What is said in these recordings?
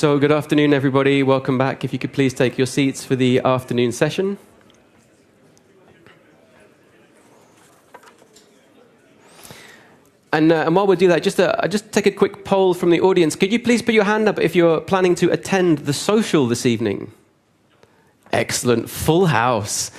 So good afternoon, everybody. Welcome back. If you could please take your seats for the afternoon session. And while we do that, just take a quick poll from the audience. Could you please put your hand up if you're planning to attend the social this evening? Excellent. Full house.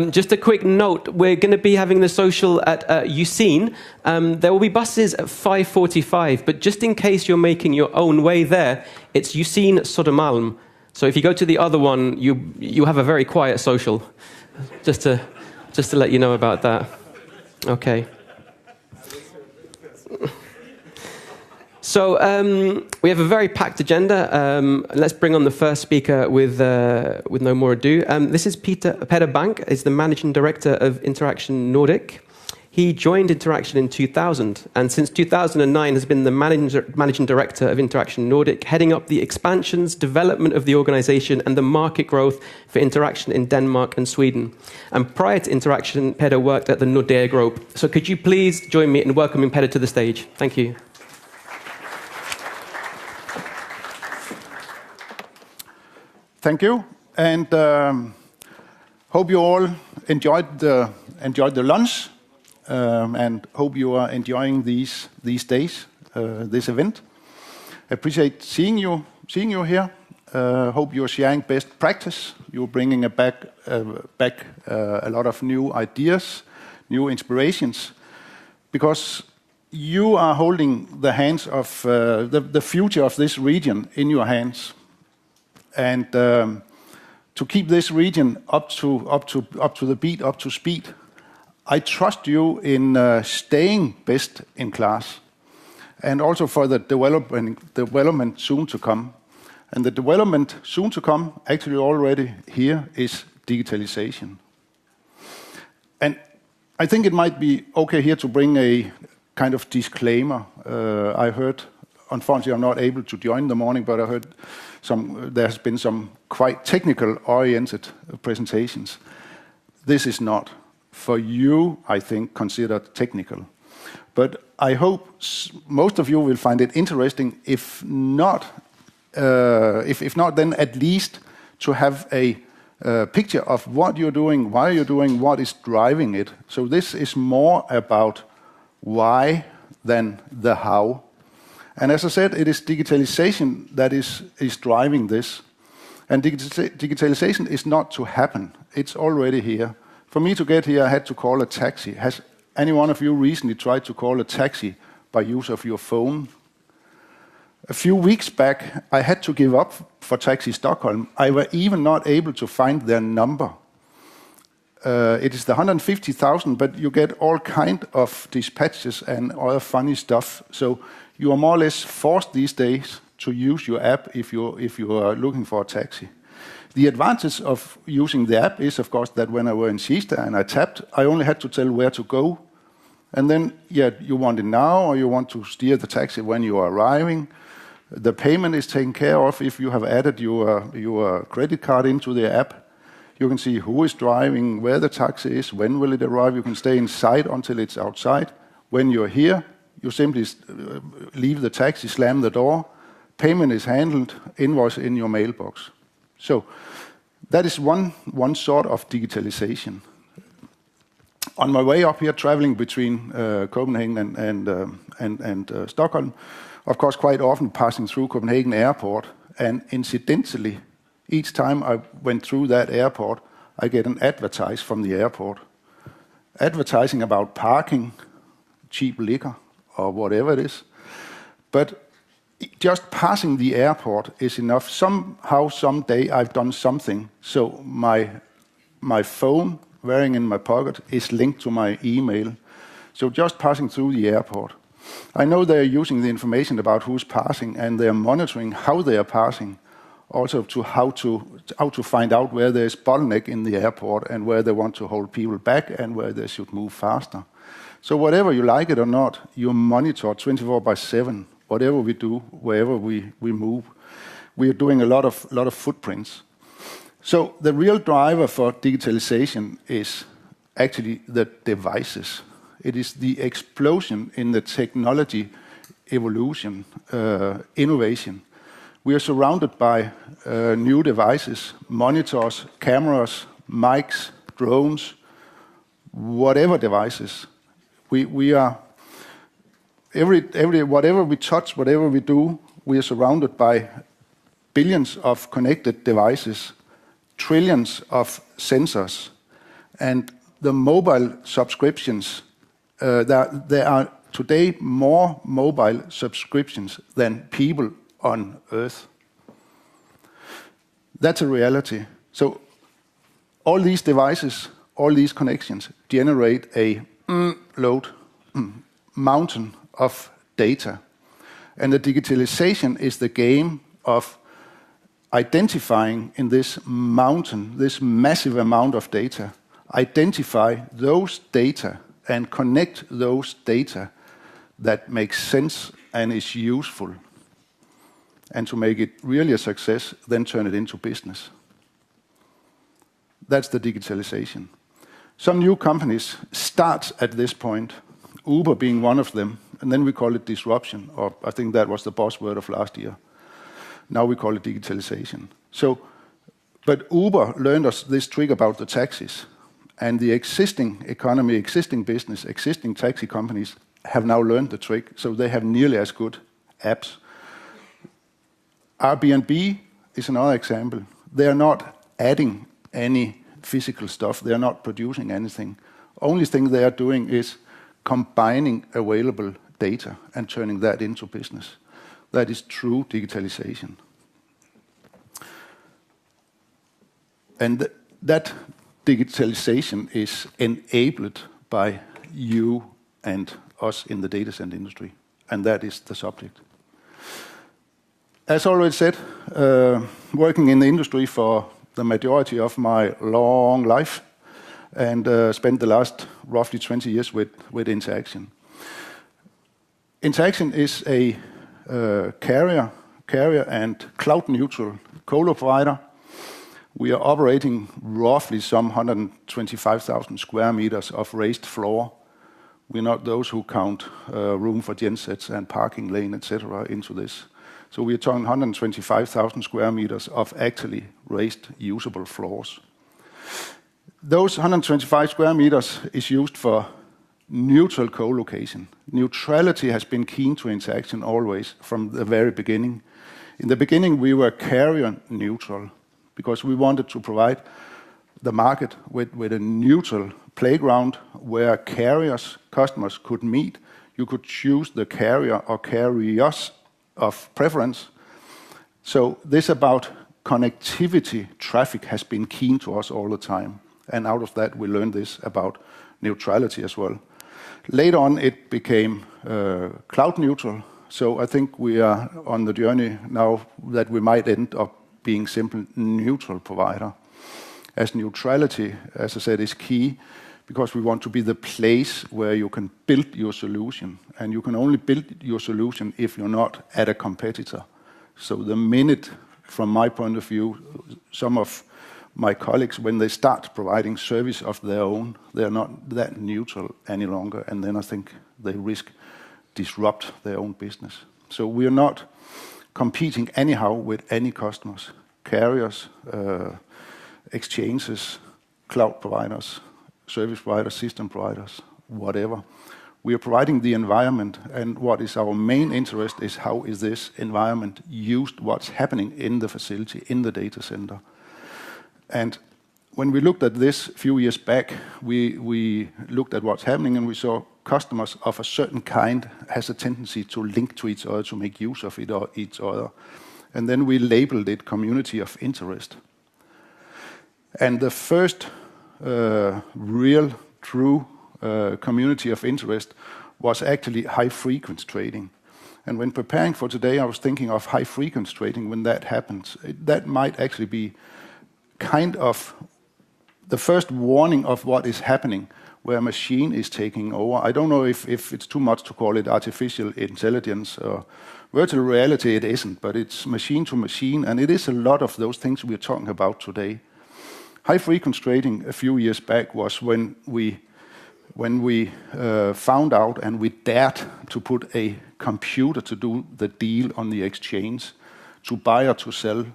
Just a quick note, we're going to be having the social at Usein. There will be buses at 5:45, but just in case you're making your own way there, it's Usein Södermalm. So if you go to the other one, you have a very quiet social. Just to let you know about that. Okay. So we have a very packed agenda. Let's bring on the first speaker with no more ado. This is Peter Bank, is the Managing Director of Interaction Nordic. He joined Interaction in 2000, and since 2009 has been the Managing Director of Interaction Nordic, heading up the expansions, development of the organization, and the market growth for Interaction in Denmark and Sweden. And prior to Interaction, Peter worked at the Nordea Group. So could you please join me in welcoming Peter to the stage? Thank you. Thank you, and hope you all enjoyed the lunch, and hope you are enjoying these days, this event. Appreciate seeing you here. Hope you are sharing best practice. You're bringing back a lot of new ideas, new inspirations, because you are holding the hands of the future of this region in your hands. And to keep this region up to the beat, up to speed, I trust you in staying best in class, and also for the development soon to come. And the development soon to come, actually already here, is digitalization. And I think it might be okay here to bring a kind of disclaimer. I heard, unfortunately, I'm not able to join the morning, but I heard there has been some quite technical-oriented presentations. This is not, for you, I think, considered technical. But I hope most of you will find it interesting. If not, then at least to have a picture of what you're doing, why you're doing, what is driving it. So this is more about why than the how. And as I said, it is digitalization that is driving this. And digitalization is not to happen. It's already here. For me to get here, I had to call a taxi. Has any one of you recently tried to call a taxi by use of your phone? A few weeks back, I had to give up for Taxi Stockholm. I were even not able to find their number. It is the 150,000, but you get all kind of dispatches and other funny stuff. So you are more or less forced these days to use your app if you are looking for a taxi. The advantage of using the app is, of course, that when I were in Kista and I tapped, I only had to tell where to go. And then, you want it now, or you want to steer the taxi when you are arriving. The payment is taken care of if you have added your credit card into the app. You can see who is driving, where the taxi is, when will it arrive. You can stay inside until it's outside. When you're here, you simply leave the taxi, slam the door, payment is handled, invoice in your mailbox. So that is one sort of digitalization. On my way up here, traveling between Copenhagen and Stockholm, of course, quite often passing through Copenhagen Airport, and incidentally, each time I went through that airport, I get an advertise from the airport. Advertising about parking, cheap liquor, or whatever it is. But just passing the airport is enough. Somehow, someday, I've done something. So my phone, wearing in my pocket, is linked to my email. So just passing through the airport. I know they're using the information about who's passing, and they're monitoring how they are passing. Also to how to find out where there's bottleneck in the airport and where they want to hold people back and where they should move faster. So whatever you like it or not, you're monitored 24/7. Whatever we do, wherever we move, we are doing a lot of footprints. So the real driver for digitalization is actually the devices. It is the explosion in the technology evolution, innovation. We are surrounded by new devices, monitors, cameras, mics, drones, whatever devices. We are whatever we touch, whatever we do, we are surrounded by billions of connected devices, trillions of sensors, and the mobile subscriptions. There are today more mobile subscriptions than people on Earth. That's a reality. So all these devices, all these connections generate a mountain of data. And the digitalization is the game of identifying in this mountain, this massive amount of data, identify those data and connect those data that makes sense and is useful. And to make it really a success, then turn it into business. That's the digitalization. Some new companies start at this point, Uber being one of them, and then we call it disruption, or I think that was the buzzword of last year. Now we call it digitalization. But Uber learned us this trick about the taxis, and the existing economy, existing business, existing taxi companies have now learned the trick, so they have nearly as good apps. Airbnb is another example. They are not adding any physical stuff. They are not producing anything. Only thing they are doing is combining available data and turning that into business. That is true digitalization. And that digitalization is enabled by you and us in the data center industry. And that is the subject. As already said, working in the industry for the majority of my long life, and spent the last roughly 20 years with Interaction. Interaction is a carrier and cloud-neutral colo provider. We are operating roughly some 125,000 square meters of raised floor. We're not those who count room for gensets and parking lane, etc. into this. So we are talking 125,000 square meters of actually raised usable floors. Those 125 square meters is used for neutral co-location. Neutrality has been key to Interaction always from the very beginning. In the beginning, we were carrier neutral because we wanted to provide the market with a neutral playground where carriers, customers could meet. You could choose the carrier or carriers of preference. So this about connectivity, traffic has been key to us all the time. And out of that, we learned this about neutrality as well. Later on, it became cloud neutral. So I think we are on the journey now that we might end up being simple neutral provider. As neutrality, as I said, is key because we want to be the place where you can build your solution. And you can only build your solution if you're not at a competitor. So the minute, from my point of view, some of my colleagues, when they start providing service of their own, they're not that neutral any longer. And then I think they risk disrupt their own business. So we are not competing anyhow with any customers, carriers, exchanges, cloud providers, service providers, system providers, whatever. We are providing the environment, and what is our main interest is how is this environment used, what's happening in the facility, in the data center. And when we looked at this a few years back, we looked at what's happening and we saw customers of a certain kind has a tendency to link to each other, to make use of it or each other. And then we labeled it community of interest. And the first real, true community of interest was actually high-frequency trading. And when preparing for today, I was thinking of high-frequency trading when that happens. That might actually be kind of the first warning of what is happening, where a machine is taking over. I don't know if it's too much to call it artificial intelligence or virtual reality. It isn't, but it's machine to machine, and it is a lot of those things we're talking about today. High-frequency trading a few years back was when we found out and we dared to put a computer to do the deal on the exchange, to buy or to sell.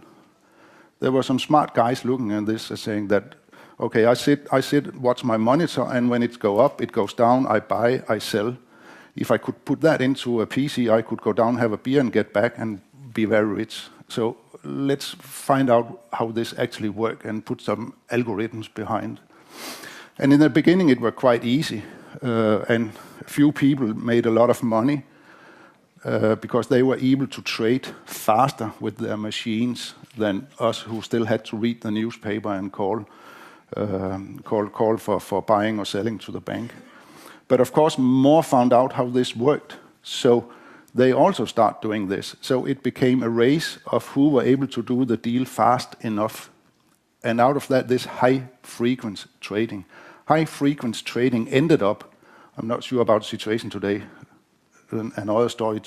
There were some smart guys looking at this and saying that, okay, I sit, watch my monitor, and when it goes up, it goes down, I buy, I sell. If I could put that into a PC, I could go down, have a beer, and get back and be very rich. So let's find out how this actually works and put some algorithms behind. And in the beginning, it was quite easy, and a few people made a lot of money because they were able to trade faster with their machines than us, who still had to read the newspaper and call for buying or selling to the bank. But of course, more found out how this worked. So they also start doing this. So it became a race of who were able to do the deal fast enough. And out of that, this high-frequency trading. High-frequency trading ended up, I'm not sure about the situation today, another story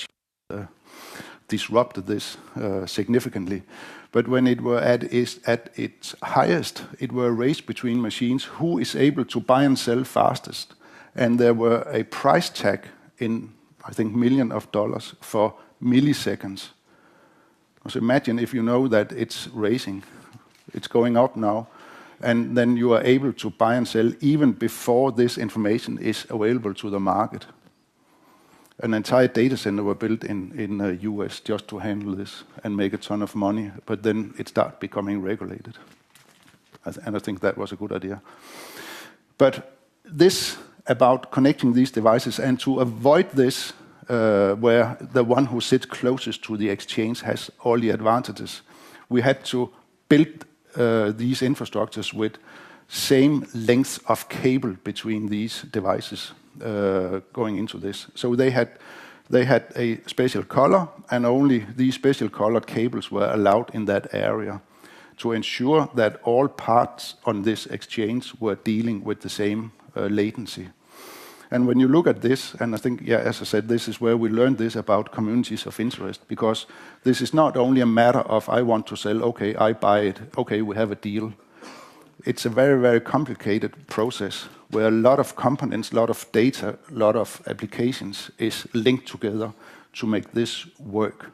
disrupted this significantly. But when it were at its highest, it were a race between machines who is able to buy and sell fastest. And there were a price tag in, I think, millions of dollars for milliseconds. So imagine if you know that it's racing, it's going up now, and then you are able to buy and sell even before this information is available to the market. An entire data center were built in the US just to handle this and make a ton of money, but then it started becoming regulated. And I think that was a good idea. But this about connecting these devices and to avoid this, where the one who sits closest to the exchange has all the advantages, we had to build these infrastructures with same length of cable between these devices going into this. So they had a special color, and only these special colored cables were allowed in that area to ensure that all parts on this exchange were dealing with the same latency. And when you look at this, and I think, yeah, as I said, this is where we learned this about communities of interest, because this is not only a matter of I want to sell, okay, I buy it, okay, we have a deal. It's a very, very complicated process where a lot of components, a lot of data, a lot of applications is linked together to make this work.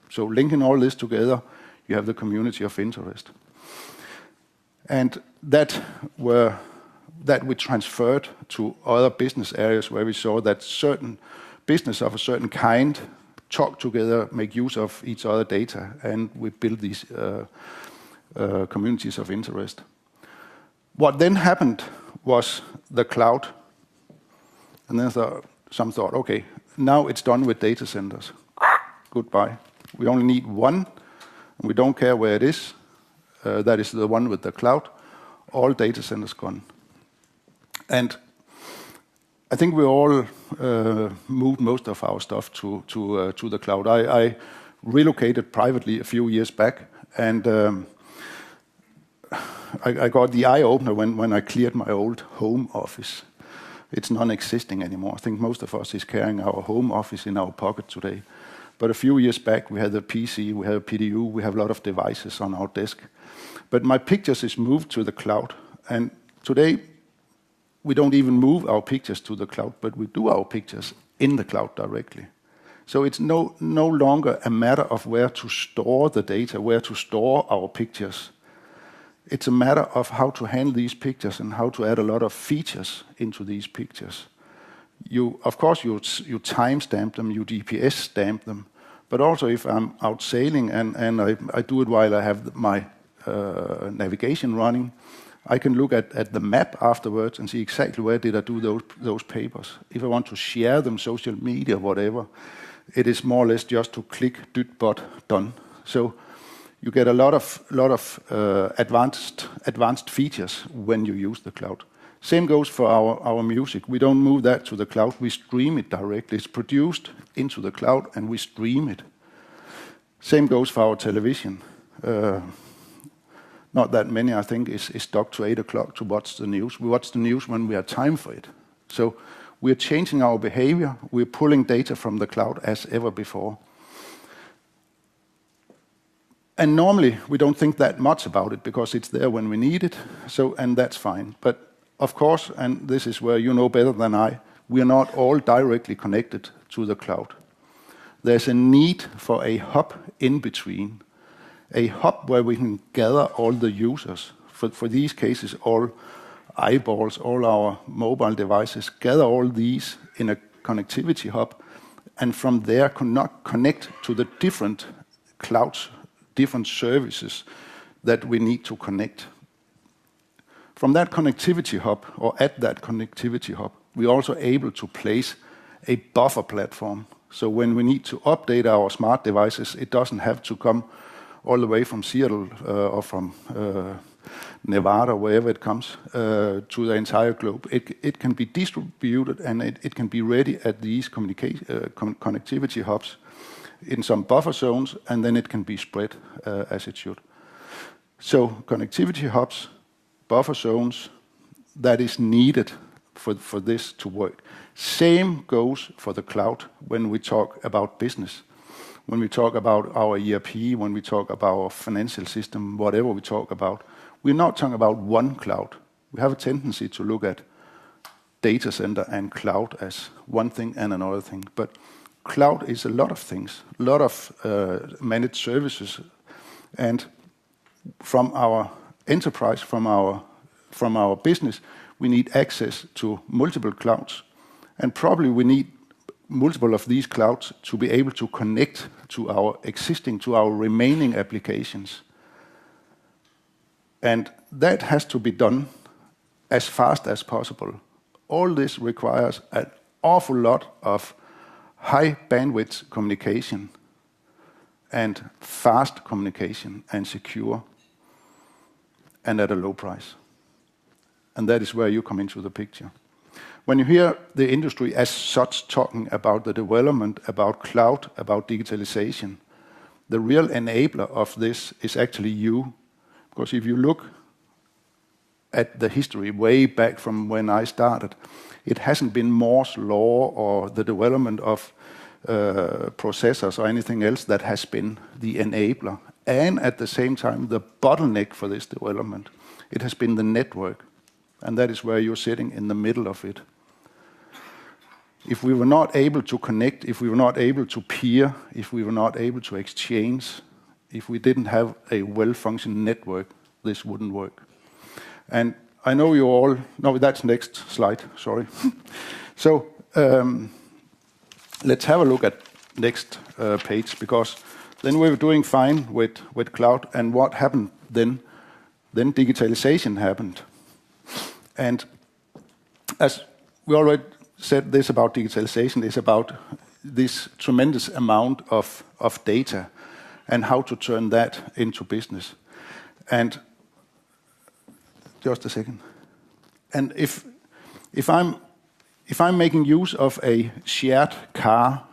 So linking all this together, you have the community of interest. And that we transferred to other business areas where we saw that certain business of a certain kind talk together, make use of each other data, and we build these communities of interest. What then happened was the cloud. And then some thought, okay, now it's done with data centers. Goodbye. We only need one, and we don't care where it is. That is the one with the cloud. All data centers gone. And I think we all moved most of our stuff to the cloud. I relocated privately a few years back, and I got the eye-opener when I cleared my old home office. It's non-existing anymore. I think most of us is carrying our home office in our pocket today. But a few years back, we had a PC, we had a PDU, we have a lot of devices on our desk. But my pictures is moved to the cloud. And today, we don't even move our pictures to the cloud, but we do our pictures in the cloud directly. So it's no longer a matter of where to store the data, where to store our pictures. It's a matter of how to handle these pictures and how to add a lot of features into these pictures. Of course, you timestamp them, you GPS stamp them, but also if I'm out sailing and I do it while I have my navigation running, I can look at the map afterwards and see exactly where did I do those papers. If I want to share them, social media, whatever, it is more or less just to click, bot, done. So you get a lot of advanced features when you use the cloud. Same goes for our music. We don't move that to the cloud. We stream it directly. It's produced into the cloud, and we stream it. Same goes for our television. Not that many, I think, is stuck to 8 o'clock to watch the news. We watch the news when we have time for it. So we're changing our behavior. We're pulling data from the cloud as ever before. And normally, we don't think that much about it because it's there when we need it, and that's fine. But of course, and this is where you know better than I, we are not all directly connected to the cloud. there's a need for a hub in between, a hub where we can gather all the users. For these cases, all eyeballs, all our mobile devices, gather all these in a connectivity hub, and from there connect to the different clouds, different services that we need to connect. From that connectivity hub, or at that connectivity hub, we're also able to place a buffer platform. So when we need to update our smart devices, it doesn't have to come all the way from Seattle or from Nevada, wherever it comes, to the entire globe. It can be distributed and it can be ready at these connectivity hubs in some buffer zones, and then it can be spread as it should. So connectivity hubs, buffer zones, that is needed for this to work. Same goes for the cloud when we talk about business. When we talk about our ERP, when we talk about our financial system, whatever we talk about, we're not talking about one cloud. We have a tendency to look at data center and cloud as one thing and another thing. But cloud is a lot of things, a lot of managed services. And from our enterprise, from our business, we need access to multiple clouds. And probably we need multiple of these clouds to be able to connect to our remaining applications. And that has to be done as fast as possible. All this requires an awful lot of high bandwidth communication and fast communication and secure and at a low price. And that is where you come into the picture. When you hear the industry as such talking about the development, about cloud, about digitalization, the real enabler of this is actually you. Because if you look at the history way back from when I started, it hasn't been Moore's law or the development of processors or anything else that has been the enabler. And at the same time, the bottleneck for this development, it has been the network. And that is where you're sitting in the middle of it. If we were not able to connect, if we were not able to peer, if we were not able to exchange, if we didn't have a well-functioning network, this wouldn't work. And I know you all... No, that's next slide, sorry. So let's have a look at next page, because then we were doing fine with cloud, and what happened then? Then digitalization happened. And as we already said, this about digitalization is about this tremendous amount of data and how to turn that into business. And just a second. And if I'm making use of a shared car,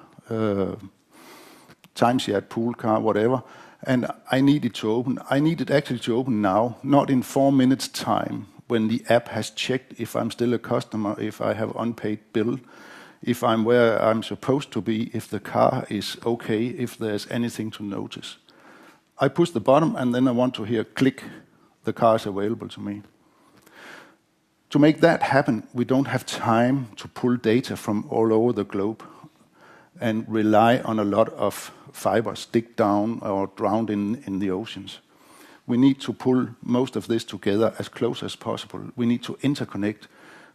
time-shared pool car, whatever, and I need it to open, I need it actually to open now, not in 4 minutes' time, when the app has checked if I'm still a customer, if I have unpaid bill, if I'm where I'm supposed to be, if the car is okay, if there's anything to notice. I push the button and then I want to hear click, the car is available to me. To make that happen, we don't have time to pull data from all over the globe and rely on a lot of fibers dig down or drowned in the oceans. We need to pull most of this together as close as possible. We need to interconnect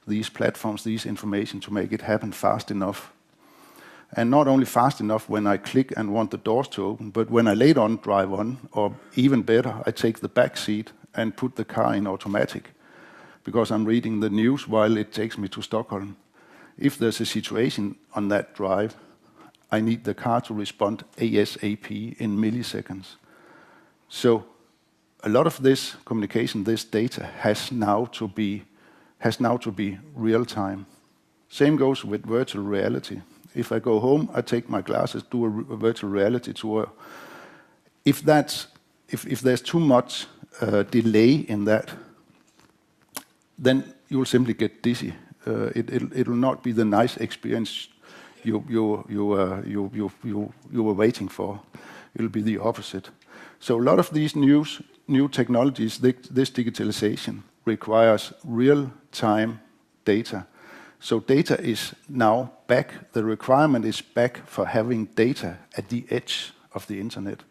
these platforms, these information, to make it happen fast enough. And not only fast enough when I click and want the doors to open, but when I later on drive on, or even better, I take the back seat and put the car in automatic, because I'm reading the news while it takes me to Stockholm. If there's a situation on that drive, I need the car to respond ASAP in milliseconds. So a lot of this communication, this data, has now to be real time. Same goes with virtual reality. If I go home, I take my glasses, do a virtual reality tour. If there's too much delay in that, then you will simply get dizzy. It will not be the nice experience you were waiting for. It will be the opposite. So a lot of these new technologies, this digitalization, requires real-time data. So data is now back. The requirement is back for having data at the edge of the internet.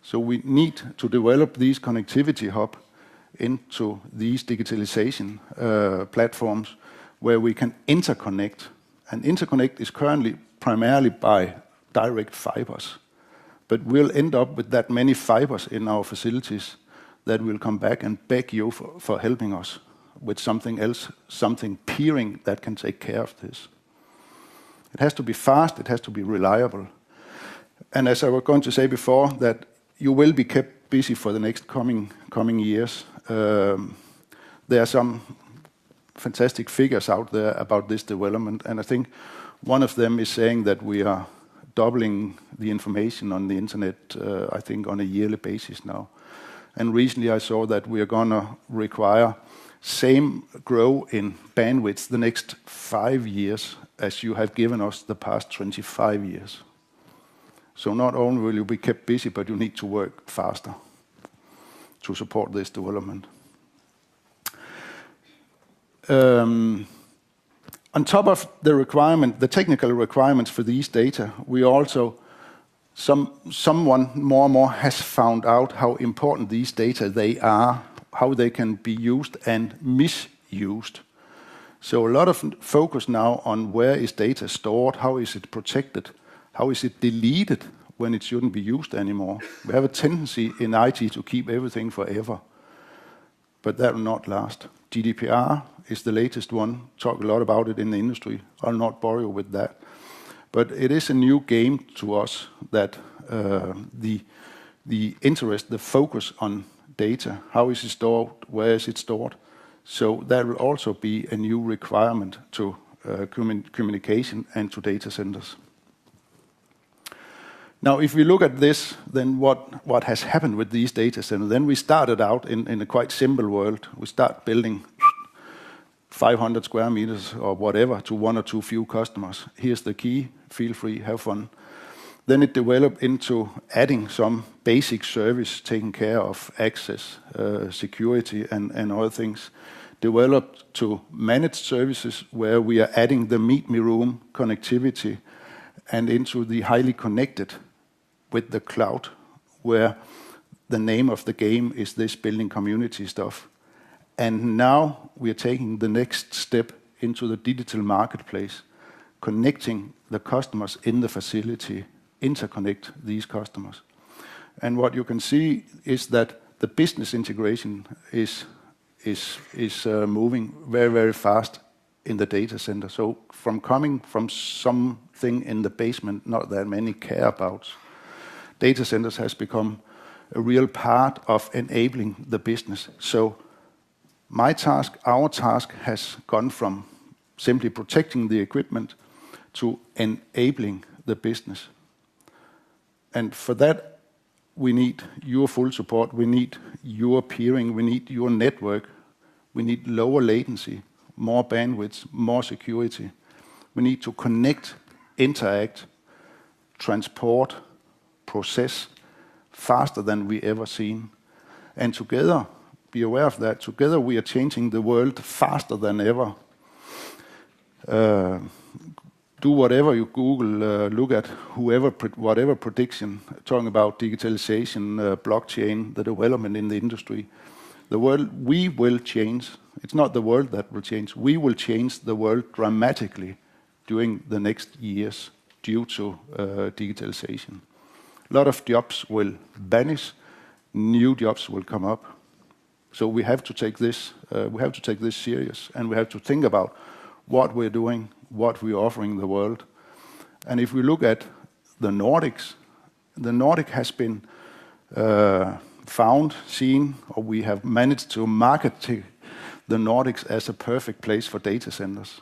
So we need to develop these connectivity hub into these digitalization platforms where we can interconnect. And interconnect is currently primarily by direct fibers. But we'll end up with that many fibers in our facilities that will come back and beg you for helping us with something else, something peering that can take care of this. It has to be fast, it has to be reliable. And as I was going to say before, that you will be kept busy for the next coming years. There are some fantastic figures out there about this development, and I think one of them is saying that we are doubling the information on the internet, I think, on a yearly basis now. And recently I saw that we are going to require same grow in bandwidth the next 5 years as you have given us the past 25 years. So not only will you be kept busy, but you need to work faster to support this development. On top of the technical requirements for these data, we also, someone more and more has found out how important these data they are, how they can be used and misused. So a lot of focus now on where is data stored, how is it protected, how is it deleted when it shouldn't be used anymore. We have a tendency in IT to keep everything forever, but that will not last. GDPR is the latest one. Talk a lot about it in the industry. I'll not bore you with that. But it is a new game to us that the interest, the focus on data, how is it stored, where is it stored. So that will also be a new requirement to communication and to data centers. Now, if we look at this, then what has happened with these data centers? Then we started out in a quite simple world. We start building 500 square meters or whatever to one or two few customers. Here's the key, feel free, have fun. Then it developed into adding some basic service, taking care of access, security and other things. Developed to managed services where we are adding the meet me room connectivity and into the highly connected with the cloud, where the name of the game is this building community stuff. And now we are taking the next step into the digital marketplace, connecting the customers in the facility, interconnect these customers. And what you can see is that the business integration is moving very, very fast in the data center. So from coming from something in the basement, not that many care about, data centers has become a real part of enabling the business. So my task, our task has gone from simply protecting the equipment to enabling the business. And for that, we need your full support. We need your peering. We need your network. We need lower latency, more bandwidth, more security. We need to connect, interact, transport, process faster than we ever seen. And together, be aware of that, together we are changing the world faster than ever. Do whatever you Google, look at whatever prediction, talking about digitalization, blockchain, the development in the industry. The world, we will change. It's not the world that will change. We will change the world dramatically during the next years due to digitalization. A lot of jobs will vanish. New jobs will come up. So we have to take this. We have to take this serious, and we have to think about what we're doing, what we're offering the world. And if we look at the Nordics, the Nordic has been seen, or we have managed to market the Nordics as a perfect place for data centers.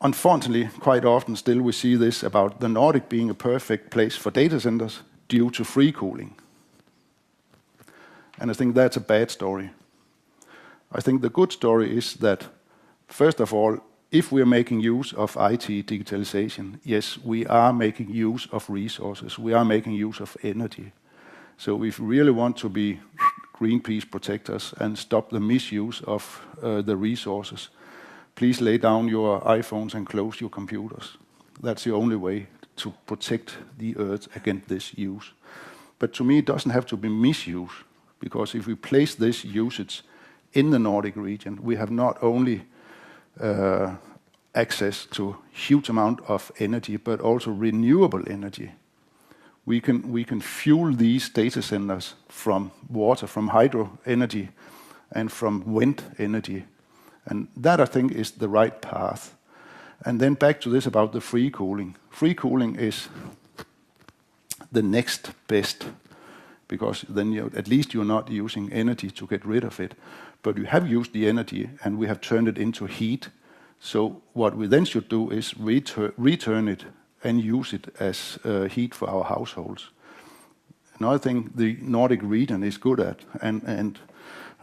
Unfortunately, quite often still we see this about the Nordic being a perfect place for data centers due to free cooling. And I think that's a bad story. I think the good story is that, first of all, if we are making use of IT digitalization, yes, we are making use of resources. We are making use of energy. So if we really want to be Greenpeace protectors and stop the misuse of the resources, please lay down your iPhones and close your computers. That's the only way to protect the Earth against this use. But to me, it doesn't have to be misuse, because if we place this usage in the Nordic region, we have not only access to huge amount of energy, but also renewable energy. We can fuel these data centers from water, from hydro energy, and from wind energy. And that, I think, is the right path. And then back to this about the free cooling. Free cooling is the next best, because then at least you're not using energy to get rid of it. But you have used the energy, and we have turned it into heat. So what we then should do is return it and use it as heat for our households. Another thing the Nordic region is good at, and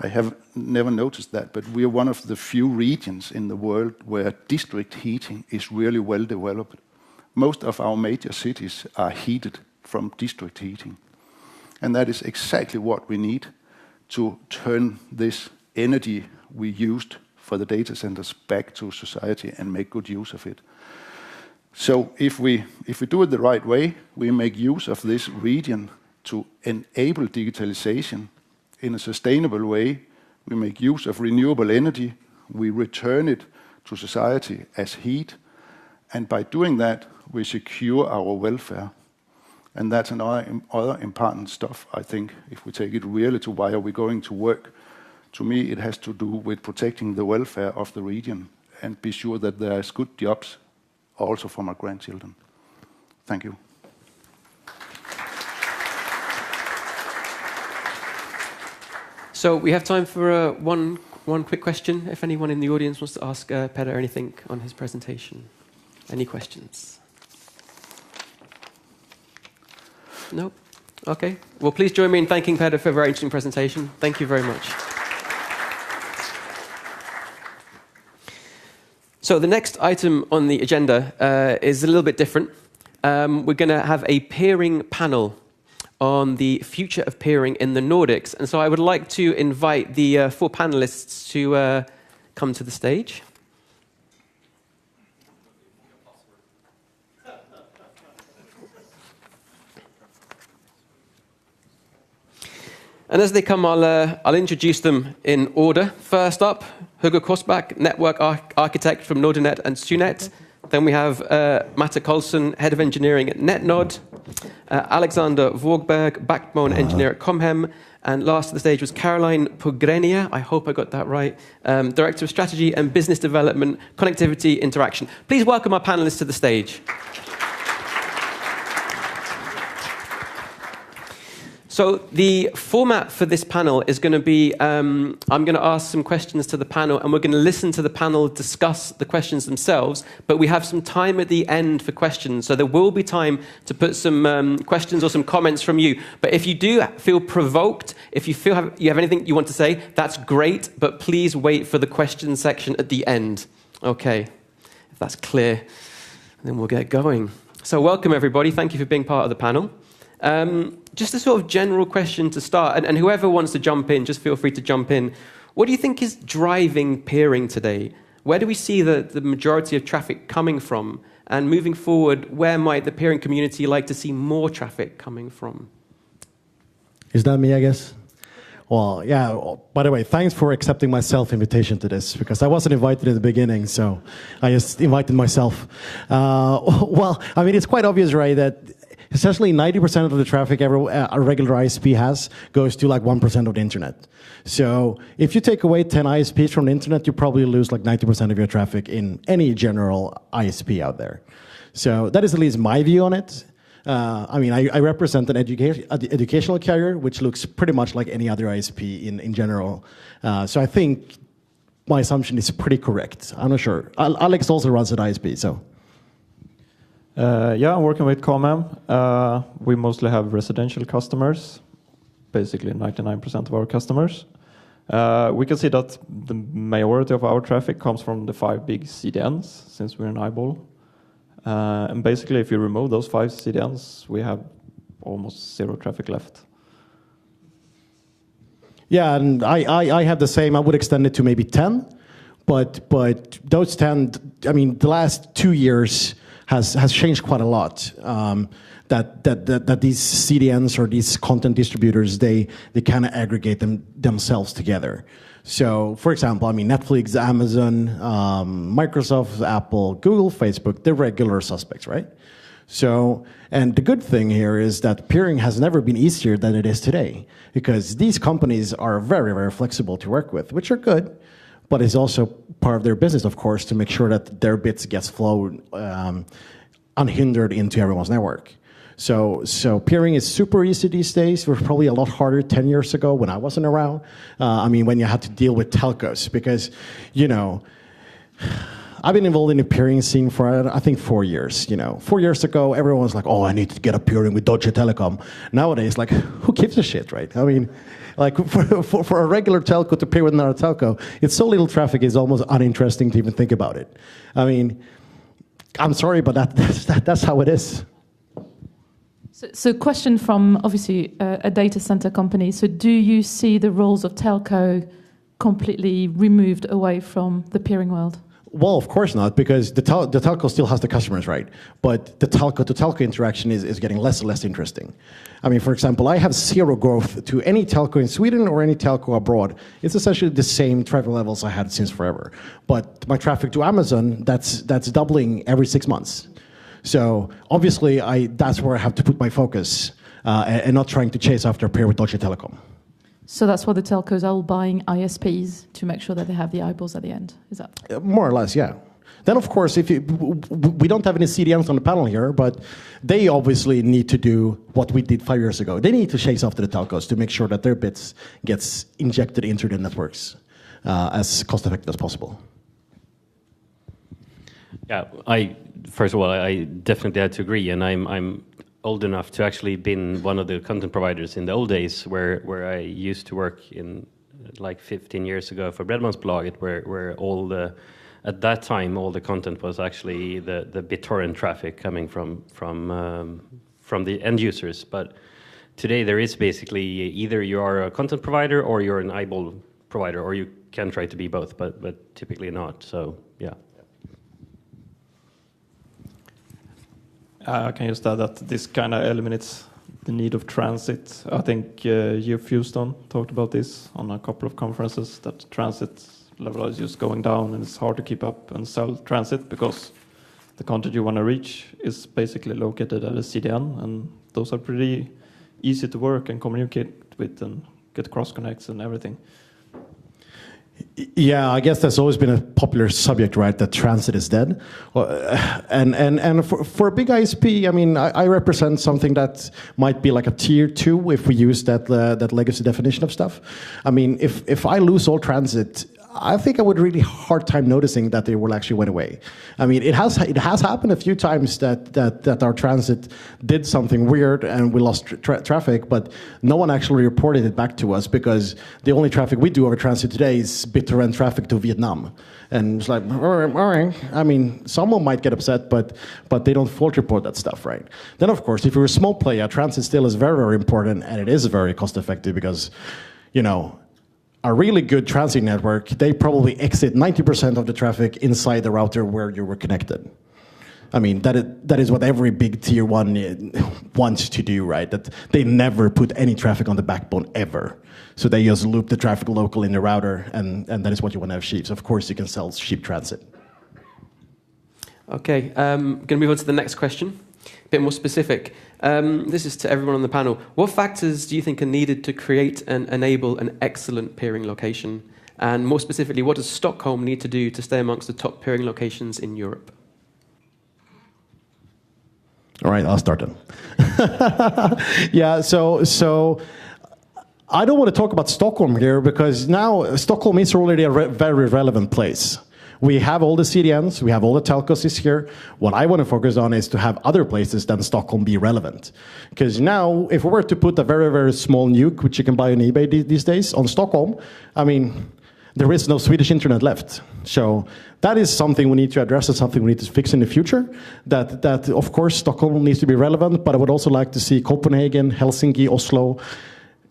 I have never noticed that, but we are one of the few regions in the world where district heating is really well developed. Most of our major cities are heated from district heating. And that is exactly what we need to turn this energy we used for the data centers back to society and make good use of it. So if we do it the right way, we make use of this region to enable digitalization in a sustainable way. We make use of renewable energy. We return it to society as heat. And by doing that, we secure our welfare. And that's other important stuff, I think, if we take it really to why are we going to work. To me, it has to do with protecting the welfare of the region and be sure that there is good jobs also for my grandchildren. Thank you. So we have time for one quick question. If anyone in the audience wants to ask Peder anything on his presentation. Any questions? No? Okay. Well, please join me in thanking Peder for a very interesting presentation. Thank you very much. So the next item on the agenda is a little bit different. We're going to have a peering panel on the future of peering in the Nordics. And so I would like to invite the four panelists to come to the stage. And as they come, I'll introduce them in order. First up, Hugo Kosbach, network architect from Nordinet and Sunet. Then we have Mette Colson, head of engineering at Netnod. Alexander Vågberg, backbone engineer at Comhem. And last to the stage was Caroline Pogrenia, I hope I got that right, director of strategy and business development, connectivity, interaction. Please welcome our panelists to the stage. So the format for this panel is going to be, I'm going to ask some questions to the panel, and we're going to listen to the panel discuss the questions themselves, but we have some time at the end for questions, so there will be time to put some questions or some comments from you. But if you do feel provoked, if you feel you have anything you want to say, that's great, but please wait for the question section at the end. Okay, if that's clear, then we'll get going. So welcome, everybody. Thank you for being part of the panel. Just a sort of general question to start, and whoever wants to jump in, just feel free to jump in. What do you think is driving peering today? Where do we see the majority of traffic coming from? And moving forward, where might the peering community like to see more traffic coming from? Is that me, I guess? Well, yeah, by the way, thanks for accepting my self-invitation to this, because I wasn't invited in the beginning, so I just invited myself. Well, I mean, it's quite obvious, right, that essentially 90% of the traffic a regular ISP has goes to like 1% of the internet. So if you take away 10 ISPs from the internet, you probably lose like 90% of your traffic in any general ISP out there. So that is at least my view on it. I mean, I represent an educational carrier, which looks pretty much like any other ISP in general. So I think my assumption is pretty correct. I'm not sure. Alex also runs an ISP, so. Yeah, I'm working with Comhem. We mostly have residential customers, basically 99% of our customers. We can see that the majority of our traffic comes from the 5 big CDNs, since we're an eyeball. And basically, if you remove those 5 CDNs, we have almost zero traffic left. Yeah, and I have the same. I would extend it to maybe 10. but those the last 2 years has changed quite a lot. That these CDNs or these content distributors, they kind of aggregate themselves together. So, for example, Netflix, Amazon, Microsoft, Apple, Google, Facebook, they're regular suspects, right? So, and the good thing here is that peering has never been easier than it is today, because these companies are very, very flexible to work with, which are good, but it's also part of their business, of course, to make sure that their bits gets flowed unhindered into everyone's network. So peering is super easy these days. It was probably a lot harder 10 years ago when I wasn't around. When you had to deal with telcos, because, I've been involved in the peering scene for, I think, 4 years. 4 years ago, everyone was like, oh, I need to get a peering with Deutsche Telekom. Nowadays, like, who gives a shit, right? Like, for a regular telco to peer with another telco, it's so little traffic, it's almost uninteresting to even think about it. I'm sorry, but that's how it is. So question from, obviously, a data center company. So do you see the roles of telco completely removed away from the peering world? Well, of course not, because the telco still has the customers, right? But the telco-to-telco interaction is getting less and less interesting. For example, I have zero growth to any telco in Sweden or any telco abroad. It's essentially the same traffic levels I had since forever. But my traffic to Amazon, that's doubling every 6 months. So obviously, that's where I have to put my focus, and not trying to chase after a peer with Deutsche Telekom. So that's why the telcos are all buying ISPs to make sure that they have the eyeballs at the end. Is that more or less? Yeah. Then, of course, we don't have any CDNs on the panel here, but they obviously need to do what we did 5 years ago. They need to chase after the telcos to make sure that their bits gets injected into the networks as cost effective as possible. Yeah, first of all, I definitely had to agree, and I'm old enough to actually been one of the content providers in the old days where I used to work in, like 15 years ago for Bredbandsbolaget, where at that time all the content was actually the BitTorrent traffic coming from the end users. But today there is basically either you are a content provider or you're an eyeball provider, or you can try to be both, but typically not. So yeah. I can just add that this kind of eliminates the need of transit. I think you, Houston, talked about this on a couple of conferences, that transit level is just going down and it's hard to keep up and sell transit because the content you want to reach is basically located at a CDN, and those are pretty easy to work and communicate with and get cross connects and everything. Yeah, I guess that's always been a popular subject, right? That transit is dead, and for a big ISP, I represent something that might be like a tier 2 if we use that legacy definition of stuff. If I lose all transit, I think I would really hard time noticing that they will actually went away. It has happened a few times that our transit did something weird and we lost traffic, but no one actually reported it back to us because the only traffic we do over transit today is BitTorrent traffic to Vietnam. And it's like, all right. Someone might get upset, but they don't fault report that stuff, right? Then, of course, if you're a small player, transit still is very, very important, and it is very cost effective because, a really good transit network, they probably exit 90% of the traffic inside the router where you were connected. That is what every big tier 1 wants to do, right? That they never put any traffic on the backbone ever. So they just loop the traffic local in the router, and that is what you want to have cheap. So of course you can sell cheap transit. Okay, going to move on to the next question. A bit more specific. This is to everyone on the panel. What factors do you think are needed to create and enable an excellent peering location? And more specifically, what does Stockholm need to do to stay amongst the top peering locations in Europe? All right, I'll start then. Yeah, so I don't want to talk about Stockholm here because now Stockholm is already a very relevant place. We have all the CDNs, we have all the telcos is here. What I want to focus on is to have other places than Stockholm be relevant. Because now, if we were to put a very, very small nuke, which you can buy on eBay these days, on Stockholm, there is no Swedish internet left. So that is something we need to address and something we need to fix in the future. That of course, Stockholm needs to be relevant, but I would also like to see Copenhagen, Helsinki, Oslo,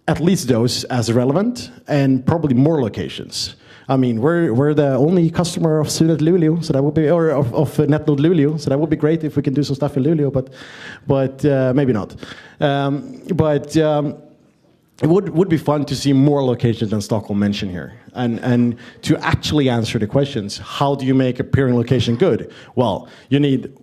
at least those as relevant, and probably more locations. I mean, we're the only customer of Sunet Luleå, so that would be, or of Netnod Luleå, so that would be great if we can do some stuff in Luleå, but maybe not. It would be fun to see more locations than Stockholm mentioned here, and to actually answer the questions. How do you make a peering location good? Well, you need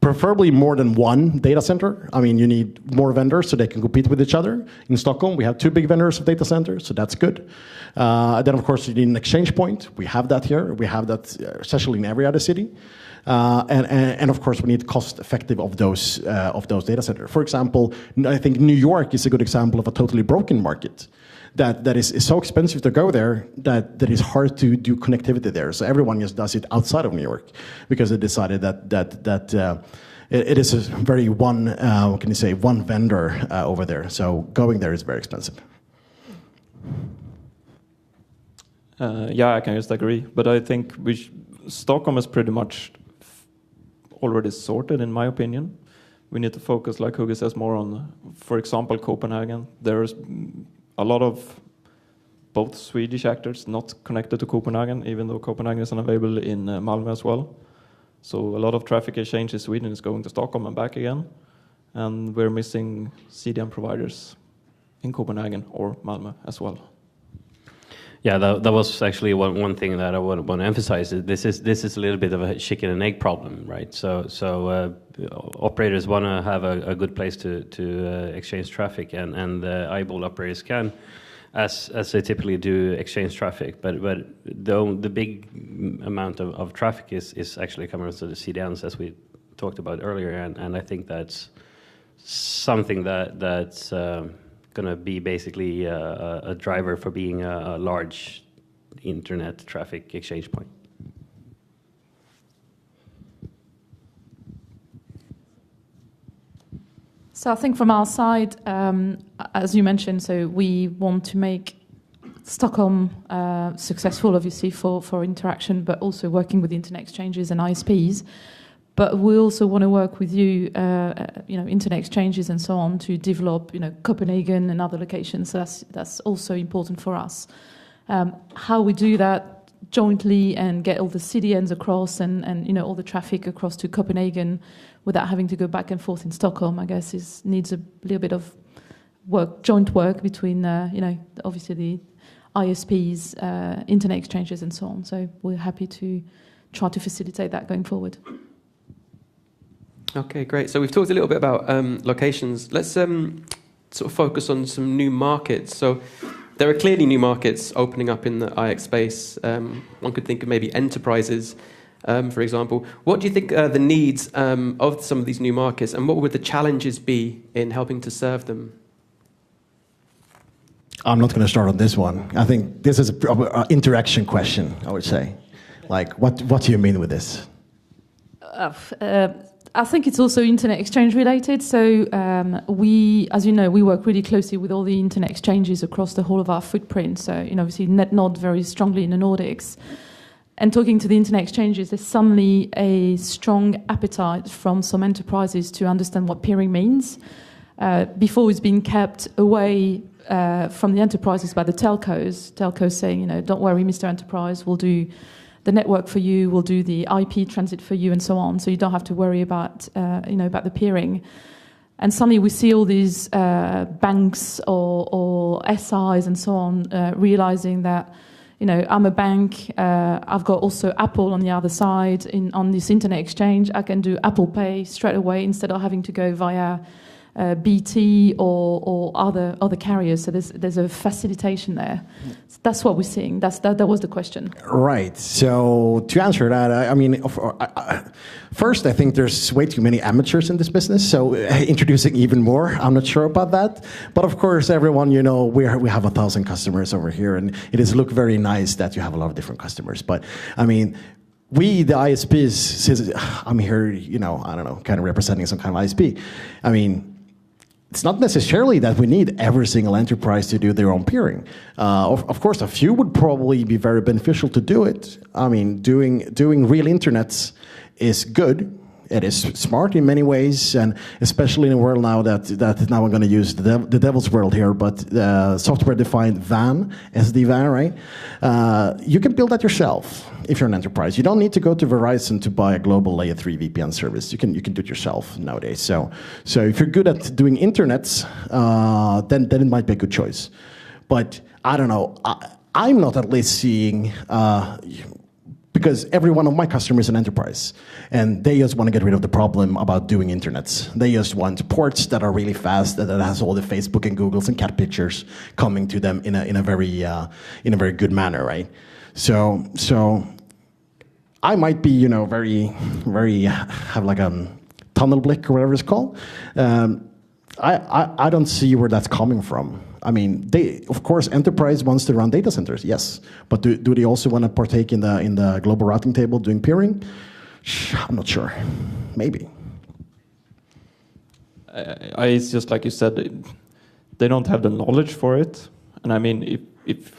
preferably more than one data center. I mean, you need more vendors so they can compete with each other. In Stockholm, we have 2 big vendors of data centers, so that's good. Then, of course, you need an exchange point. We have that here. We have that essentially in every other city. And of course, we need cost-effective of those data centers. For example, I think New York is a good example of a totally broken market. That is so expensive to go there that is hard to do connectivity there. So everyone just does it outside of New York because they decided that it is a very one vendor over there. So going there is very expensive. Yeah, I can just agree. But I think Stockholm is pretty much already sorted, in my opinion. We need to focus, like Hugo says, more on, for example, Copenhagen. There's a lot of both Swedish actors not connected to Copenhagen, even though Copenhagen is unavailable in Malmö as well. So a lot of traffic exchange in Sweden is going to Stockholm and back again. And we're missing CDN providers in Copenhagen or Malmö as well. Yeah, that was actually one thing that I want to emphasize. This is a little bit of a chicken and egg problem, right? So operators want to have a good place to exchange traffic, and the eyeball operators can, as they typically do, exchange traffic. But the big amount of traffic is actually coming to the CDNs, as we talked about earlier, and I think that's something that's going to be basically a driver for being a large internet traffic exchange point. So I think from our side, as you mentioned, so we want to make Stockholm successful, obviously, for interaction, but also working with internet exchanges and ISPs. But we also want to work with you, internet exchanges and so on, to develop, Copenhagen and other locations. So that's also important for us. How we do that jointly and get all the CDNs across and all the traffic across to Copenhagen without having to go back and forth in Stockholm, I guess, needs a little bit of joint work between, obviously the ISPs, internet exchanges, and so on. So we're happy to try to facilitate that going forward. Okay, great. So we've talked a little bit about locations. Let's sort of focus on some new markets. So there are clearly new markets opening up in the IX space. One could think of maybe enterprises, for example. What do you think are the needs of some of these new markets, and what would the challenges be in helping to serve them? I'm not going to start on this one. I think this is an interaction question, I would say. Like, what do you mean with this? I think it's also internet exchange related. So we, as you know, we work really closely with all the internet exchanges across the whole of our footprint. So, obviously Netnod very strongly in the Nordics. And talking to the internet exchanges, there's suddenly a strong appetite from some enterprises to understand what peering means. Before it's been kept away from the enterprises by the telcos saying, don't worry, Mr. Enterprise, we'll do the network for you, we'll do the IP transit for you, and so on. So you don't have to worry about, about the peering. And suddenly we see all these banks or SIs and so on realizing that, I'm a bank. I've got also Apple on the other side on this internet exchange. I can do Apple Pay straight away instead of having to go via BT or other carriers. So there's a facilitation there. So that's what we're seeing. That was the question. Right. So to answer that, I mean, first, I think there's way too many amateurs in this business. So introducing even more, I'm not sure about that. But of course, everyone, we have 1,000 customers over here, and it does look very nice that you have a lot of different customers. But I mean, we, the ISPs, I'm here, I don't know, kind of representing some kind of ISP. I mean, it's not necessarily that we need every single enterprise to do their own peering. Of course, a few would probably be very beneficial to do it. I mean, doing real internets is good. It is smart in many ways, and especially in a world now that now I'm going to use the devil's world here, but software-defined WAN, SD-WAN, right? You can build that yourself if you're an enterprise. You don't need to go to Verizon to buy a global layer 3 VPN service. You can do it yourself nowadays. So if you're good at doing internets, then it might be a good choice. But I don't know. I'm not at least seeing. Because every one of my customers is an enterprise, and they just want to get rid of the problem about doing internets. They just want ports that are really fast, that has all the Facebook and Googles and cat pictures coming to them in a very good manner, right? So I might be, very have like a tunnel blick or whatever it's called. I don't see where that's coming from. I mean, of course, enterprise wants to run data centers, yes. But do they also want to partake in the global routing table doing peering? I'm not sure. Maybe. It's just like you said, they don't have the knowledge for it. And I mean, if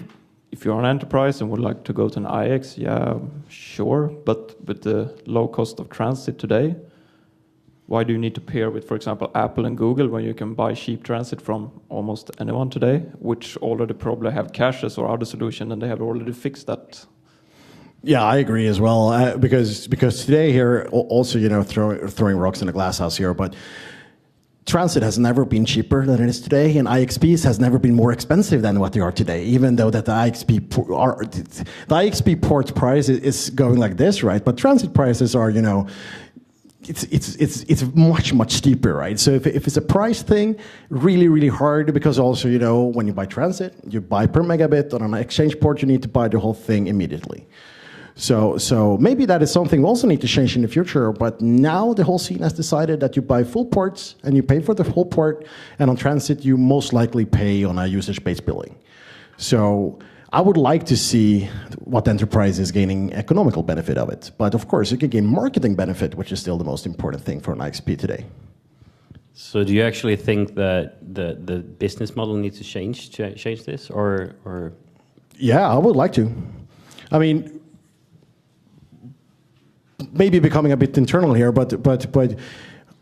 you're an enterprise and would like to go to an IX, yeah, sure. But with the low cost of transit today, why do you need to pair with, for example, Apple and Google when you can buy cheap transit from almost anyone today, which already probably have caches or other solution, and they have already fixed that? Yeah, I agree as well. Because today here, also, throwing rocks in a glass house here, but transit has never been cheaper than it is today, and IXPs has never been more expensive than what they are today, even though that the IXP port price is going like this, right? But transit prices are, it's much steeper, right? So if it's a price thing, really hard, because also, when you buy transit, you buy per megabit. On an exchange port, you need to buy the whole thing immediately. So maybe that is something we also need to change in the future, but now the whole scene has decided that you buy full ports and you pay for the whole port, and on transit you most likely pay on a usage-based billing. So I would like to see what enterprise is gaining economical benefit of it. But of course, you can gain marketing benefit, which is still the most important thing for an IXP today. So do you actually think that the business model needs to change this, or? Yeah, I would like to. I mean, maybe becoming a bit internal here, but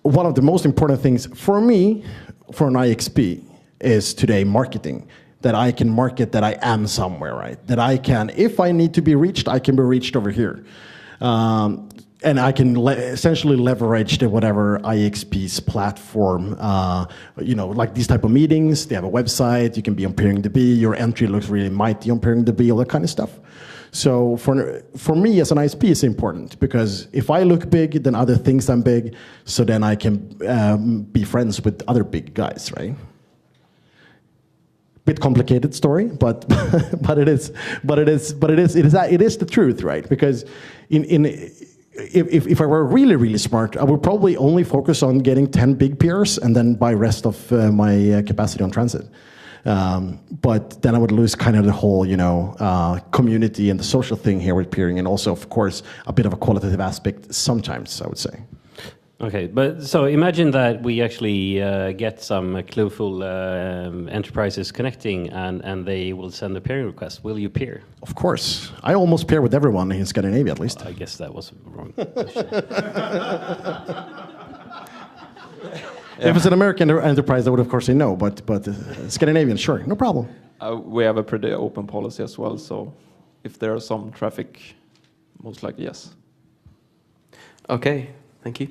one of the most important things for me, for an IXP, is today marketing. That I can market that I am somewhere, right? That I can, if I need to be reached, I can be reached over here. And I can essentially leverage the whatever IXP's platform, like these type of meetings. They have a website, you can be on PeeringDB, your entry looks really mighty on PeeringDB, all that kind of stuff. So for me as an ISP, it's important, because if I look big, then other things I'm big, so then I can be friends with other big guys, right? Bit complicated story, but it is the truth, right? Because if I were really smart, I would probably only focus on getting 10 big peers and then buy rest of my capacity on transit. But then I would lose kind of the whole, community and the social thing here with peering, and also, of course, a bit of a qualitative aspect sometimes, I would say. Okay, but so imagine that we actually get some clueful enterprises connecting, and they will send a pairing request. Will you peer? Of course. I almost pair with everyone in Scandinavia, at least. I guess that was a wrong question. If it's an American enterprise, I would of course say no, but Scandinavian, sure, no problem. We have a pretty open policy as well, so if there are some traffic, most likely yes. Okay, thank you.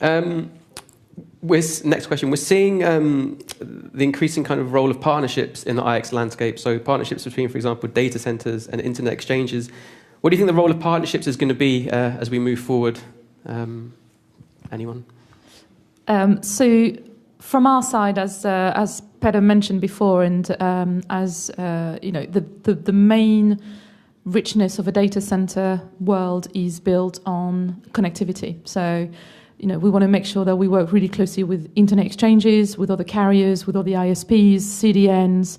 Next question. We're seeing the increasing kind of role of partnerships in the IX landscape. So partnerships between, for example, data centers and internet exchanges. What do you think the role of partnerships is going to be as we move forward? Anyone? So from our side, as Peter mentioned before, and the main richness of a data center world is built on connectivity. So we want to make sure that we work really closely with internet exchanges, with other carriers, with all the ISPs, CDNs.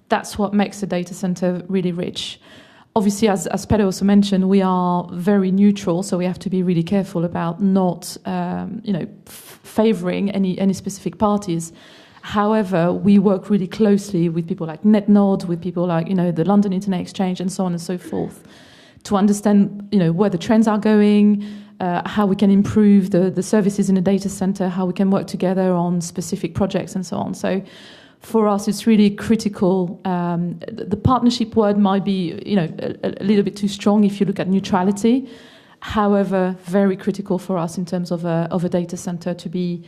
That's what makes a data center really rich. Obviously, as Peter also mentioned, we are very neutral, so we have to be really careful about not, favoring any specific parties. However, we work really closely with people like Netnod, with people like the London Internet Exchange, and so on and so forth, to understand where the trends are going, how we can improve the services in a data center, how we can work together on specific projects and so on. So for us, it's really critical. The partnership word might be, a little bit too strong if you look at neutrality. However, very critical for us in terms of a data center to be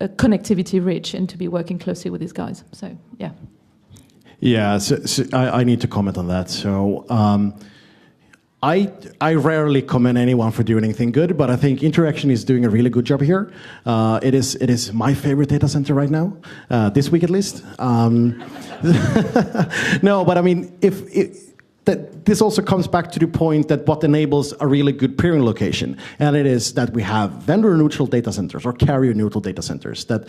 connectivity rich and to be working closely with these guys. So, yeah. Yeah, so I need to comment on that. So I rarely commend anyone for doing anything good, but I think Interaction is doing a really good job here. It is my favorite data center right now, this week at least. No, but I mean, this also comes back to the point that what enables a really good peering location, and it is that we have vendor-neutral data centers or carrier-neutral data centers that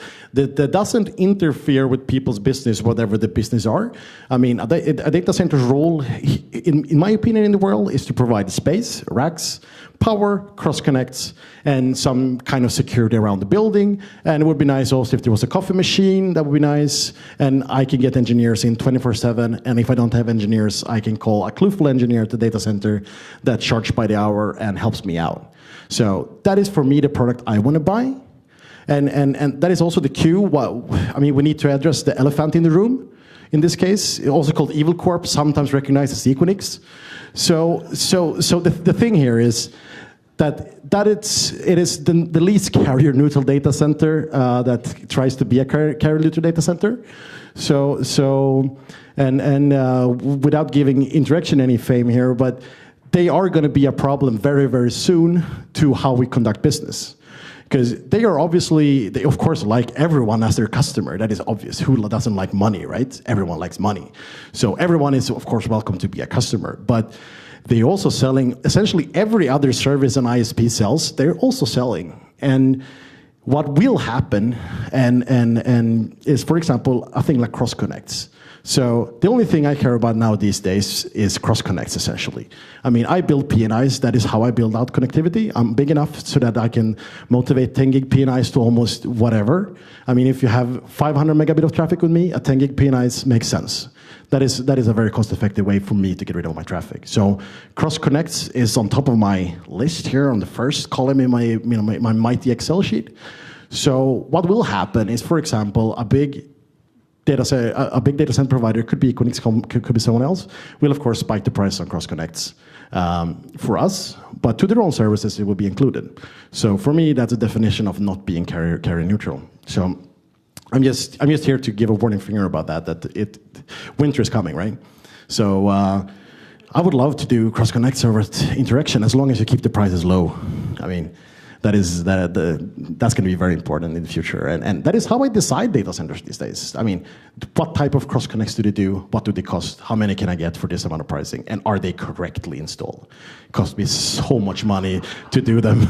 doesn't interfere with people's business, whatever the business are. I mean, a data center's role, in my opinion, in the world is to provide space, racks, power, cross-connects, and some kind of security around the building. And it would be nice also if there was a coffee machine, that would be nice. And I can get engineers in 24/7. And if I don't have engineers, I can call a clueful engineer at the data center that charged by the hour and helps me out. So that is, for me, the product I want to buy. And that is also the cue. We need to address the elephant in the room. In this case, also called Evil Corp, sometimes recognized as Equinix. So the thing here is that it is the least carrier-neutral data center that tries to be a carrier-neutral data center. Without giving Interaction any fame here, but they are going to be a problem very, very soon to how we conduct business. Because they of course, like everyone as their customer. That is obvious. Who doesn't like money, right? Everyone likes money. So everyone is, of course, welcome to be a customer. But they're also selling essentially every other service an ISP sells. They're also selling. And what will happen and is, for example, a thing like cross connects. So the only thing I care about now these days is cross connects, essentially. I mean, I build PNIs. That is how I build out connectivity. I'm big enough so that I can motivate 10 gig PNIs to almost whatever. I mean, if you have 500 megabit of traffic with me, a 10 gig PNIs makes sense. That is a very cost-effective way for me to get rid of my traffic. So cross connects is on top of my list here on the first column in my mighty Excel sheet. So what will happen is, for example, a big data center provider, could be Equinix, could be someone else, will of course spike the price on cross connects for us, but to their own services it will be included. So for me, that's a definition of not being carrier neutral. So I'm just here to give a warning finger about that winter is coming, right? So I would love to do cross connects over Interaction as long as you keep the prices low. I mean, that's going to be very important in the future. And that is how I decide data centers these days. I mean, what type of cross connects do they do? What do they cost? How many can I get for this amount of pricing? And are they correctly installed? It costs me so much money to do them.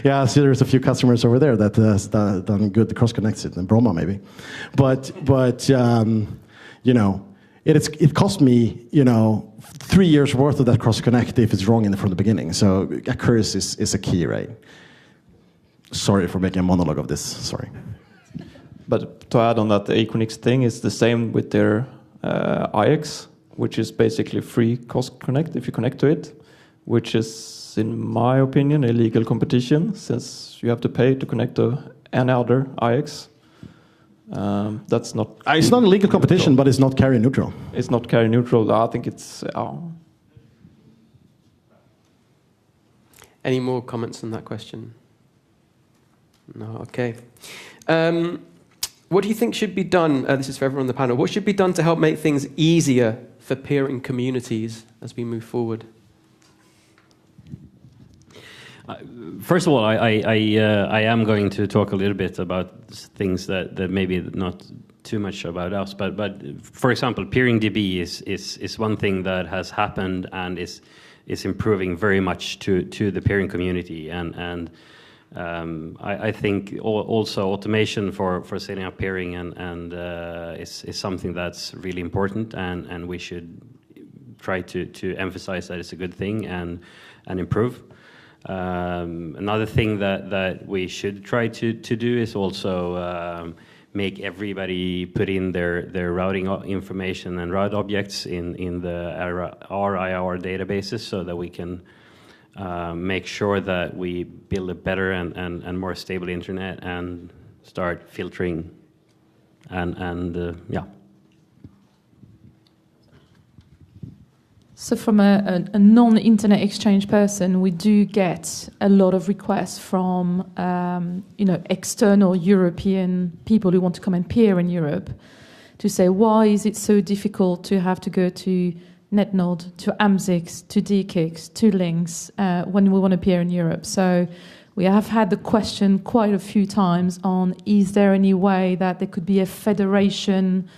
Yeah, I see there's a few customers over there that has done good cross connects in Bromma maybe. But it cost me, 3 years worth of that cross connect if it's wrong from the beginning. So accuracy is a key, right? Sorry for making a monologue of this. Sorry. But to add on that, the Equinix thing is the same with their IX, which is basically free cross connect if you connect to it, which is, in my opinion, illegal competition since you have to pay to connect to any other IX. That's not. It's not a legal competition, neutral. But it's not carrier neutral. It's not carrier neutral. I think it's. Any more comments on that question? No. Okay. What do you think should be done? This is for everyone on the panel. What should be done to help make things easier for peering communities as we move forward? First of all, I am going to talk a little bit about things that maybe not too much about us, but for example, peering DB is one thing that has happened and is improving very much to the peering community, and I think also automation for setting up peering and is something that's really important, and we should try to emphasize that it's a good thing and improve. Another thing that we should try to do is also make everybody put in their routing information and route objects in the RIR databases so that we can make sure that we build a better and more stable internet and start filtering and yeah. So from a non-internet exchange person, we do get a lot of requests from external European people who want to come and peer in Europe to say, why is it so difficult to have to go to Netnod, to AMSIX, to DKIX, to Links when we want to peer in Europe? So we have had the question quite a few times on, is there any way that there could be a federation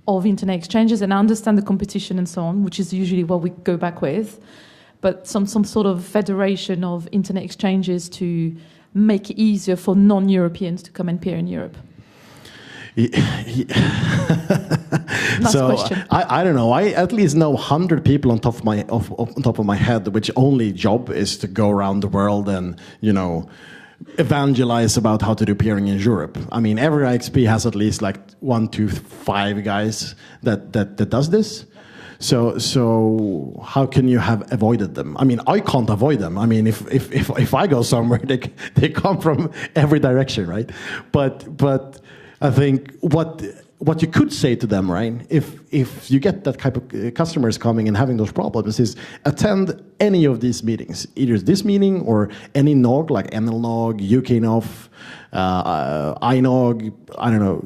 of internet exchanges? And I understand the competition and so on, which is usually what we go back with, but some sort of federation of internet exchanges to make it easier for non-Europeans to come and peer in Europe. So I don't know. I at least know 100 people on top of my head, which only job is to go around the world and evangelize about how to do peering in Europe. I mean, every IXP has at least like 1, 2, 5 guys that does this. So how can you have avoided them? I mean, I can't avoid them. I mean, if I go somewhere, they come from every direction, right? But I think what you could say to them, right, if you get that type of customers coming and having those problems, is attend any of these meetings, either this meeting or any NOG, like NLNOG, UKNOF, iNOG, I don't know.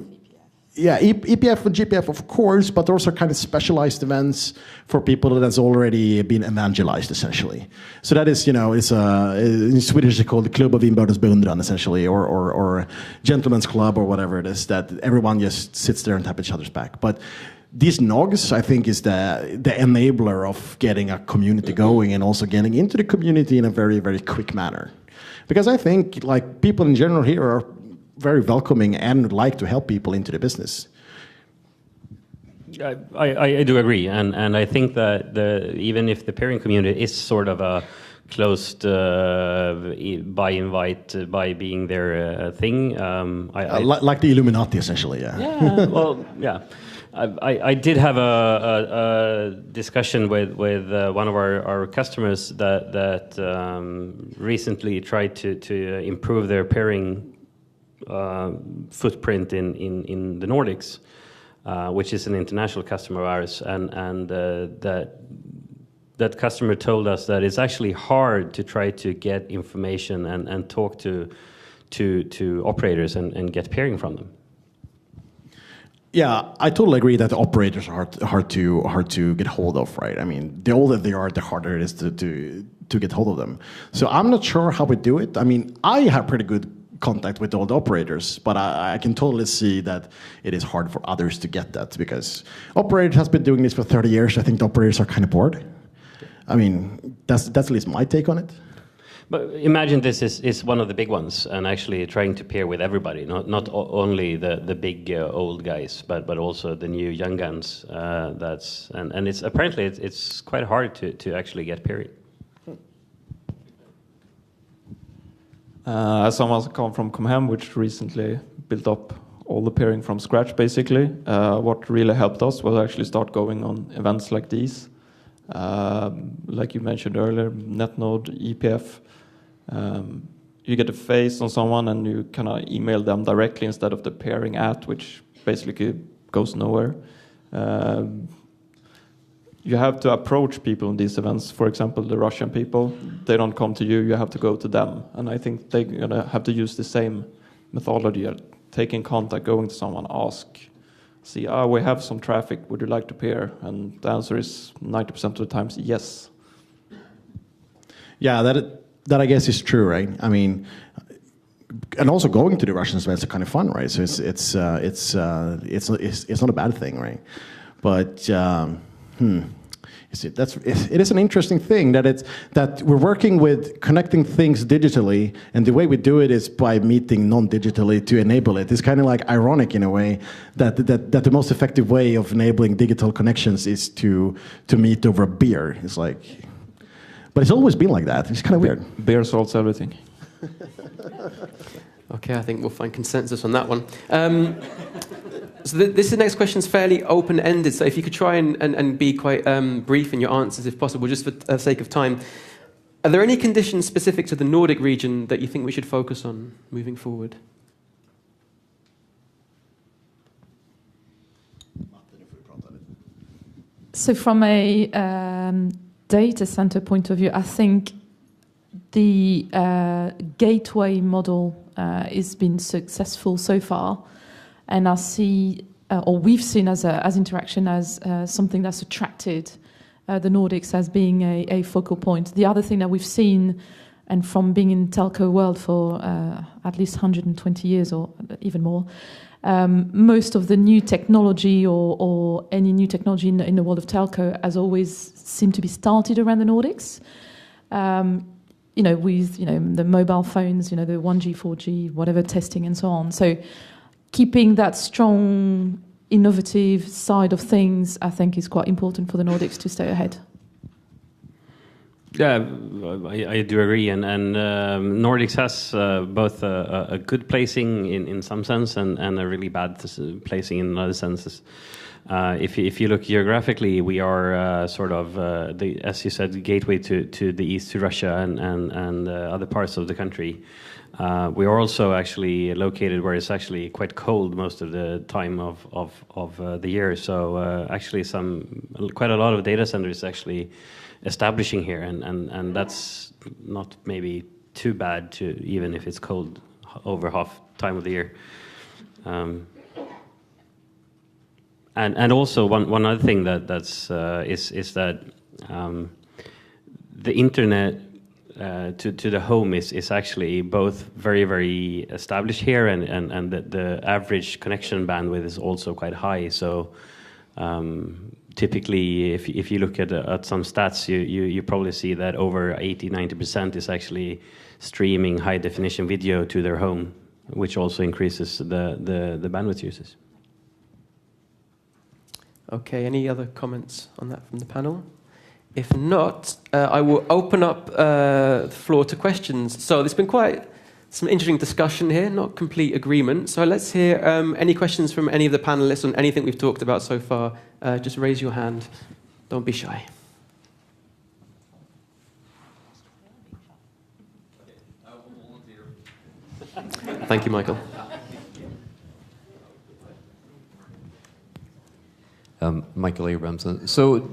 Yeah, EPF and GPF, of course, but those are kind of specialized events for people that's already been evangelized, essentially. So that is, it's in Swedish it's called the Club of Inbördes Beundran, essentially, or Gentleman's Club, or whatever it is, that everyone just sits there and tap each other's back. But these NOGs, I think, is the enabler of getting a community going and also getting into the community in a very, very quick manner. Because I think, like, people in general here are very welcoming and would like to help people into the business. I do agree, and I think that even if the peering community is sort of a closed by invite, by being their thing, like the Illuminati, essentially. Yeah. Yeah. Well, yeah. I did have a discussion with one of our customers that recently tried to improve their pairing footprint in the Nordics, which is an international customer of ours, and that customer told us that it's actually hard to try to get information and talk to operators and get pairing from them. Yeah, I totally agree that the operators are hard to get hold of, right? I mean, the older they are, the harder it is to get hold of them. So I'm not sure how we do it. I mean, I have pretty good contact with all the operators, but I can totally see that it is hard for others to get that, because operators has been doing this for 30 years. I think the operators are kind of bored. I mean, that's at least my take on it. But imagine this is one of the big ones, and actually trying to pair with everybody, not only the big old guys, but also the new young guns. And it's apparently it's quite hard to actually get pairing. As someone come from Comhem, which recently built up all the pairing from scratch, basically, what really helped us was actually start going on events like these. Like you mentioned earlier, Netnod, EPF. You get a face on someone and you kind of email them directly instead of the pairing which basically goes nowhere. You have to approach people in these events. For example, the Russian people, they don't come to you, you have to go to them. And I think they're going to have to use the same methodology, taking contact, going to someone, ask, see, we have some traffic, would you like to pair? And the answer is 90% of the times, yes. Yeah, that I guess is true, right? I mean, and also going to the Russian events are kind of fun, right? So it's not a bad thing, right? But it is an interesting thing that we're working with connecting things digitally, and the way we do it is by meeting non-digitally to enable it. It's kind of like ironic in a way that the most effective way of enabling digital connections is to meet over a beer. It's like, but it's always been like that. It's kind of weird. Beer solves everything. Okay, I think we'll find consensus on that one. So the next question is fairly open-ended, so if you could try and be quite brief in your answers, if possible, just for the sake of time. Are there any conditions specific to the Nordic region that you think we should focus on moving forward? So from a data center point of view, I think the gateway model has been successful so far, and I see, or we've seen as Interaction as something that's attracted the Nordics as being a focal point. The other thing that we've seen, and from being in telco world for at least 120 years or even more, most of the new technology or any new technology in the world of telco has always seemed to be started around the Nordics. With the mobile phones, the 1G, 4G, whatever testing and so on. So keeping that strong, innovative side of things, I think, is quite important for the Nordics to stay ahead. Yeah, I do agree, and Nordics has both a good placing in some sense and a really bad placing in other senses. If you look geographically, we are sort of as you said, the gateway to the east, to Russia and other parts of the country. We are also actually located where it's actually quite cold most of the time of the year. So actually, quite a lot of data centers actually establishing here, and that's not maybe too bad, even if it's cold over half time of the year. And also one other thing that's is that the internet to the home is actually both very, very established here, and the average connection bandwidth is also quite high. So typically, if you look at some stats, you probably see that over 80-90% is actually streaming high definition video to their home, which also increases the bandwidth uses. Okay, any other comments on that from the panel? If not, I will open up the floor to questions. So there's been quite some interesting discussion here, not complete agreement. So let's hear any questions from any of the panelists on anything we've talked about so far. Just raise your hand. Don't be shy. Thank you, Michael. Michael Abrahamson. So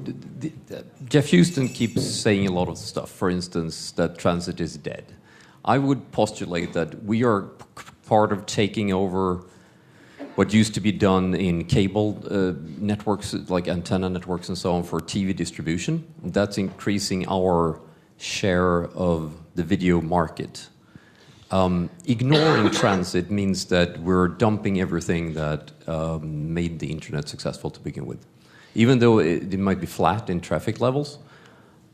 Jeff Houston keeps saying a lot of stuff. For instance, that transit is dead. I would postulate that we are part of taking over what used to be done in cable networks, like antenna networks and so on, for TV distribution. That's increasing our share of the video market. Ignoring transit means that we're dumping everything that made the internet successful to begin with. Even though it might be flat in traffic levels,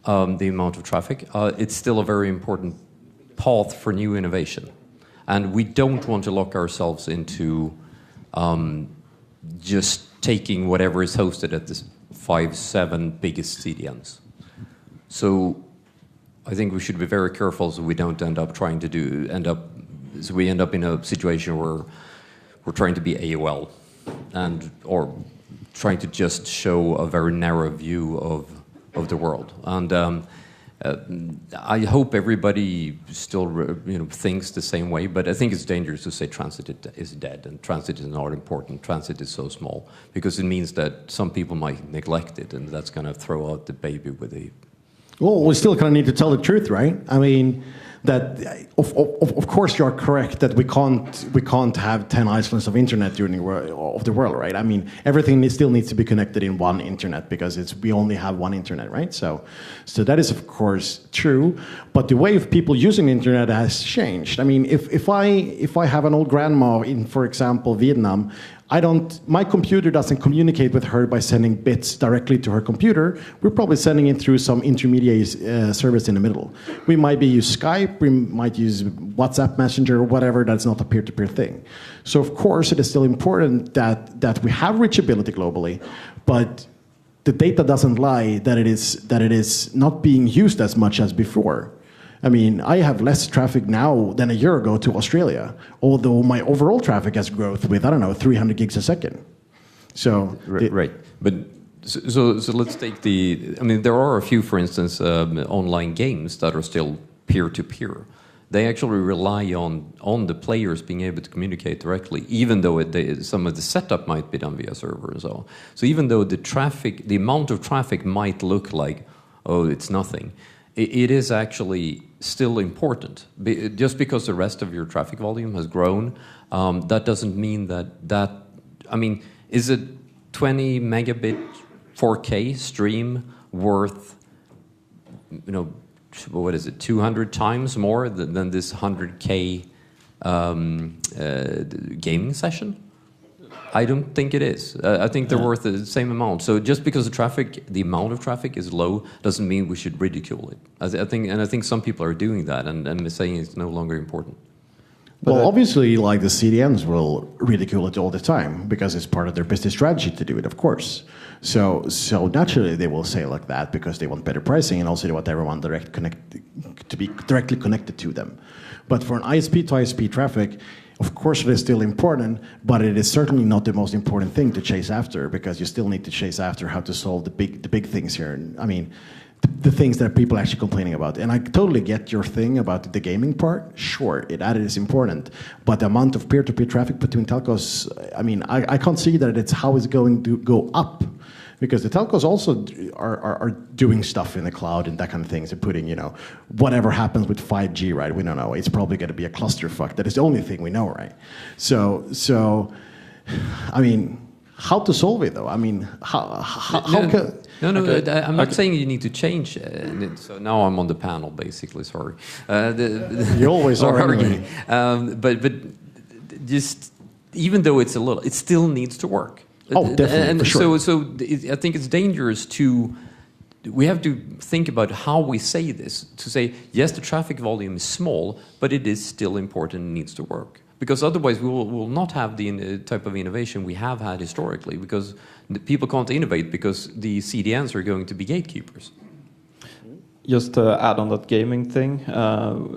the amount of traffic, it's still a very important path for new innovation. And we don't want to lock ourselves into just taking whatever is hosted at the 5-7 biggest CDNs. So I think we should be very careful so we don't end up in a situation where we're trying to be AOL or trying to just show a very narrow view of the world. And I hope everybody still thinks the same way, but I think it's dangerous to say transit is dead and transit is not important. Transit is so small because it means that some people might neglect it, and that's going to throw out the baby with the. Well, we still kind of need to tell the truth, right? I mean, that of course you are correct that we can't have 10 islands of internet during the world, right? I mean, everything still needs to be connected in one internet because we only have one internet, right? So that is of course true, but the way of people using the internet has changed. I mean, if I have an old grandma in, for example, Vietnam, my computer doesn't communicate with her by sending bits directly to her computer. We're probably sending it through some intermediate service in the middle. We might use Skype, we might use WhatsApp Messenger or whatever. That's not a peer-to-peer thing. So of course it is still important that we have reachability globally, but the data doesn't lie that it is not being used as much as before. I mean, I have less traffic now than a year ago to Australia, although my overall traffic has growth with, 300 gigs a second. So right. But So let's take I mean, there are a few, for instance, online games that are still peer-to-peer. They actually rely on the players being able to communicate directly, even though some of the setup might be done via server and so on. So even though the amount of traffic might look like, oh, it's nothing, it is actually still important. Just because the rest of your traffic volume has grown, that doesn't mean that. I mean, is it 20 megabit 4K stream worth, what is it, 200 times more than this 100K gaming session? I don't think it is. I think they're worth the same amount. So just because the amount of traffic is low, doesn't mean we should ridicule it. I think some people are doing that and saying it's no longer important. Well, obviously, like the CDNs will ridicule it all the time because it's part of their business strategy to do it, of course. So naturally they will say like that because they want better pricing and also they want everyone to be directly connected to them. But for an ISP to ISP traffic, of course it is still important, but it is certainly not the most important thing to chase after because you still need to chase after how to solve the big things here. I mean, the things that people are actually complaining about. And I totally get your thing about the gaming part. Sure, that is important. But the amount of peer-to-peer traffic between telcos, I mean, I can't see that it's how it's going to go up. Because the telcos also are doing stuff in the cloud and that kind of things. They're putting, whatever happens with 5G, right? We don't know. It's probably going to be a clusterfuck. That is the only thing we know, right? So I mean, how to solve it, though? I mean, how can... No, I'm not saying you need to change. So now I'm on the panel, basically. Sorry. You always are anyway. But just even though it's it still needs to work. Oh, definitely, and for sure. So I think it's dangerous we have to think about how we say this. To say, yes, the traffic volume is small, but it is still important and needs to work. Because otherwise we will not have the type of innovation we have had historically, because people can't innovate because the CDNs are going to be gatekeepers. Just to add on that gaming thing,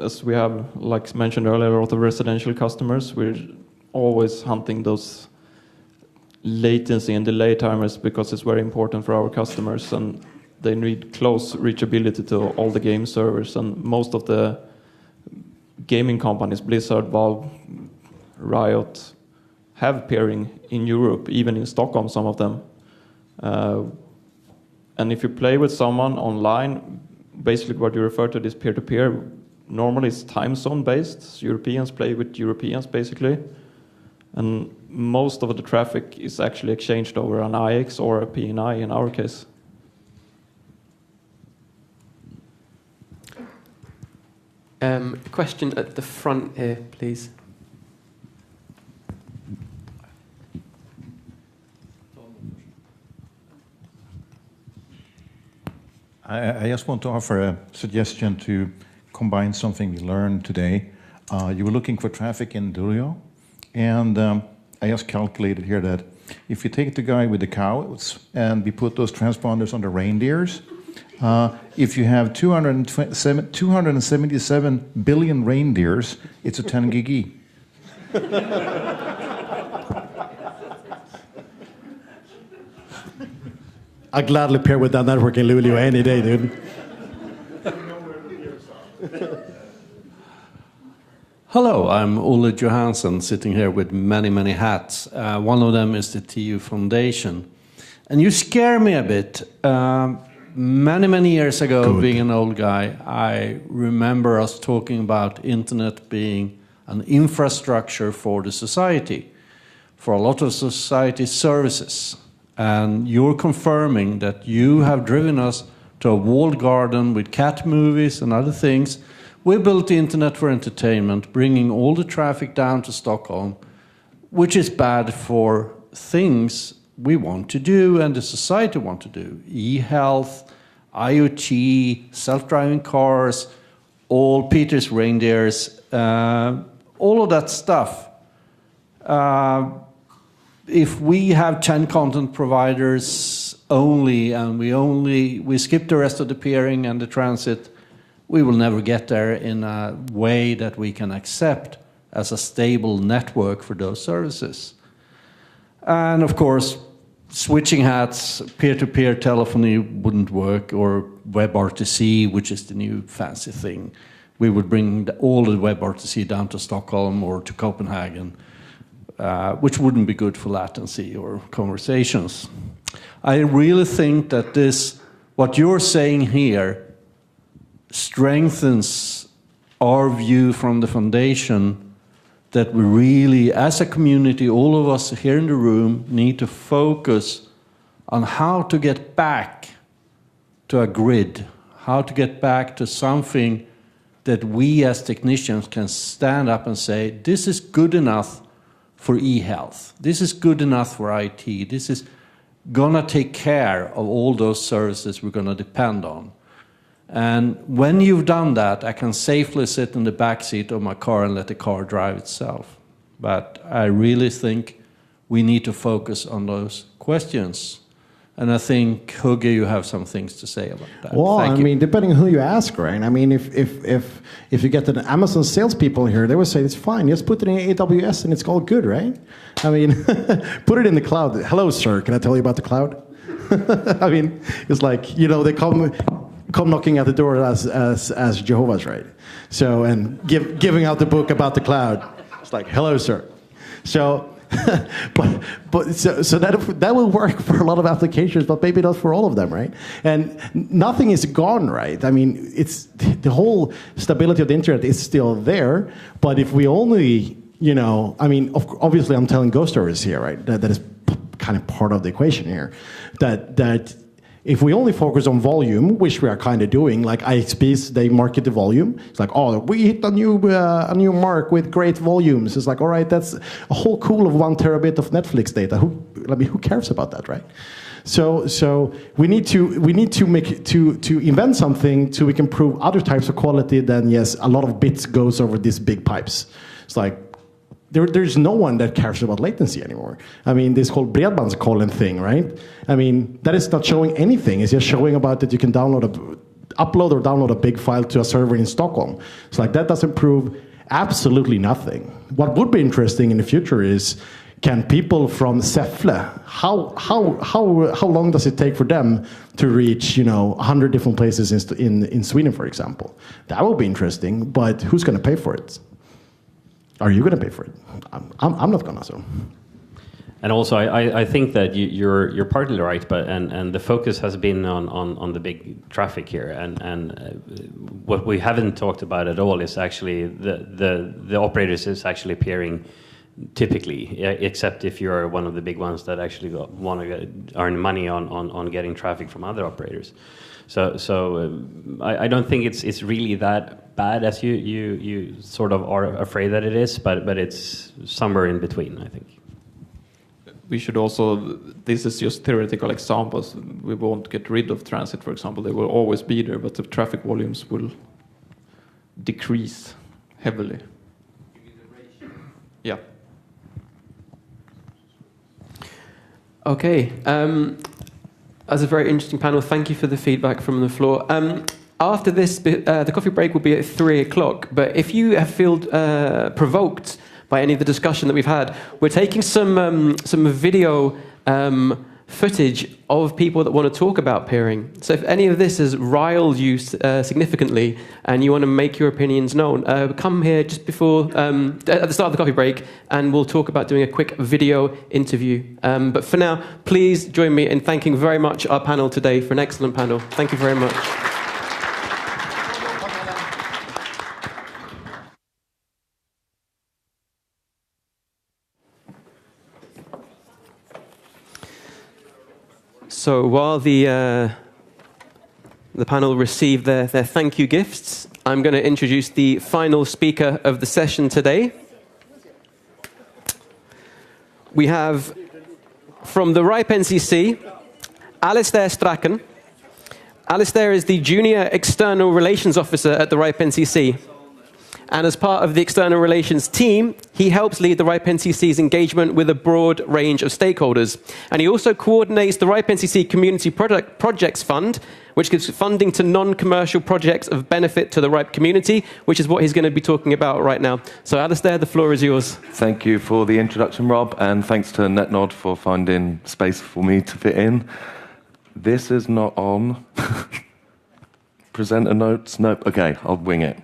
as we have, like mentioned earlier, a lot of residential customers, we're always hunting those latency and delay timers because it's very important for our customers and they need close reachability to all the game servers, and most of the gaming companies, Blizzard, Valve, Riot, have peering in Europe, even in Stockholm, some of them. And if you play with someone online, basically what you refer to this peer-to-peer, normally it's time zone based. Europeans play with Europeans, basically. And most of the traffic is actually exchanged over an IX or a PNI in our case. Question at the front here, please. I just want to offer a suggestion to combine something we learned today. You were looking for traffic in Durio, and I just calculated here that if you take the guy with the cows and we put those transponders on the reindeers, if you have 277 billion reindeers, it's a 10 gig. I'd gladly pair with that network in Luleå any day, dude. Hello, I'm Olle Johansson, sitting here with many, many hats. One of them is the TU Foundation. And you scare me a bit. Many years ago, being an old guy, I remember us talking about internet being an infrastructure for the society, for a lot of society services. And you're confirming that you have driven us to a walled garden with cat movies and other things. We built the internet for entertainment, bringing all the traffic down to Stockholm, which is bad for things we want to do and the society want to do. E-health, IoT, self-driving cars, all Peter's reindeers, all of that stuff. If we have 10 content providers only and we skip the rest of the peering and the transit, we will never get there in a way that we can accept as a stable network for those services. And of course, switching hats, peer-to-peer telephony wouldn't work, or WebRTC, which is the new fancy thing. We would bring all the WebRTC down to Stockholm or to Copenhagen, which wouldn't be good for latency or conversations. I really think that what you're saying here strengthens our view from the foundation that we really, as a community, all of us here in the room, need to focus on how to get back to a grid, how to get back to something that we as technicians can stand up and say, this is good enough for e-health, this is good enough for IT, this is gonna take care of all those services we're gonna depend on. And when you've done that, I can safely sit in the back seat of my car and let the car drive itself. But I really think we need to focus on those questions. And I think, Hugge, you have some things to say about that. Well, I mean, depending on who you ask, right? I mean, if you get the Amazon salespeople here, they would say, it's fine, just put it in AWS and it's all good, right? I mean, put it in the cloud. Hello, sir, can I tell you about the cloud? I mean, it's like, you know, they come knocking at the door as Jehovah's, right? So, and giving out the book about the cloud. It's like, hello, sir. So, so that will work for a lot of applications, but maybe not for all of them, right? And nothing is gone, right? I mean, it's the whole stability of the internet is still there, but if we only, you know, I mean, obviously I'm telling ghost stories here, right? That is kind of part of the equation here. That if we only focus on volume, which we are kind of doing, like IXPs, they market the volume. It's like, oh, we hit a new mark with great volumes. It's like, all right, that's a whole pool of 1 terabit of Netflix data. Who cares about that, right? So we need to invent something so we can prove other types of quality than, yes, a lot of bits goes over these big pipes. It's like, there's no one that cares about latency anymore. I mean, this whole bredbandskollen thing, right? I mean, that is not showing anything. It's just showing about that you can upload or download a big file to a server in Stockholm. It's like, that doesn't prove absolutely nothing. What would be interesting in the future is, can people from Säffle, how long does it take for them to reach, 100 different places in Sweden, for example? That would be interesting, but who's going to pay for it? Are you going to pay for it? I'm not going to. So. And also, I think that you're partly right, but and the focus has been on the big traffic here, and what we haven't talked about at all is actually the operators is actually appearing typically, except if you're one of the big ones that actually want to earn money on getting traffic from other operators. So I don't think it's really that bad as you sort of are afraid that it is, but it's somewhere in between, I think. We should also, this is just theoretical examples, we won't get rid of transit, for example, they will always be there, but the traffic volumes will decrease heavily. Yeah. Okay. That's a very interesting panel. Thank you for the feedback from the floor. After this, the coffee break will be at 3 o'clock. But if you have felt provoked by any of the discussion that we've had, we're taking some video footage of people that want to talk about peering. So if any of this has riled you significantly and you want to make your opinions known, come here just before, at the start of the coffee break, and we'll talk about doing a quick video interview. But for now, please join me in thanking very much our panel today for an excellent panel. Thank you very much. So while the panel receive their thank you gifts, I'm going to introduce the final speaker of the session today. We have from the RIPE NCC, Alistair Strachan. Alistair is the Junior External Relations Officer at the RIPE NCC. And as part of the external relations team, he helps lead the RIPE NCC's engagement with a broad range of stakeholders. And he also coordinates the RIPE NCC Community Projects Fund, which gives funding to non-commercial projects of benefit to the RIPE community, which is what he's going to be talking about right now. So Alistair, the floor is yours. Thank you for the introduction, Rob, and thanks to Netnod for finding space for me to fit in. This is not on. Presenter notes? Nope. Okay, I'll wing it.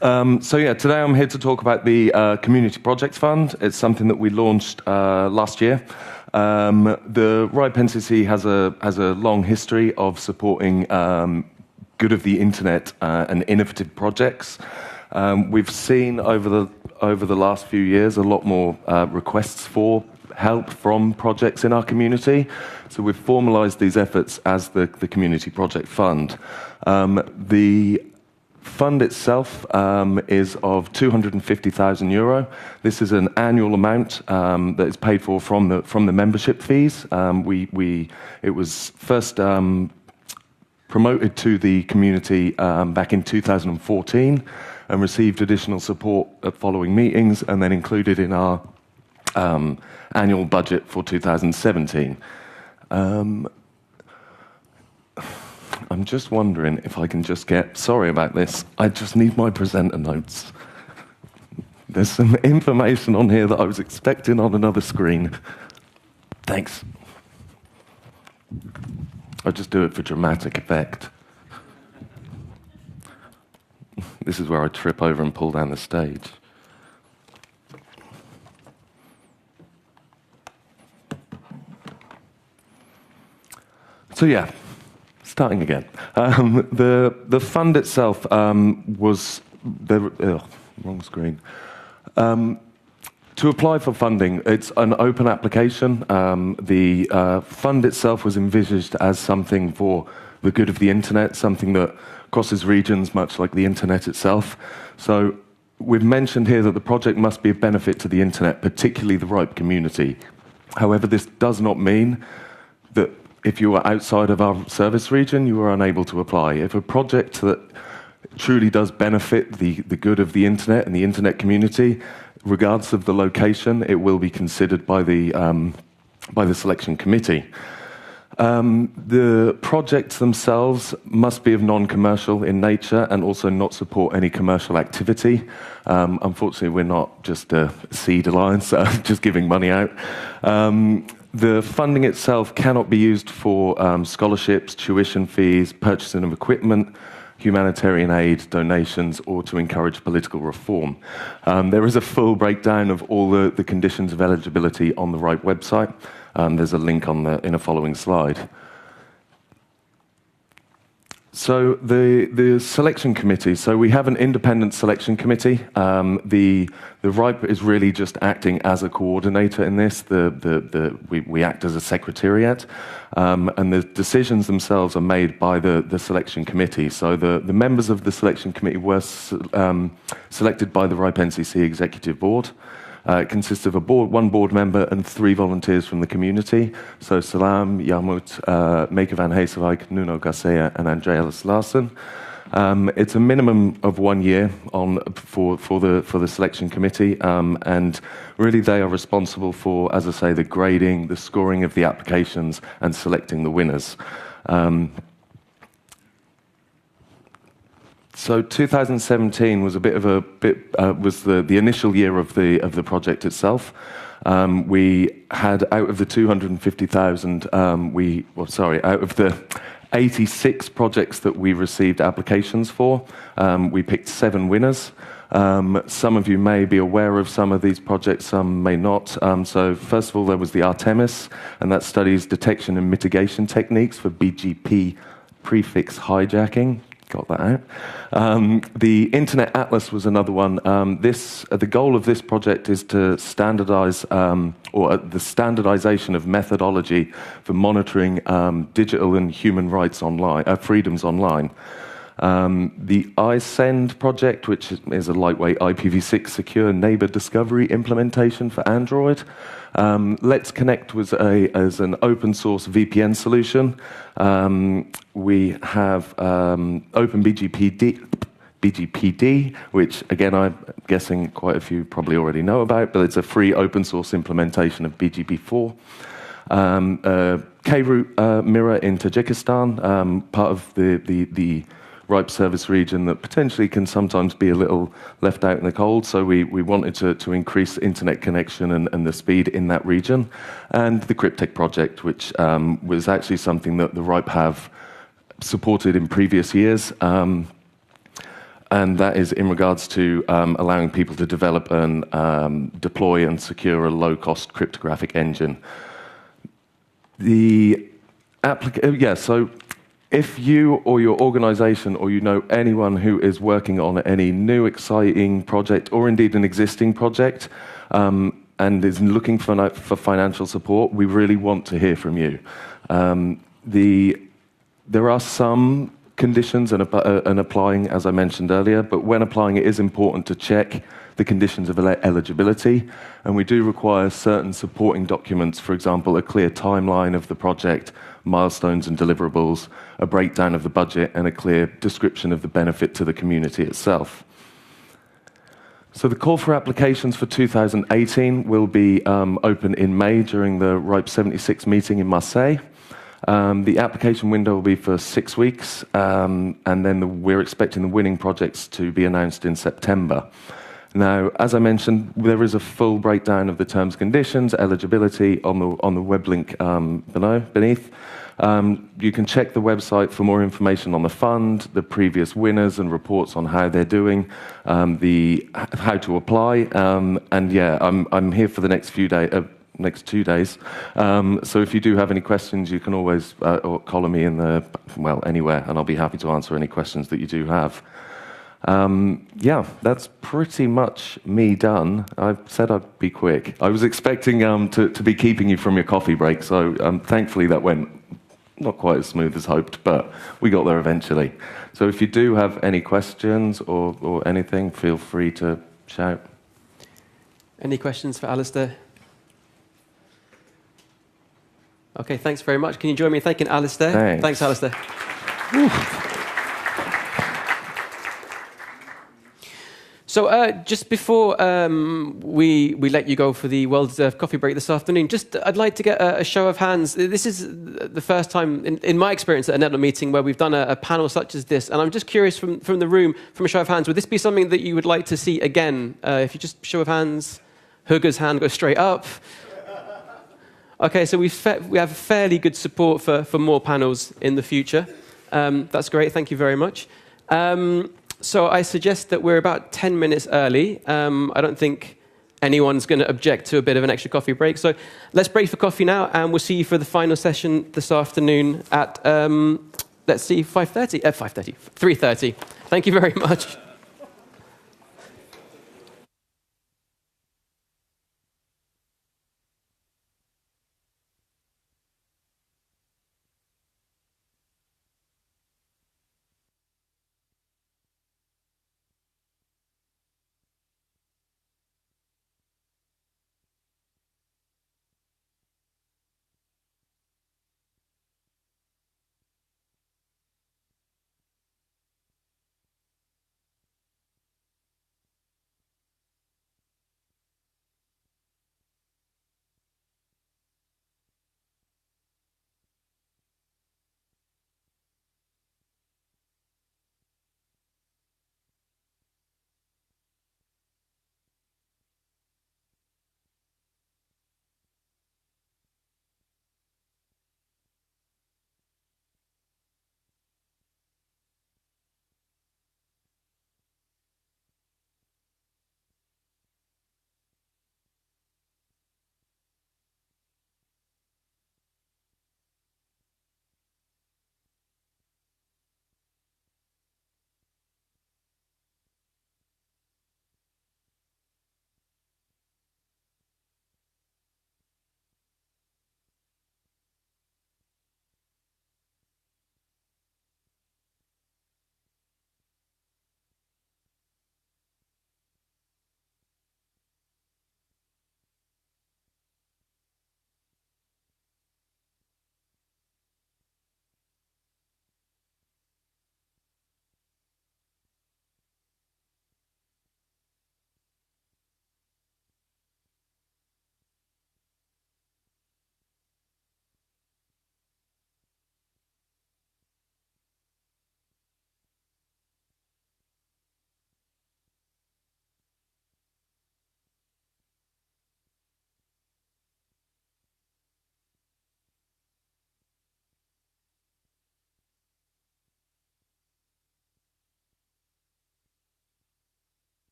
Today I'm here to talk about the Community Projects Fund. It's something that we launched last year. The RIPE NCC has a long history of supporting good of the internet and innovative projects. We've seen over the last few years a lot more requests for help from projects in our community. So we've formalized these efforts as the Community Project Fund. The fund itself is of €250,000. This is an annual amount that is paid for from the membership fees. It was first promoted to the community back in 2014 and received additional support at following meetings and then included in our annual budget for 2017. I'm just wondering if I can just get... Sorry about this. I just need my presenter notes. There's some information on here that I was expecting on another screen. Thanks. I'll just do it for dramatic effect. This is where I trip over and pull down the stage. So yeah, starting again. The fund itself was wrong screen. To apply for funding, it's an open application. The fund itself was envisaged as something for the good of the internet, something that crosses regions, much like the internet itself. So we've mentioned here that the project must be of benefit to the internet, particularly the RIPE community. However, this does not mean that if you are outside of our service region, you are unable to apply. If a project that truly does benefit the good of the internet and the internet community, regardless of the location, it will be considered by the selection committee. The projects themselves must be of non-commercial in nature and also not support any commercial activity. Unfortunately, we're not just a seed alliance, just giving money out. The funding itself cannot be used for scholarships, tuition fees, purchasing of equipment, humanitarian aid, donations, or to encourage political reform. There is a full breakdown of all the conditions of eligibility on the RIPE website. There's a link in a following slide. So the selection committee. So we have an independent selection committee. The RIPE is really just acting as a coordinator in this. We act as a secretariat, and the decisions themselves are made by the selection committee. So the members of the selection committee were selected by the RIPE NCC Executive Board. It consists of one board member and 3 volunteers from the community. So Salam, Yarmut, Meike van Heesewijk, Nuno Garcia, and Andreas Larsen. It's a minimum of 1 year for the selection committee, and really they are responsible for, as I say, the grading, the scoring of the applications, and selecting the winners. So 2017 was was the initial year of the project itself. We had out of the 250,000, out of the 86 projects that we received applications for, we picked 7 winners. Some of you may be aware of some of these projects, some may not. So first of all, there was the Artemis, and that studies detection and mitigation techniques for BGP prefix hijacking. Got that out. The Internet Atlas was another one. The goal of this project is to standardize, or the standardization of methodology for monitoring digital and human rights online, freedoms online. The iSend project, which is a lightweight IPv6 secure neighbor discovery implementation for Android. Let's Connect was as an open source VPN solution. We have BGPD, which again I'm guessing quite a few probably already know about, but it's a free open source implementation of BGP4. K-root mirror in Tajikistan, part of the RIPE service region that potentially can sometimes be a little left out in the cold. So we wanted to increase internet connection and the speed in that region. And the Cryptech project, which was actually something that the RIPE have supported in previous years. And that is in regards to allowing people to develop and deploy and secure a low-cost cryptographic engine. So if you or your organization or you know anyone who is working on any new exciting project or indeed an existing project and is looking for financial support, we really want to hear from you. There are some conditions and applying, as I mentioned earlier, but when applying it is important to check the conditions of eligibility, and we do require certain supporting documents, for example, a clear timeline of the project, milestones and deliverables, a breakdown of the budget, and a clear description of the benefit to the community itself. So the call for applications for 2018 will be open in May during the RIPE 76 meeting in Marseille. The application window will be for 6 weeks, and then we're expecting the winning projects to be announced in September. Now, as I mentioned, there is a full breakdown of the terms and conditions, eligibility on the web link beneath. You can check the website for more information on the fund, the previous winners and reports on how they're doing, how to apply, and yeah, I'm here for the next 2 days. So if you do have any questions, you can always collar me in anywhere, and I'll be happy to answer any questions that you do have. Yeah, that's pretty much me done. I said I'd be quick. I was expecting to be keeping you from your coffee break, so thankfully that went not quite as smooth as hoped, but we got there eventually. So if you do have any questions or anything, feel free to shout. Any questions for Alistair? Okay, thanks very much. Can you join me in thanking Alistair? Thanks Alistair. So just before we let you go for the well-deserved coffee break this afternoon, I'd like to get a show of hands. This is the first time in my experience at a Netnod meeting where we've done a panel such as this, and I'm just curious from the room, from a show of hands, would this be something that you would like to see again? If you just show of hands, Hugo's hand goes straight up. Okay, so we have fairly good support for more panels in the future. That's great, thank you very much. So I suggest that we're about 10 minutes early. I don't think anyone's going to object to a bit of an extra coffee break. So let's break for coffee now, and we'll see you for the final session this afternoon at, let's see, 3:30. Thank you very much.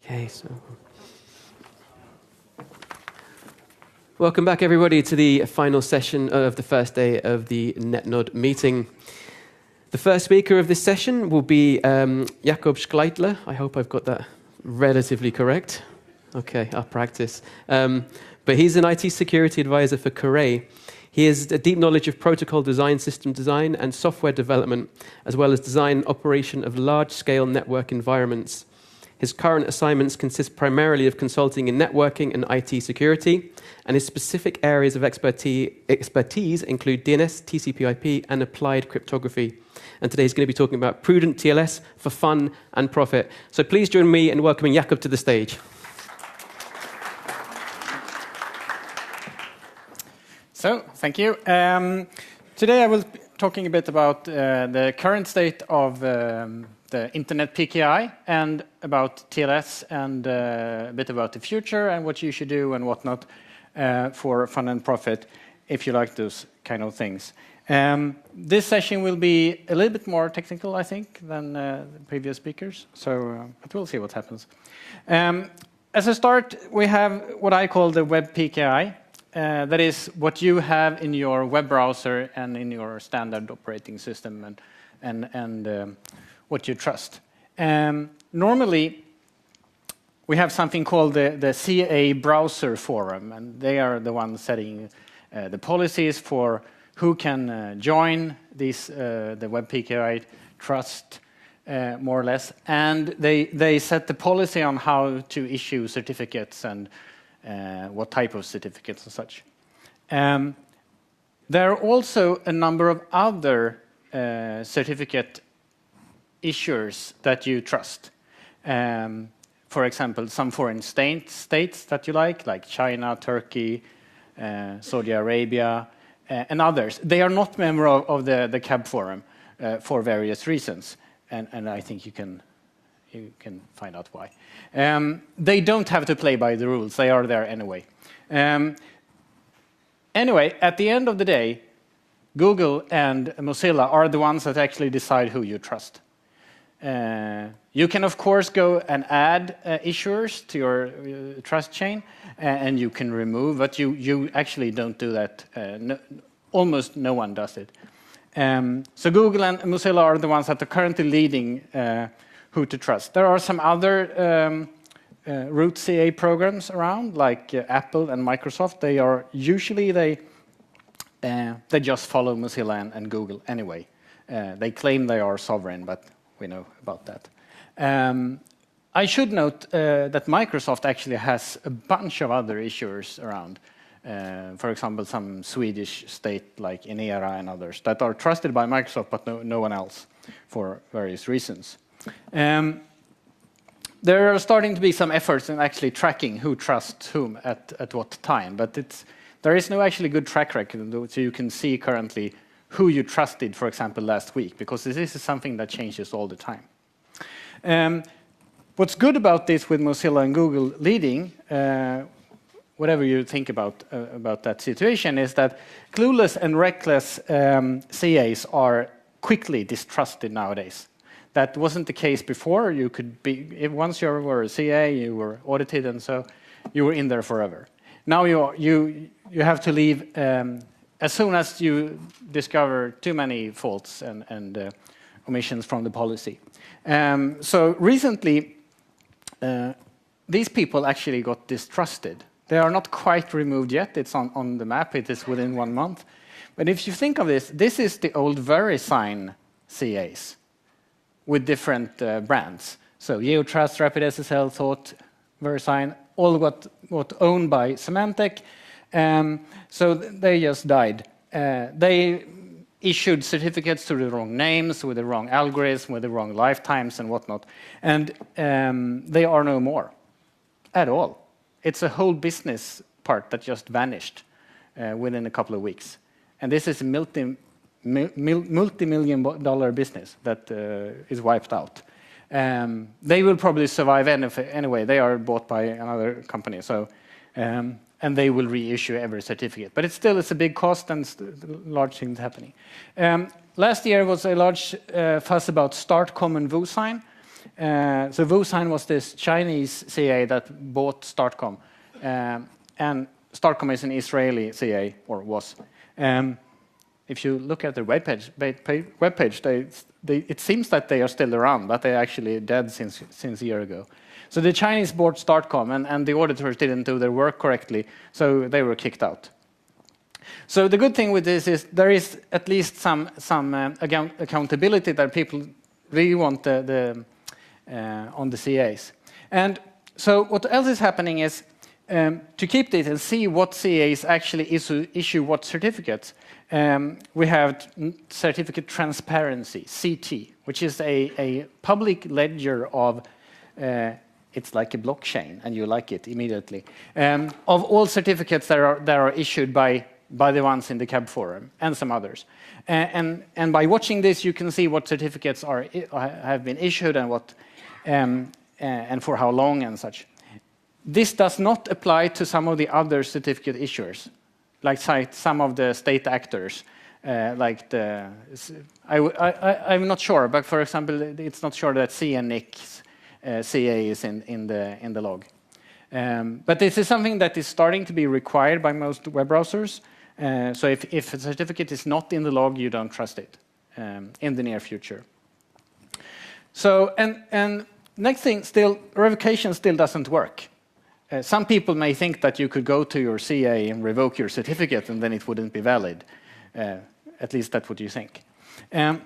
Okay, so welcome back, everybody, to the final session of the first day of the Netnod meeting. The first speaker of this session will be Jakob Schleitler. I hope I've got that relatively correct. Okay, I'll practice. But he's an IT security advisor for Corée. He has a deep knowledge of protocol design, system design, and software development, as well as design and operation of large-scale network environments. His current assignments consist primarily of consulting in networking and IT security, and his specific areas of expertise include DNS, TCP/IP, and applied cryptography. And today he's going to be talking about Prudent TLS for fun and profit. So please join me in welcoming Jakob to the stage. So, thank you. Today I will be talking a bit about the current state of the Internet PKI and about TLS and a bit about the future and what you should do and what not for fun and profit if you like those kind of things. This session will be a little bit more technical, I think, than the previous speakers, so but we'll see what happens. As a start, we have what I call the web PKI. That is what you have in your web browser and in your standard operating system and what you trust. Normally, we have something called the CA Browser Forum, and they are the ones setting the policies for who can join these, the web PKI trust, more or less, and they set the policy on how to issue certificates and what type of certificates and such. There are also a number of other certificate issuers that you trust. For example, some foreign states that you like China, Turkey, Saudi Arabia, and others. They are not member of the CAB forum for various reasons, and I think you can find out why. They don't have to play by the rules. They are there anyway. Anyway, at the end of the day, Google and Mozilla are the ones that actually decide who you trust. You can, of course, go and add issuers to your trust chain, and you can remove, but you actually don't do that. Almost no one does it. So Google and Mozilla are the ones that are currently leading who to trust. There are some other root CA programs around, like Apple and Microsoft. They are usually they just follow Mozilla and Google anyway. They claim they are sovereign, but we know about that. I should note that Microsoft actually has a bunch of other issuers around. For example, some Swedish state like Inera and others that are trusted by Microsoft, but no one else for various reasons. There are starting to be some efforts in actually tracking who trusts whom at what time, but there is no actually good track record, so you can see currently who you trusted, for example, last week, because this is something that changes all the time. What's good about this with Mozilla and Google leading, whatever you think about that situation, is that clueless and reckless CAs are quickly distrusted nowadays. That wasn't the case before. You could be, once you were a CA, you were audited, and so you were in there forever. Now you have to leave as soon as you discover too many faults and omissions from the policy. So recently, these people actually got distrusted. They are not quite removed yet. It's on the map. It is within 1 month. But if you think of this is the old VeriSign CAs with different brands. So GeoTrust, RapidSSL, Thought, VeriSign, all got owned by Symantec. So they just died. They issued certificates to the wrong names, with the wrong algorithm, with the wrong lifetimes and whatnot. And they are no more at all. It's a whole business part that just vanished within a couple of weeks. And this is a multi-million-dollar business that is wiped out. They will probably survive anyway. They are bought by another company, so and they will reissue every certificate. But it's a big cost and large things happening. Last year was a large fuss about Startcom and VuSign. So Wuhan was this Chinese CA that bought Startcom, and Startcom is an Israeli CA, or was. If you look at their webpage, it seems that they are still around, but they're actually dead since a year ago. So the Chinese bought Startcom, and the auditors didn't do their work correctly, so they were kicked out. So the good thing with this is there is at least some accountability that people really want on the CAs. And so what else is happening is to keep this and see what CAs actually issue what certificates. We have certificate transparency, CT, which is a public ledger of, it's like a blockchain, and you like it immediately, of all certificates that are issued by the ones in the CAB forum and some others. And by watching this, you can see what certificates have been issued and what and for how long and such. This does not apply to some of the other certificate issuers, like some of the state actors, like I'm not sure, but for example, it's not sure that CNIC's CA is in the log. But this is something that is starting to be required by most web browsers. So if a certificate is not in the log, you don't trust it in the near future. So and next thing, still revocation still doesn't work. Some people may think that you could go to your CA and revoke your certificate and then it wouldn't be valid. At least that's what you think. There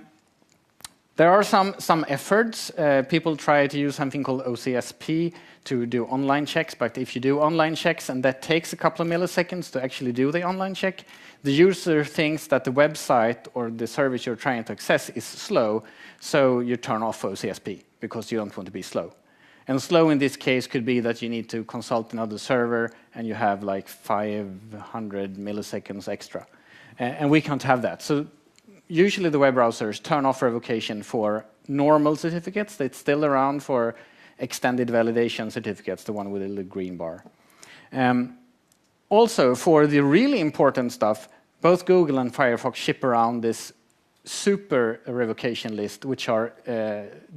are some efforts. People try to use something called OCSP to do online checks, but if you do online checks and that takes a couple of milliseconds to actually do the online check, the user thinks that the website or the service you're trying to access is slow, so you turn off OCSP because you don't want to be slow. And slow in this case could be that you need to consult another server and you have like 500 milliseconds extra. And we can't have that. So usually the web browsers turn off revocation for normal certificates. That's still around for extended validation certificates, the one with the little green bar. Also, for the really important stuff, both Google and Firefox ship around this super revocation list, which are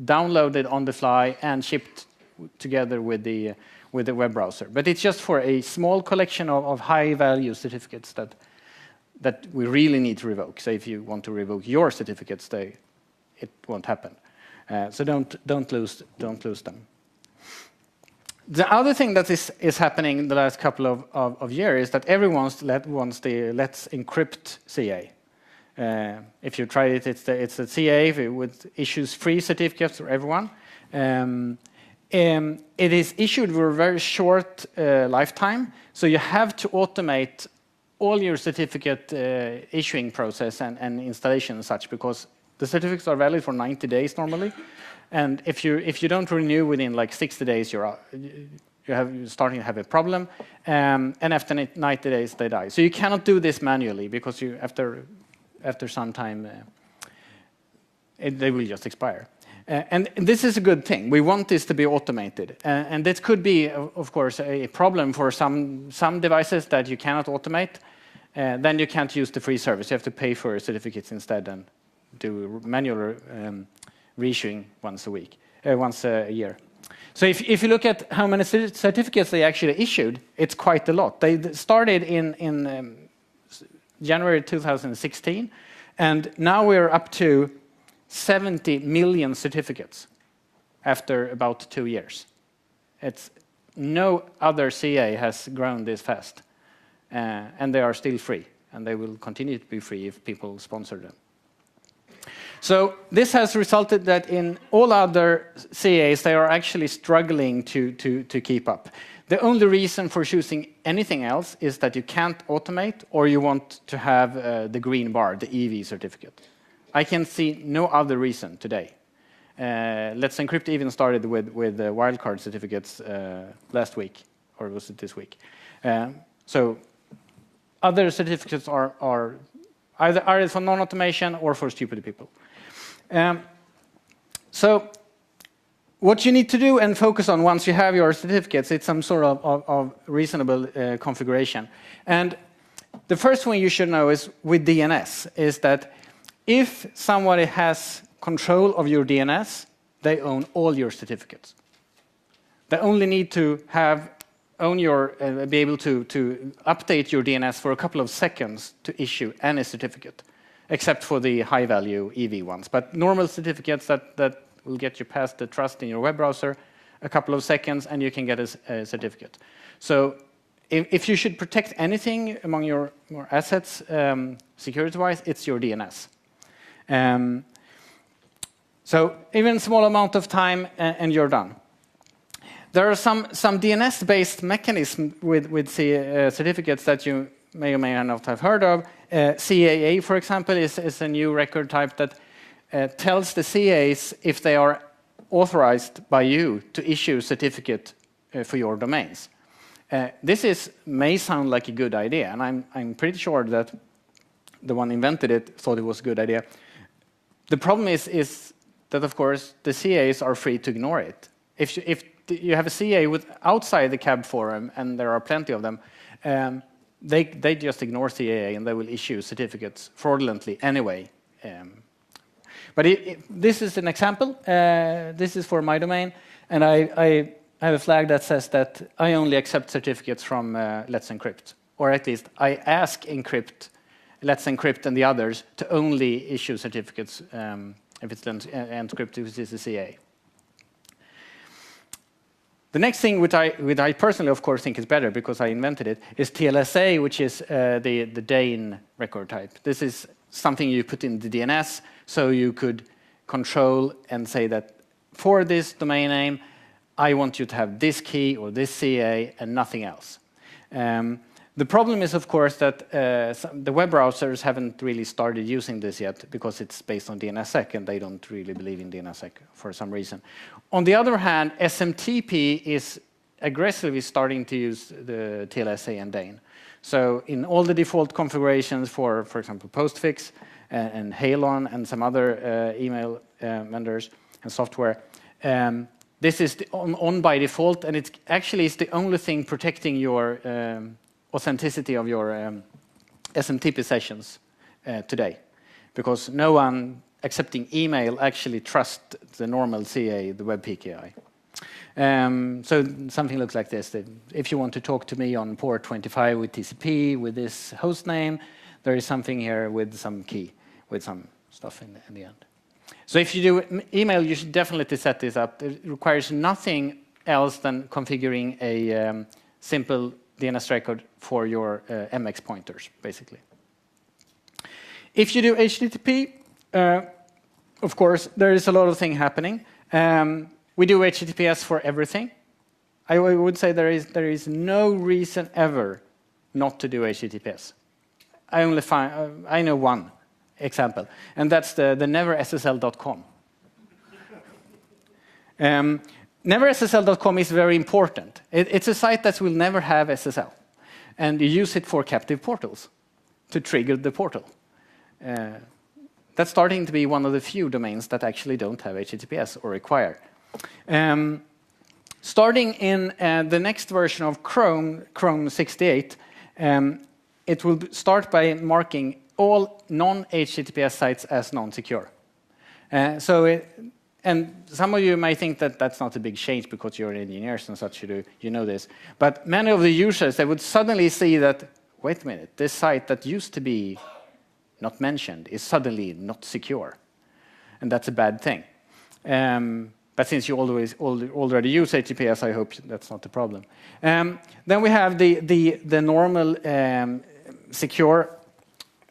downloaded on the fly and shipped together with the web browser. But it's just for a small collection of high-value certificates that we really need to revoke. So if you want to revoke your certificates, it won't happen. So don't lose them. The other thing that is happening in the last couple of years is that everyone wants the let's encrypt CA. If you try it, it's a CA with issues free certificates for everyone. It is issued for a very short lifetime, so you have to automate all your certificate issuing process and installation and such, because the certificates are valid for 90 days normally, and if you don't renew within like 60 days, you're starting to have a problem, and after 90 days they die. So you cannot do this manually because after some time they will just expire. And this is a good thing. We want this to be automated. And this could be, of course, a problem for some devices that you cannot automate. Then you can't use the free service. You have to pay for certificates instead and do manual reissuing once a year. So if you look at how many certificates they actually issued, it's quite a lot. They started in January 2016, and now we're up to 70 million certificates after about 2 years. No other CA has grown this fast. And they are still free, and they will continue to be free if people sponsor them. So this has resulted that in all other CAs, they are actually struggling to keep up. The only reason for choosing anything else is that you can't automate or you want to have the green bar, the EV certificate. I can see no other reason today. Let's Encrypt even started with wildcard certificates last week, or was it this week? So other certificates are either for non-automation or for stupid people. So what you need to do and focus on once you have your certificates, it's some sort of reasonable configuration. And the first one you should know is with DNS, is that if somebody has control of your DNS, they own all your certificates. They only need to be able to update your DNS for a couple of seconds to issue any certificate, except for the high-value EV ones. But normal certificates that will get you past the trust in your web browser, a couple of seconds, and you can get a certificate. So if you should protect anything among your assets, security-wise, it's your DNS. So even a small amount of time, and you're done. There are some DNS-based mechanisms with certificates that you may or may not have heard of. CAA, for example, is a new record type that tells the CAs if they are authorized by you to issue a certificate for your domains. This may sound like a good idea, and I'm pretty sure that the one invented it thought it was a good idea. The problem is that, of course, the CAs are free to ignore it. If you have a CA outside the CAB forum, and there are plenty of them, they just ignore CAA and they will issue certificates fraudulently anyway. But this is an example. This is for my domain, and I have a flag that says that I only accept certificates from Let's Encrypt, or at least I ask Let's Encrypt and the others to only issue certificates if it's encrypted, which is a CA. The next thing, which I personally, of course, think is better because I invented it, is TLSA, which is the Dane record type. This is something you put in the DNS, so you could control and say that for this domain name, I want you to have this key or this CA and nothing else. The problem is, of course, that the web browsers haven't really started using this yet because it's based on DNSSEC, and they don't really believe in DNSSEC for some reason. On the other hand, SMTP is aggressively starting to use the TLSA and Dane. So in all the default configurations for example, Postfix and Halon and some other email vendors and software, this is on by default, and it actually is the only thing protecting your authenticity of your SMTP sessions today, because no one accepting email actually trusts the normal CA, the web PKI. So something looks like this. If you want to talk to me on port 25 with TCP, with this host name, there is something here with some key, with some stuff in the end. So if you do email, you should definitely set this up. It requires nothing else than configuring a simple DNS record for your MX pointers, basically. If you do HTTP, of course, there is a lot of things happening. We do HTTPS for everything. I would say there is no reason ever not to do HTTPS. I know one example, and that's the neverssl.com. Neverssl.com is very important. It's a site that will never have SSL, and you use it for captive portals to trigger the portal. That's starting to be one of the few domains that actually don't have HTTPS or require. Starting in the next version of Chrome 68, it will start by marking all non-HTTPS sites as non-secure. And some of you may think that that's not a big change because you're engineers and such, you know this. But many of the users, they would suddenly see that, wait a minute, this site that used to be not mentioned is suddenly not secure. And that's a bad thing. But since you already use HTTPS, I hope that's not the problem. Then we have the normal secure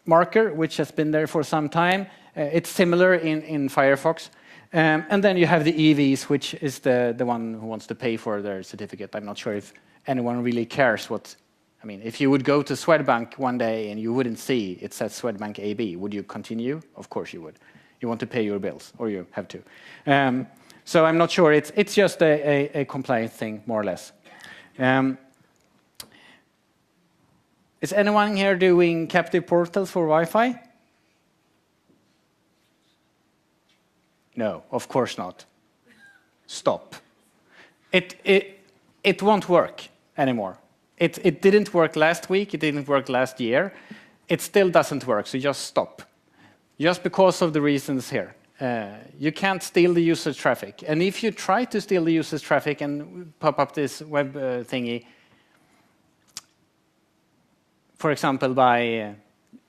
marker, which has been there for some time. It's similar in Firefox. And then you have the EVs, which is the one who wants to pay for their certificate. I'm not sure if anyone really cares what... I mean, if you would go to Swedbank one day and you wouldn't see it says Swedbank AB, would you continue? Of course you would. You want to pay your bills, or you have to. So I'm not sure. It's just a compliance thing, more or less. Is anyone here doing captive portals for Wi-Fi? No, of course not. Stop. It won't work anymore. It didn't work last week. It didn't work last year. It still doesn't work, so just stop. Just because of the reasons here. You can't steal the user's traffic. And if you try to steal the user's traffic and pop up this web thingy, for example, by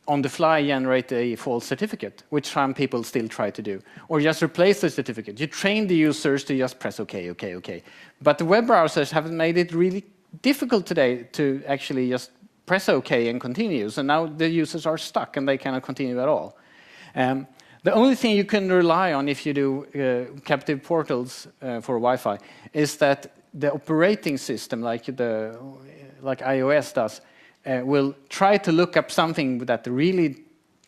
on the fly generate a false certificate, which some people still try to do, or just replace the certificate. You train the users to just press OK, OK, OK. But the web browsers have made it really difficult today to actually just press OK and continue. So now the users are stuck and they cannot continue at all. The only thing you can rely on if you do captive portals for Wi-Fi is that the operating system, like iOS does, will try to look up something that really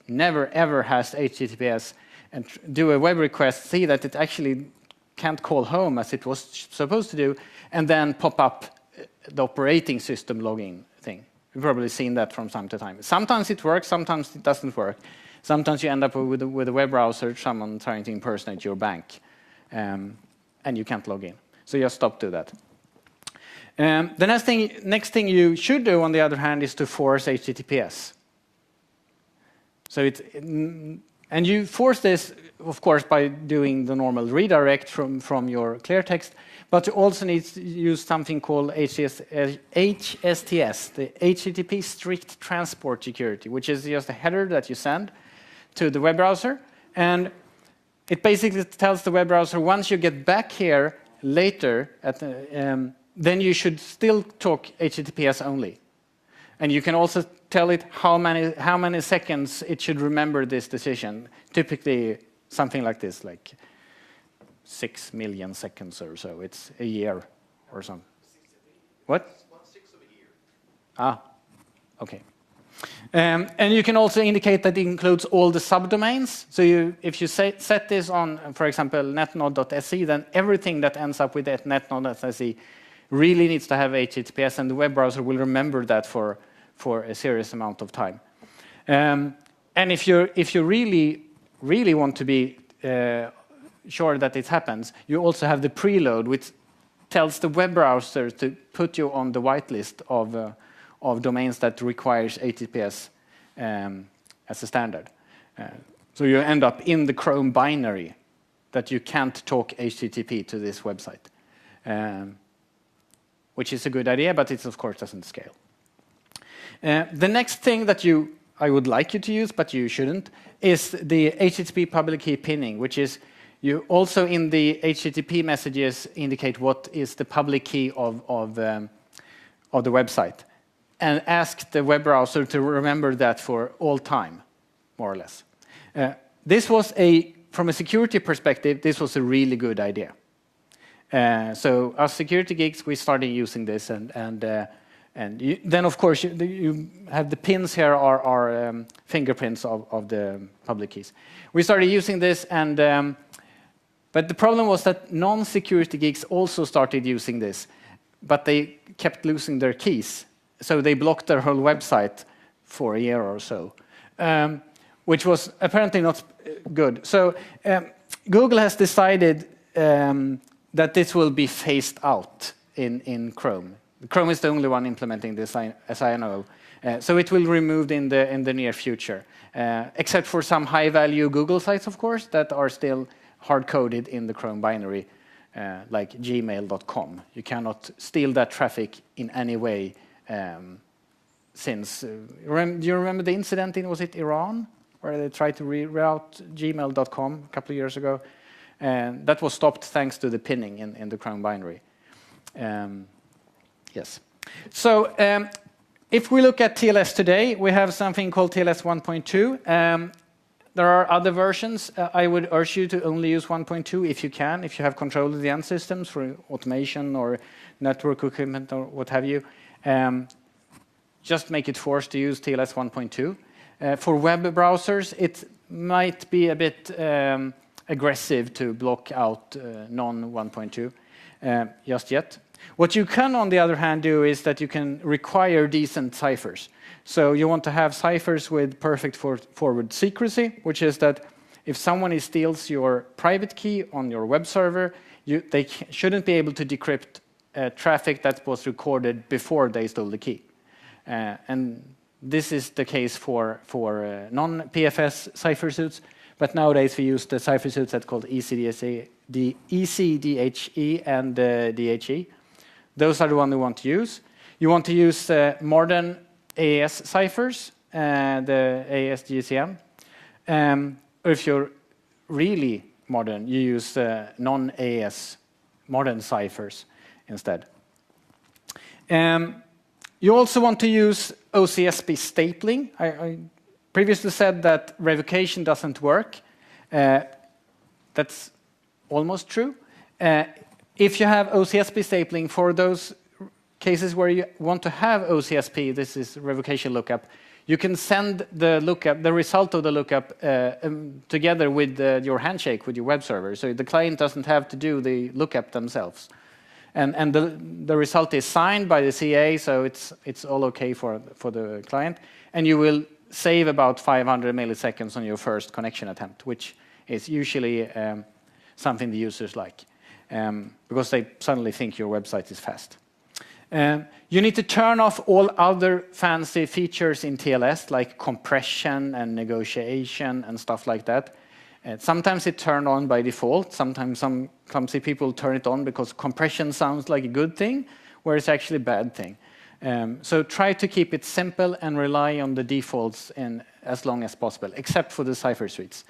never ever has HTTPS and do a web request, see that it actually can't call home as it was supposed to do, and then pop up the operating system login thing. You've probably seen that from time to time. Sometimes it works, sometimes it doesn't work. Sometimes you end up with a web browser, someone trying to impersonate your bank, and you can't log in. So just stop to that. The next thing you should do, on the other hand, is to force HTTPS. So and you force this, of course, by doing the normal redirect from your clear text, but you also need to use something called HSTS, the HTTP Strict Transport Security, which is just a header that you send to the web browser, and it basically tells the web browser once you get back here later at then you should still talk HTTPS only. And you can also tell it how many seconds it should remember this decision. Typically something like this, like 6 million seconds or so. It's a year or something. What? 1/6 of a year. Ah, okay. And you can also indicate that it includes all the subdomains. So if you set this on, for example, netnod.se, then everything that ends up with that netnod.se really needs to have HTTPS, and the web browser will remember that for a serious amount of time. And if you really want to be sure that it happens, you also have the preload, which tells the web browser to put you on the whitelist of domains that requires HTTPS as a standard. So you end up in the Chrome binary that you can't talk HTTP to this website. Which is a good idea, but it of course doesn't scale. The next thing that I would like you to use, but you shouldn't, is the HTTP public key pinning, which is you also in the HTTP messages indicate what is the public key of the website, and ask the web browser to remember that for all time, more or less. This was from a security perspective, this was a really good idea. So as security geeks, we started using this, and then of course you have the pins here are fingerprints of the public keys. We started using this, and but the problem was that non-security geeks also started using this, but they kept losing their keys, so they blocked their whole website for a year or so, which was apparently not good. So Google has decided that this will be phased out in Chrome. Chrome is the only one implementing this, as I know. So it will be removed in the near future, except for some high-value Google sites, of course, that are still hard-coded in the Chrome binary, like gmail.com. You cannot steal that traffic in any way since... do you remember the incident was it Iran, where they tried to reroute gmail.com a couple of years ago? And that was stopped thanks to the pinning in the Chrome binary. Yes. So if we look at TLS today, we have something called TLS 1.2. There are other versions. I would urge you to only use 1.2 if you can, if you have control of the end systems for automation or network equipment or what have you. Just make it forced to use TLS 1.2. For web browsers, it might be a bit aggressive to block out non-1.2 just yet. What you can, on the other hand, do is that you can require decent ciphers. So you want to have ciphers with perfect forward secrecy, which is that if someone steals your private key on your web server, they shouldn't be able to decrypt traffic that was recorded before they stole the key. And This is the case for non-PFS cipher suits, but nowadays we use the cipher suits that's called ECDHE and DHE. Those are the ones we want to use. You want to use modern AES ciphers, the AES GCM. Or if you're really modern, you use non-AES modern ciphers instead. You also want to use OCSP stapling. I previously said that revocation doesn't work. That's almost true. If you have OCSP stapling, for those cases where you want to have OCSP, this is revocation lookup, you can send the lookup, the result of the lookup, together with your handshake with your web server. So the client doesn't have to do the lookup themselves. And the result is signed by the CA, so it's all okay for the client. And you will save about 500 milliseconds on your first connection attempt, which is usually something the users like, because they suddenly think your website is fast. You need to turn off all other fancy features in TLS, like compression and negotiation and stuff like that. Sometimes it's turned on by default. Sometimes some clumsy people turn it on because compression sounds like a good thing, where it's actually a bad thing. So try to keep it simple and rely on the defaults as long as possible, except for the cipher suites,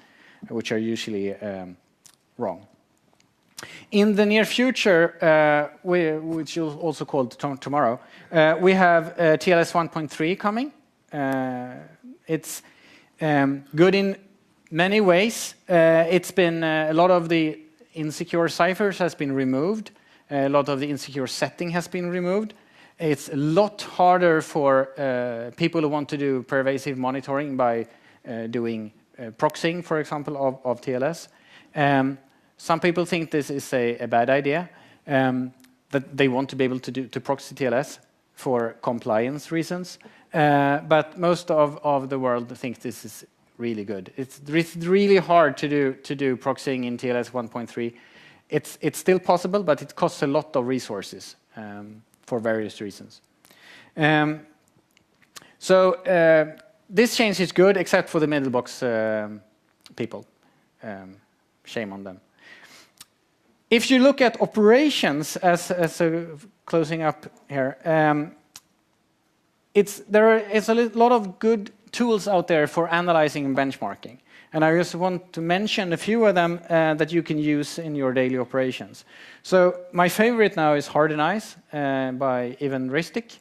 which are usually wrong. In the near future, which you'll also call tomorrow, we have TLS 1.3 coming. It's good in many ways. It's been a lot of the insecure ciphers has been removed. A lot of the insecure setting has been removed. It's a lot harder for people who want to do pervasive monitoring by doing proxying, for example, of TLS. Some people think this is a bad idea, that they want to be able to proxy TLS for compliance reasons. But most of the world think this is really good. It's really hard to do proxying in TLS 1.3. It's still possible, but it costs a lot of resources for various reasons. So this change is good, except for the middle box people. Shame on them. If you look at operations as a closing up here, there is a lot of good tools out there for analyzing and benchmarking. And I just want to mention a few of them that you can use in your daily operations. So my favorite now is Hardenize by Ivan Ristic.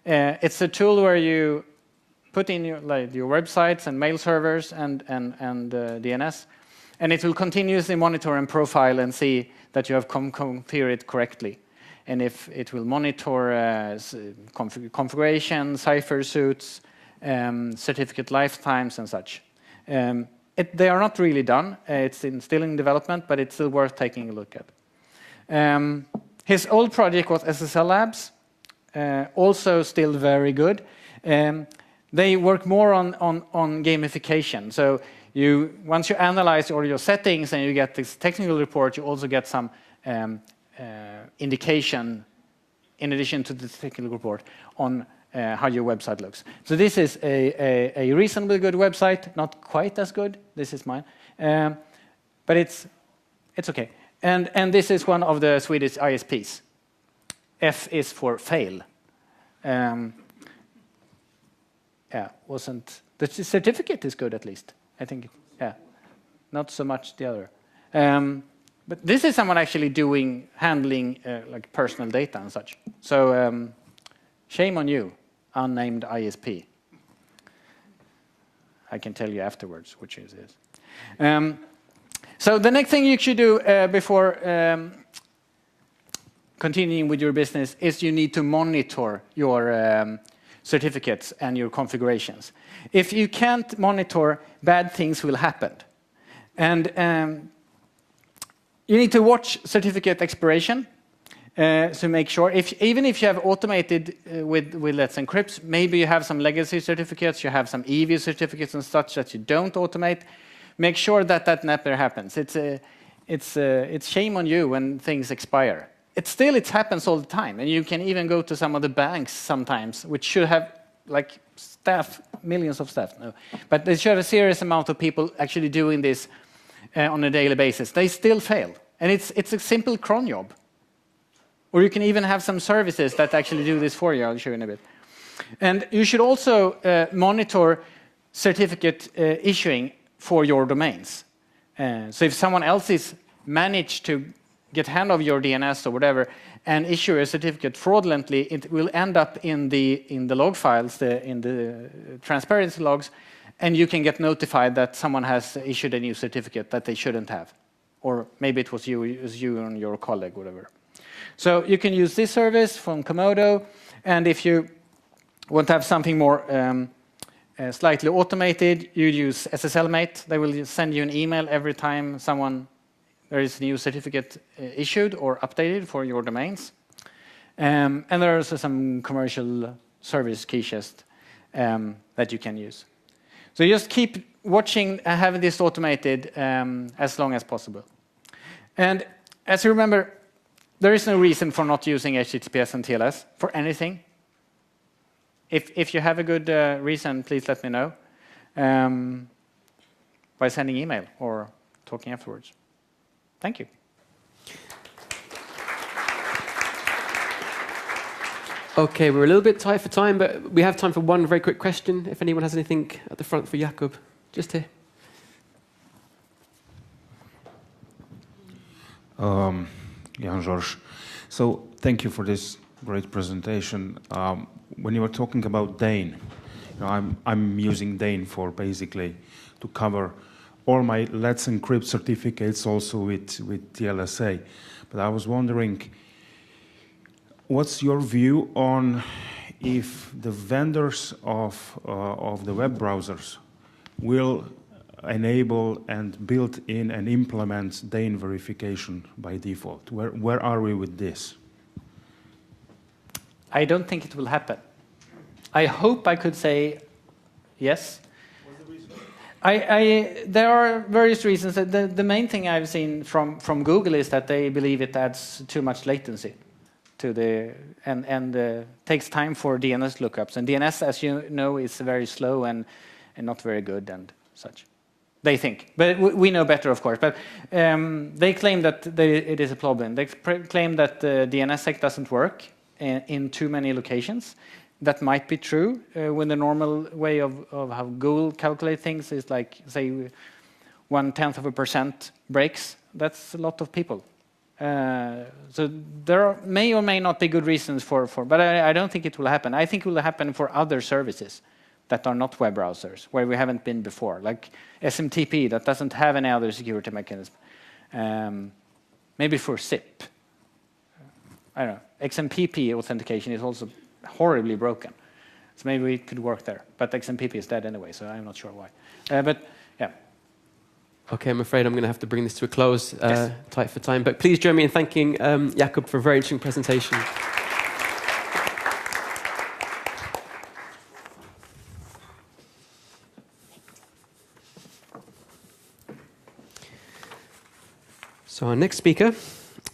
It's a tool where you put in your websites and mail servers and DNS, and it will continuously monitor and profile and see that you have configured it correctly. And if it will monitor configuration, cipher suits, certificate lifetimes, and such. They are not really done. It's still in development, but it's still worth taking a look at. His old project was SSL Labs, also still very good. They work more on gamification. So once you analyze all your settings and you get this technical report, you also get some indication, in addition to the technical report, on how your website looks. So this is a reasonably good website, not quite as good. This is mine, but it's okay. And this is one of the Swedish ISPs. F is for fail. The certificate is good at least. I think, not so much the other. But this is someone actually handling like personal data and such. So shame on you, unnamed ISP. I can tell you afterwards which it is. So the next thing you should do before continuing with your business is you need to monitor your certificates and your configurations. If you can't monitor, bad things will happen. And you need to watch certificate expiration to make sure, even if you have automated with Let's Encrypt, maybe you have some legacy certificates, you have some EV certificates and such that you don't automate, make sure that never happens. It's shame on you when things expire. It happens all the time, and you can even go to some of the banks sometimes, which should have like staff, millions of staff. No. But they should have a serious amount of people actually doing this on a daily basis. They still fail. And it's a simple cron job. Or you can even have some services that actually do this for you. I'll show you in a bit. And you should also monitor certificate issuing for your domains. So if someone else is managed to get hand of your DNS or whatever and issue a certificate fraudulently, it will end up in the log files, in the transparency logs, and you can get notified that someone has issued a new certificate that they shouldn't have. Or maybe it was you and your colleague, whatever. So you can use this service from Komodo, and if you want to have something more slightly automated, you use SSLmate. They will send you an email every time there is a new certificate issued or updated for your domains. And there are also some commercial service caches that you can use. So just keep watching and having this automated as long as possible. And as you remember, there is no reason for not using HTTPS and TLS for anything. If you have a good reason, please let me know by sending email or talking afterwards. Thank you. Okay, we're a little bit tight for time, but we have time for one very quick question. If anyone has anything at the front for Jakob, just here. Jan-Georges. So thank you for this great presentation. When you were talking about Dane, I'm using Dane for basically to cover all my Let's Encrypt certificates also with TLSA. But I was wondering, what's your view on if the vendors of the web browsers will enable and build in and implement Dane verification by default? Where are we with this? I don't think it will happen. I hope I could say yes. What's the reason? There are various reasons. The main thing I've seen from Google is that they believe it adds too much latency to and takes time for DNS lookups. And DNS, as you know, is very slow and not very good and such. They think. But we know better, of course. But they claim that it is a problem. They claim that the DNSSEC doesn't work in too many locations. That might be true when the normal way of how Google calculate things is like, say, 0.1% breaks. That's a lot of people. So there may or may not be good reasons but I don't think it will happen. I think it will happen for other services that are not web browsers, where we haven't been before, like SMTP that doesn't have any other security mechanism. Maybe for SIP. I don't know. XMPP authentication is also horribly broken. So maybe it could work there. But XMPP is dead anyway, so I'm not sure why. But yeah. Okay, I'm afraid I'm going to have to bring this to a close, Yes. tight for time. But please join me in thanking Jakob for a very interesting presentation. So our next speaker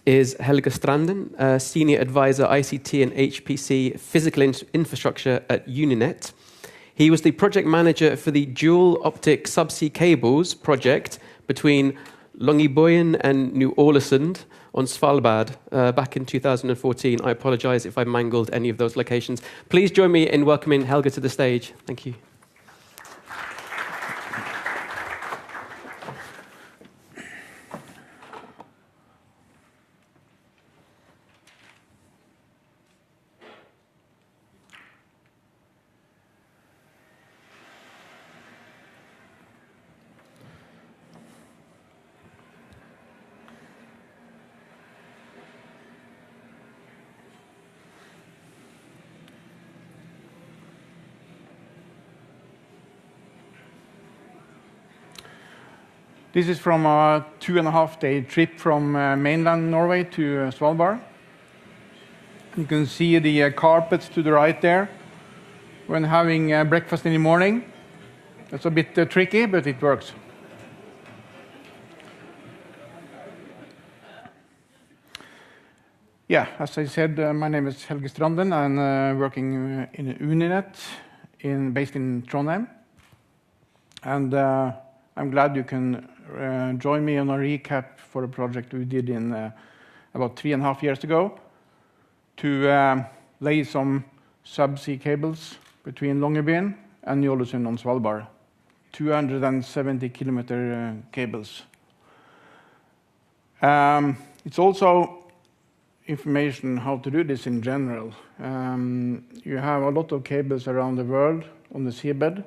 is Helge Stranden, Senior Advisor ICT and HPC Physical Infrastructure at Uninet. He was the project manager for the dual optic subsea cables project between Longyearbyen and New Ålesund on Svalbard back in 2014. I apologize if I mangled any of those locations. Please join me in welcoming Helge to the stage. Thank you. This is from a 2.5-day trip from mainland Norway to Svalbard. You can see the carpets to the right there when having breakfast in the morning. It's a bit tricky, but it works. Yeah, as I said, my name is Helge Stranden. I'm working in Uninet based in Trondheim. And I'm glad you can join me on a recap for a project we did in about 3.5 years ago to lay some subsea cables between Longyearbyen and Ny-Ålesund on Svalbard. 270-kilometer cables. It's also information how to do this in general. You have a lot of cables around the world on the seabed.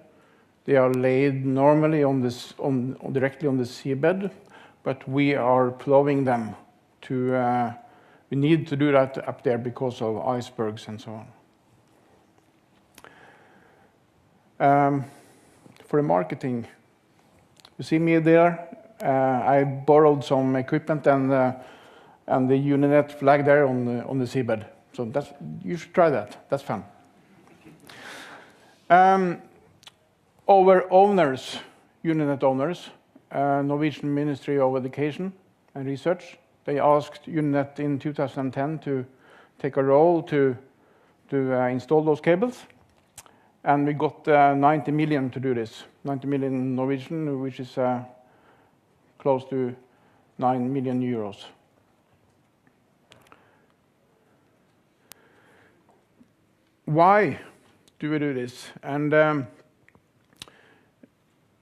They are laid normally directly on the seabed, but we are plowing them to. We need to do that up there because of icebergs and so on. For the marketing, you see me there. I borrowed some equipment and the Uninet flag there on the seabed. So you should try that. That's fun. Our owners, Uninet owners, Norwegian Ministry of Education and Research, they asked Uninet in 2010 to take a role to install those cables. And we got 90 million to do this. 90 million Norwegian, which is close to 9 million euros. Why do we do this? And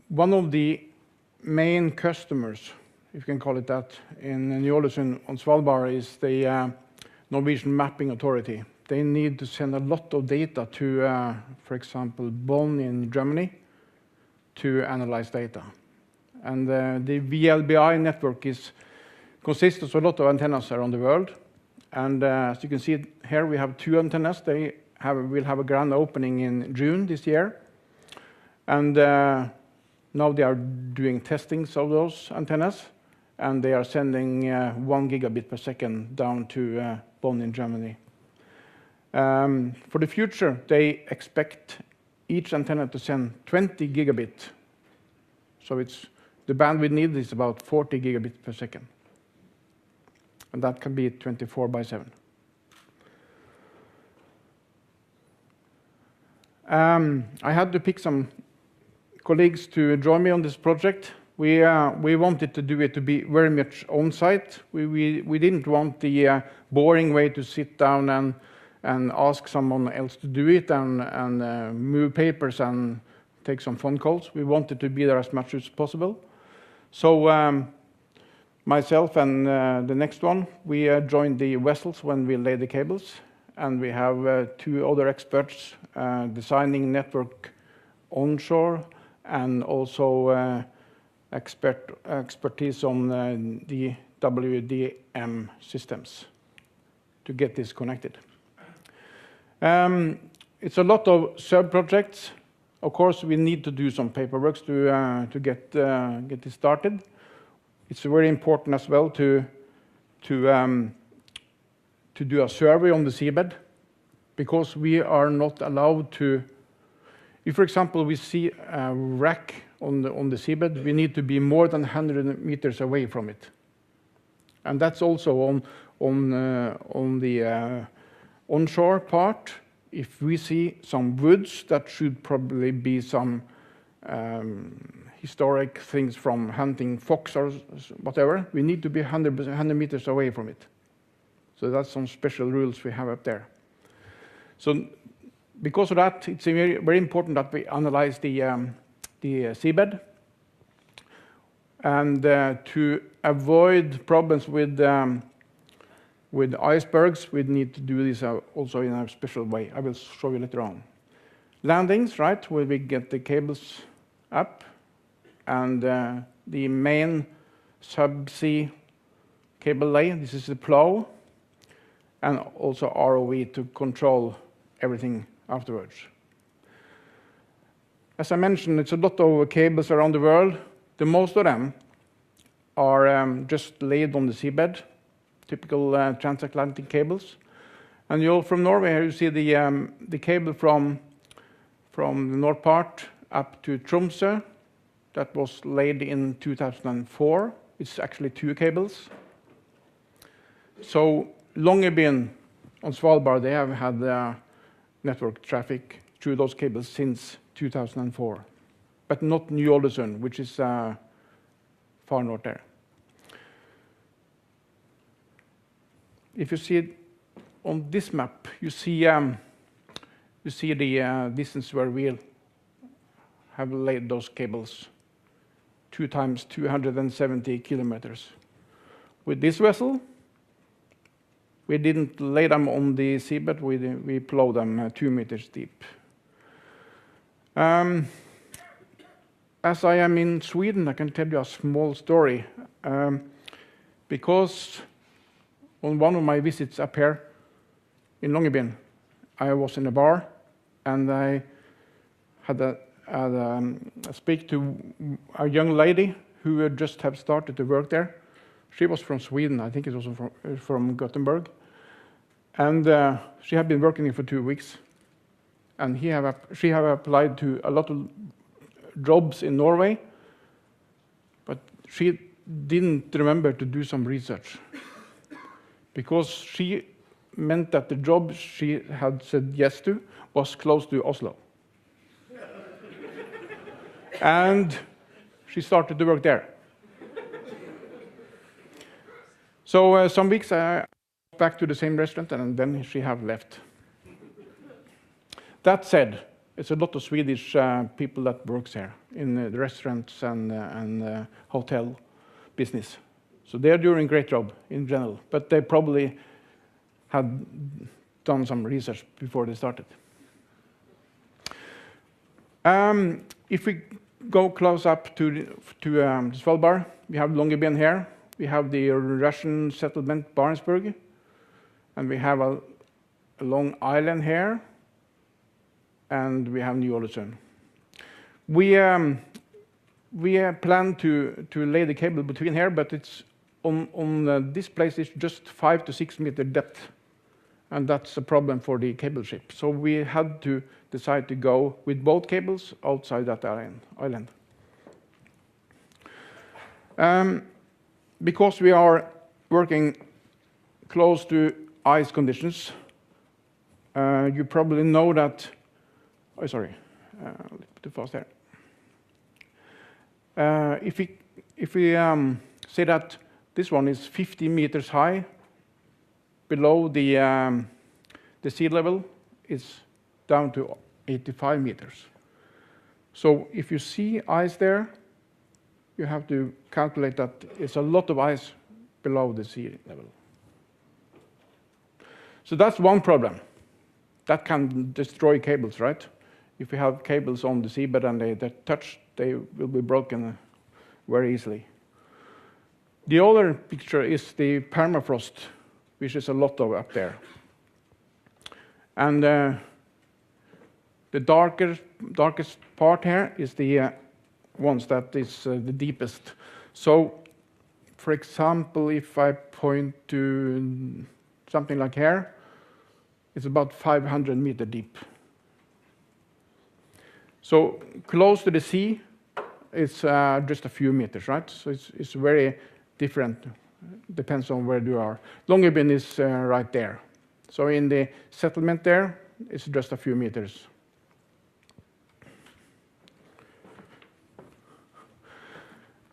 one of the main customers, if you can call it that, in Ny-Ålesund on Svalbard is the Norwegian Mapping Authority. They need to send a lot of data to, for example, Bonn in Germany to analyze data. And the VLBI network consists of a lot of antennas around the world. And as you can see here, we have 2 antennas. They will have a grand opening in June this year. And now they are doing testings of those antennas. And they are sending 1 gigabit per second down to Bonn in Germany. For the future, they expect each antenna to send 20 gigabit. So the bandwidth needed is about 40 gigabits per second. And that can be 24/7. I had to pick some colleagues to join me on this project. We wanted to do it to be very much on-site. We didn't want the boring way to sit down and ask someone else to do it and move papers and take some phone calls. We wanted to be there as much as possible. So myself and the next one, we joined the vessels when we laid the cables. And we have 2 other experts designing network onshore and also expertise on the WDM systems to get this connected. It's a lot of sub-projects. Of course, we need to do some paperwork to get this started. It's very important as well to do a survey on the seabed, because we are not allowed to. If, for example, we see a wreck on the seabed, we need to be more than 100 meters away from it, and that's also on the onshore part. If we see some woods that should probably be some historic things from hunting fox or whatever, we need to be 100 meters away from it. So that's some special rules we have up there. So because of that, it's very, very important that we analyze the seabed. And to avoid problems with icebergs, we need to do this also in a special way. I will show you later on. Landings, right, where we get the cables up, and the main subsea cable lay. This is the plow, and also ROV to control everything afterwards. As I mentioned, it's a lot of cables around the world. The most of them are just laid on the seabed, typical transatlantic cables. And you're from Norway. Here you see the cable from the north part up to Tromsø. That was laid in 2004. It's actually 2 cables. So Longyearbyen on Svalbard, they have had network traffic through those cables since 2004, but not New Ålesund, which is far north there. If you see it on this map, you see the distance where we have laid those cables, 2 times 270 kilometers. With this vessel, we didn't lay them on the seabed, we plowed them 2 meters deep. As I am in Sweden, I can tell you a small story. Because on one of my visits up here in Longyearbyen, I was in a bar and I had speak to a young lady who had just have started to work there. She was from Sweden, I think it was from Gothenburg. And she had been working here for 2 weeks. And she have applied to a lot of jobs in Norway, but she didn't remember to do some research. Because she meant that the job she had said yes to was close to Oslo. And she started to work there. So some weeks I back to the same restaurant, and then she have left. That said, it's a lot of Swedish people that works here in the restaurants and hotel business. So they're doing a great job in general, but they probably had done some research before they started. If we go close up to Svalbard, we have Longyearbyen here. We have the Russian settlement Barentsburg, and we have a long island here, and we have New Ålesund. We plan to lay the cable between here, but it's on this place is just 5 to 6 meter depth, and that's a problem for the cable ship. So we had to decide to go with both cables outside that island. Because we are working close to ice conditions, you probably know that. Oh, sorry, a little bit too fast there. If we say that this one is 50 meters high, below the sea level is down to 85 meters. So if you see ice there, you have to calculate that it's a lot of ice below the sea level. So that's one problem. That can destroy cables, right? If you have cables on the seabed and they touch, they will be broken very easily. The other picture is the permafrost, which is a lot of up there. And the darkest part here is the ones that is the deepest. So, for example, if I point to something like here, it's about 500 meters deep. So close to the sea, it's just a few meters, right? So it's very different, depends on where you are. Longyearbyen is right there. So in the settlement there, it's just a few meters.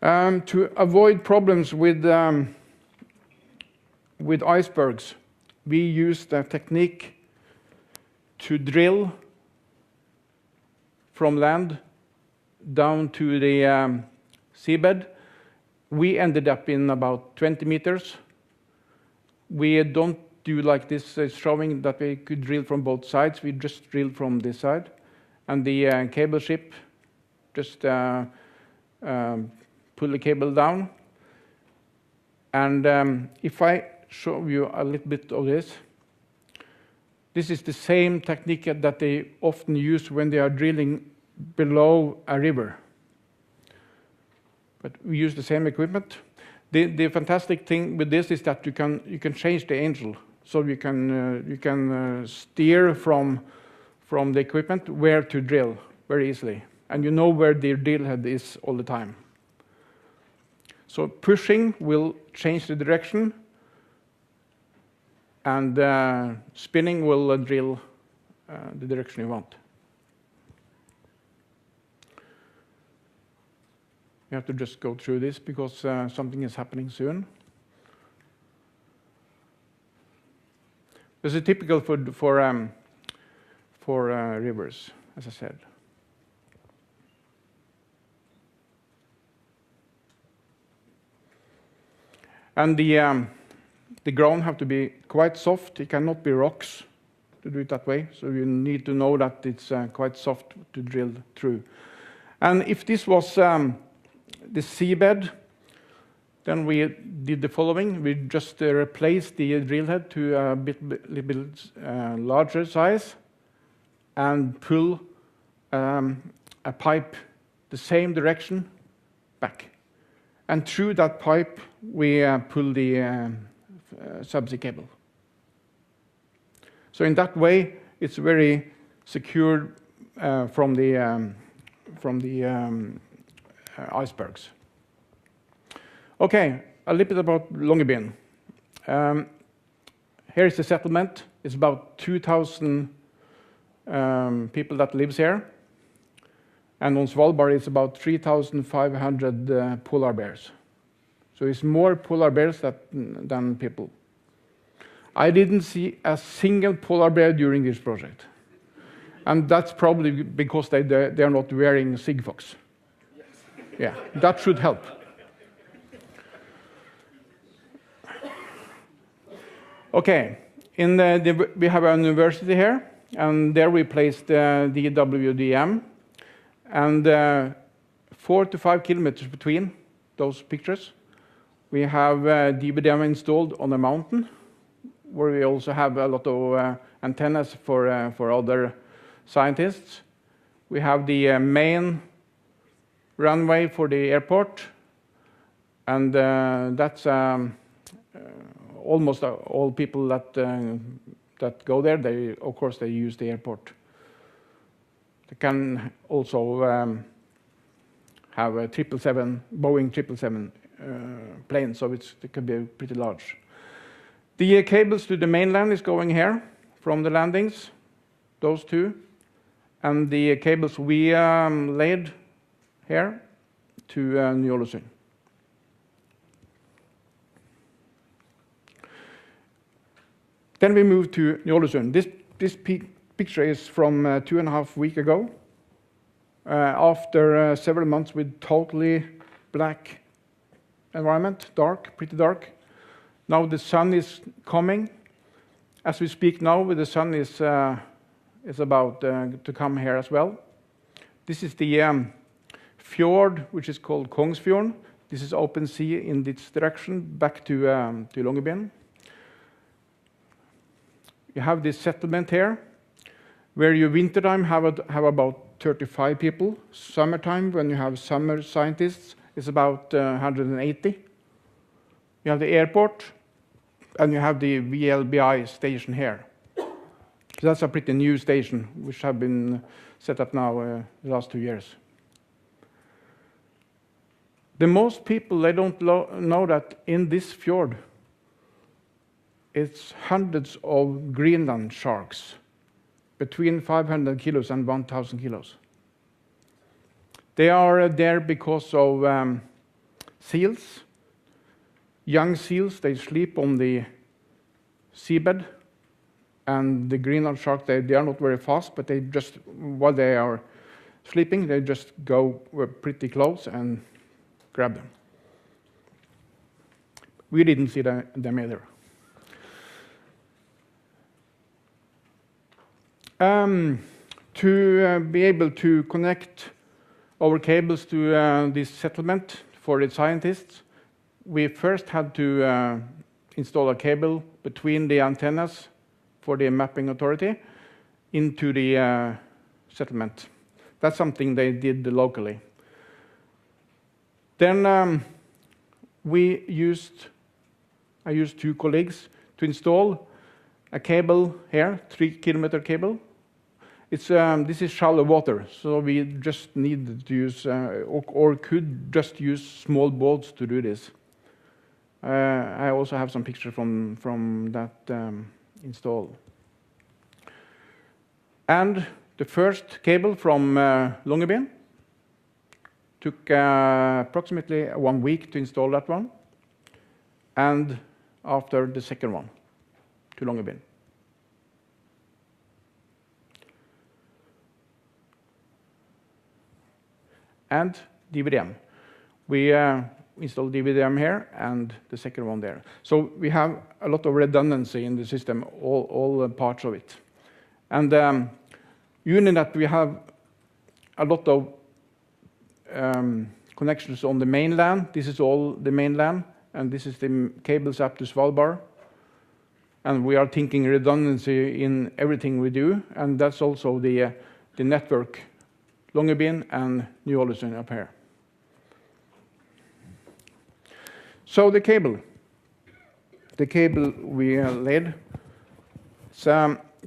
To avoid problems with icebergs, we used a technique to drill from land down to the seabed. We ended up in about 20 meters. We don't do like this showing that we could drill from both sides. We just drill from this side. And the cable ship just pull the cable down. And if I show you a little bit of this, this is the same technique that they often use when they are drilling below a river. But we use the same equipment. The fantastic thing with this is that you can change the angle, so you can steer from the equipment where to drill very easily, and you know where the drill head is all the time. So pushing will change the direction, and spinning will drill the direction you want. We have to just go through this because something is happening soon. This is typical for rivers, as I said. And the ground have to be quite soft. It cannot be rocks to do it that way. So you need to know that it's quite soft to drill through. And if this was the seabed, then we did the following. We just replaced the drill head to a little bit larger size and pull a pipe the same direction back. And through that pipe, we pull the subsea cable. So in that way, it's very secure from the icebergs. Okay, a little bit about Longyearbyen. Here is the settlement. It's about 2,000 people that lives here. And on Svalbard, it's about 3,500 polar bears. So it's more polar bears than people. I didn't see a single polar bear during this project. And that's probably because they are not wearing Sigfox. Yeah, that should help. Okay, we have a university here, and there we placed the WDM. And 4 to 5 kilometers between those pictures, we have DWDM installed on a mountain, where we also have a lot of antennas for other scientists. We have the main runway for the airport, and that's almost all people that go there. Of course, they use the airport. They can also have a Boeing 777 plane, so it could be pretty large. The cables to the mainland is going here from the landings, those two, and the cables we laid here to Ny-Ålesund. Then we move to Ny-Ålesund. This picture is from 2.5 weeks ago, after several months with totally black environment, pretty dark. Now the sun is coming. As we speak now, the sun is about to come here as well. This is the fjord, which is called Kongsfjorden. This is open sea in this direction, back to Longyearbyen. You have this settlement here, where you wintertime have about 35 people. Summertime, when you have summer scientists, it's about 180. You have the airport, and you have the VLBI station here. So that's a pretty new station, which have been set up now the last 2 years. The most people, they don't know that in this fjord, it's hundreds of Greenland sharks, between 500 kilos and 1,000 kilos. They are there because of seals. Young seals, they sleep on the seabed. And the Greenland shark, they are not very fast, but they just, while they are sleeping, they just go pretty close and grab them. We didn't see them either. To be able to connect our cables to this settlement for the scientists, we first had to install a cable between the antennas for the mapping authority into the settlement. That's something they did locally. Then I used 2 colleagues to install a cable here, 3-kilometer cable. This is shallow water, so we just need to use, or could just use small boats to do this. I also have some pictures from that install. And the first cable from Longyearbyen Took approximately 1 week to install that one. And after the second one to Longyearbyen. And DVDM. We installed DVDM here and the second one there. So we have a lot of redundancy in the system, all parts of it. And Uninet, we have a lot of connections on the mainland. This is all the mainland, and this is the cables up to Svalbard. And we are thinking redundancy in everything we do, and that's also the network, Longyearbyen and Ny-Ålesund up here. So the cable we laid, it's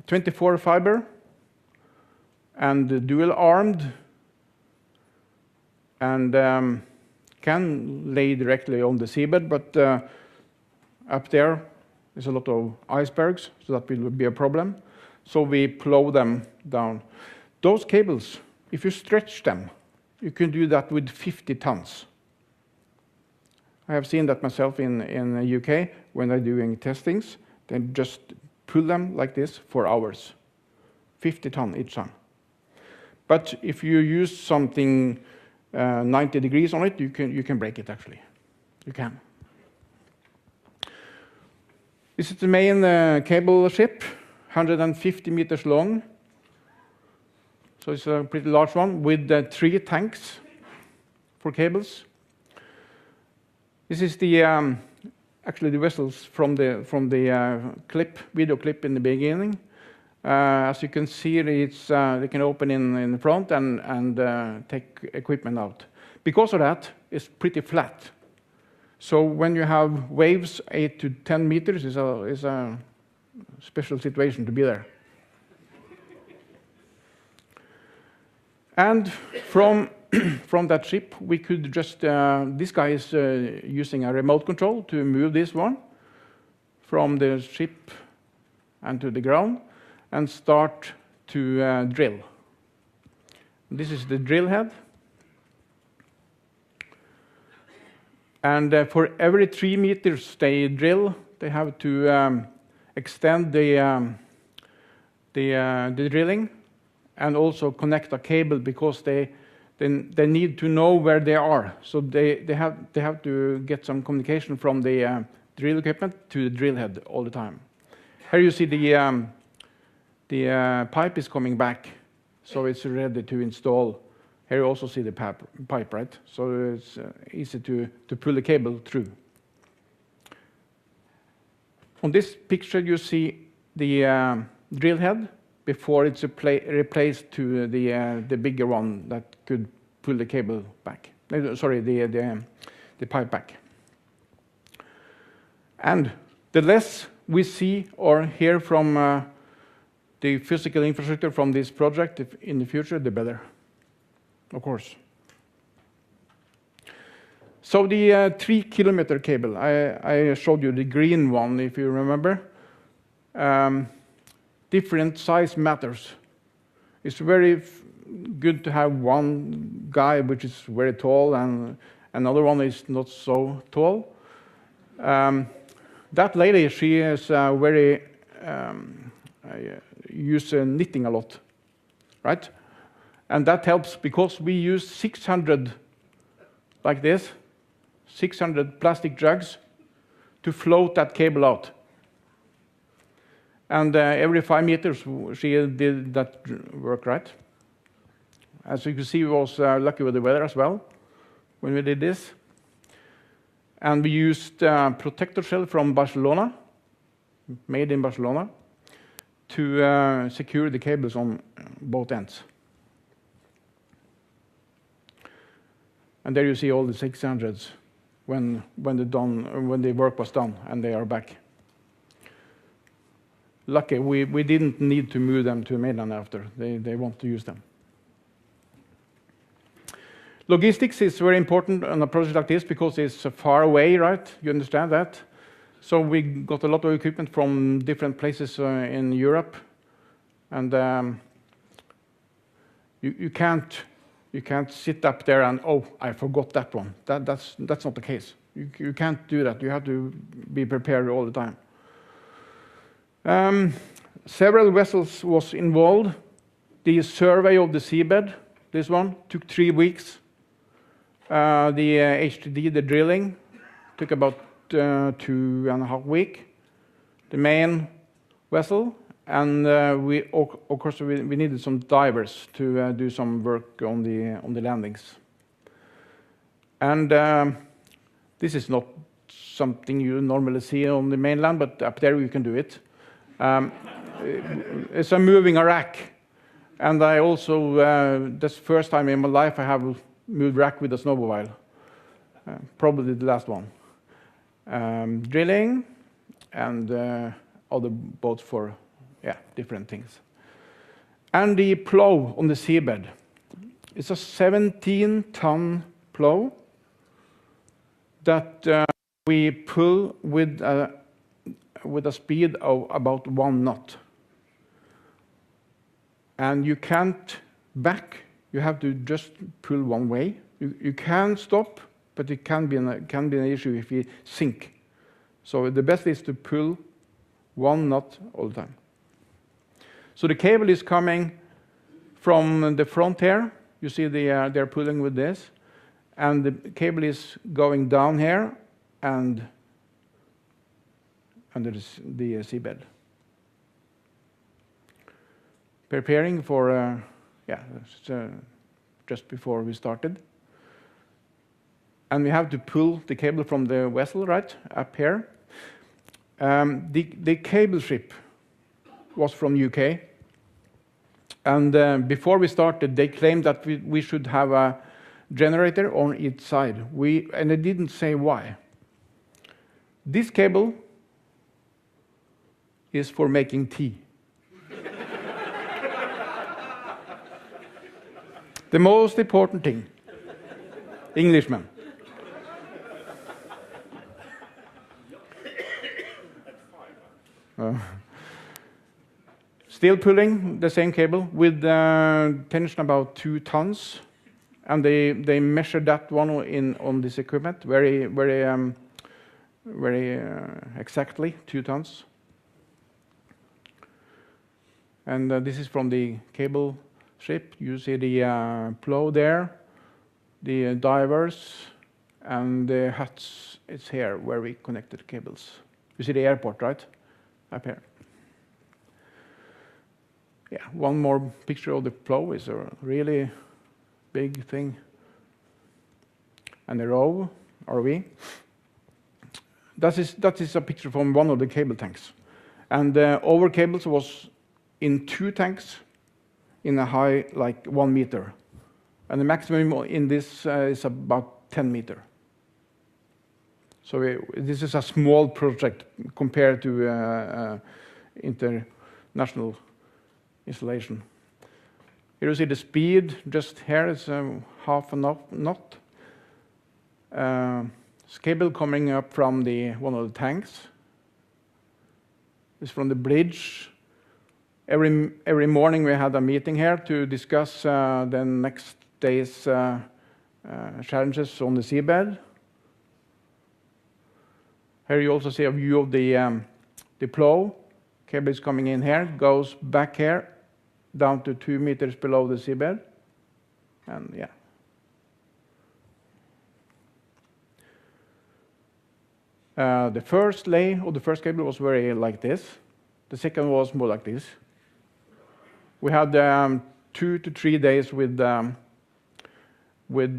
24 fiber and dual armed, and can lay directly on the seabed, but up there there's a lot of icebergs, so that will be a problem. So we plow them down. Those cables, if you stretch them, you can do that with 50 tons. I have seen that myself in the UK when they're doing testings. They just pull them like this for hours, 50 ton each time. But if you use something 90 degrees on it, you can break it actually. You can. This is the main cable ship, 150 meters long. So it's a pretty large one with 3 tanks for cables. This is the actually the vessels from the video clip in the beginning. As you can see, it's they can open in the front and take equipment out. Because of that, it's pretty flat. So when you have waves 8 to 10 meters, is a special situation to be there. And from that ship, we could just, this guy is using a remote control to move this one from the ship and to the ground and start to drill. This is the drill head. And for every 3 meters they drill, they have to extend the drilling and also connect a cable because they need to know where they are. So they have to get some communication from the drill equipment to the drill head all the time. Here you see the pipe is coming back, so it's ready to install. Here you also see the pipe, right? So it's easy to pull the cable through. On this picture you see the drill head before it's replaced to the bigger one that could pull the cable back. Sorry, the pipe back. And the less we see or hear from the physical infrastructure from this project in the future, the better, of course. So the 3-kilometer cable, I showed you the green one, if you remember. Different size matters. It's very good to have one guy which is very tall and another one is not so tall. That lady, she is very use knitting a lot, right? And that helps because we use 600 like this, 600 plastic jugs to float that cable out. And every 5 meters she did that work, right? As you can see, we was lucky with the weather as well when we did this. And we used protector shell from Barcelona, made in Barcelona, to secure the cables on both ends. And there you see all the 600s when the work was done, and they are back. Lucky, we didn't need to move them to mainland after. They want to use them. Logistics is very important on a project like this because it's far away, right? You understand that? So we got a lot of equipment from different places in Europe. And you can't You can't sit up there and, oh, I forgot that one. That's not the case. You can't do that. You have to be prepared all the time. Several vessels was involved. The survey of the seabed, this one, took 3 weeks. The HTD, the drilling, took about 2.5 weeks. The main vessel, and of course we needed some divers to do some work on the landings. And this is not something you normally see on the mainland, but up there you can do it. It's a moving a rack, and I also that's the first time in my life I have moved rack with a snowmobile. Probably the last one. Drilling and other boats for different things. And the plow on the seabed. It's a 17-ton plow that we pull with a speed of about 1 knot. And you can't back. You have to just pull one way. You can stop, but it can be an issue if you sink. So the best is to pull 1 knot all the time. So the cable is coming from the front here. You see they're pulling with this. And the cable is going down here and under the seabed. Preparing for, just before we started. And we have to pull the cable from the vessel, right, up here. The cable ship was from UK. And before we started, they claimed that we should have a generator on each side. And they didn't say why. This cable is for making tea. The most important thing, Englishman. Still pulling the same cable with tension about 2 tons, and they measured that one on this equipment very exactly 2 tons. And this is from the cable ship. You see the plow there, the divers, and the huts. It's here where we connected the cables. You see the airport, right? Up here. Yeah, one more picture of the plow is a really big thing. And the ROV. That is a picture from one of the cable tanks. And our cables was in 2 tanks in a high, like 1 meter. And the maximum in this is about 10 meters. So this is a small project compared to international installation. Here you see the speed. Just here is half a knot. Cable coming up from one of the tanks. It's from the bridge. Every morning we had a meeting here to discuss the next day's challenges on the seabed. Here you also see a view of the plow. Cable is coming in here, goes back here, down to 2 meters below the seabed. And yeah. The first lay of the first cable was very like this. The second was more like this. We had 2 to 3 days with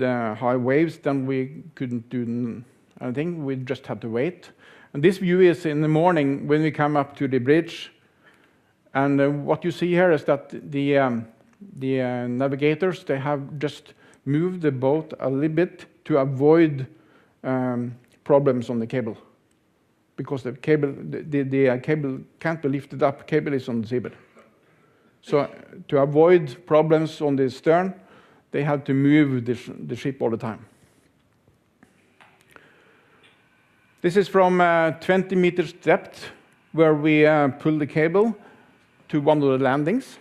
high waves. Then we couldn't do anything. We just had to wait. And this view is in the morning when we come up to the bridge. And what you see here is that the navigators, they have just moved the boat a little bit to avoid problems on the cable. Because the cable can't be lifted up. Cable is on the seabed. So to avoid problems on the stern, they had to move the ship all the time. This is from 20 meters depth, where we pull the cable to one of the landings.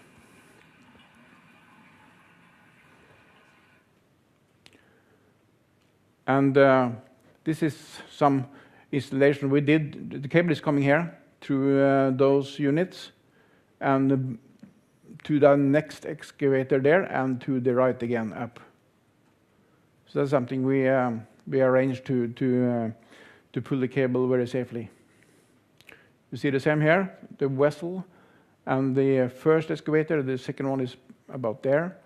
And this is some installation we did. The cable is coming here through those units and to the next excavator there and to the right again up. So that's something we arranged to pull the cable very safely. You see the same here, the vessel and the first excavator, the second one is about there,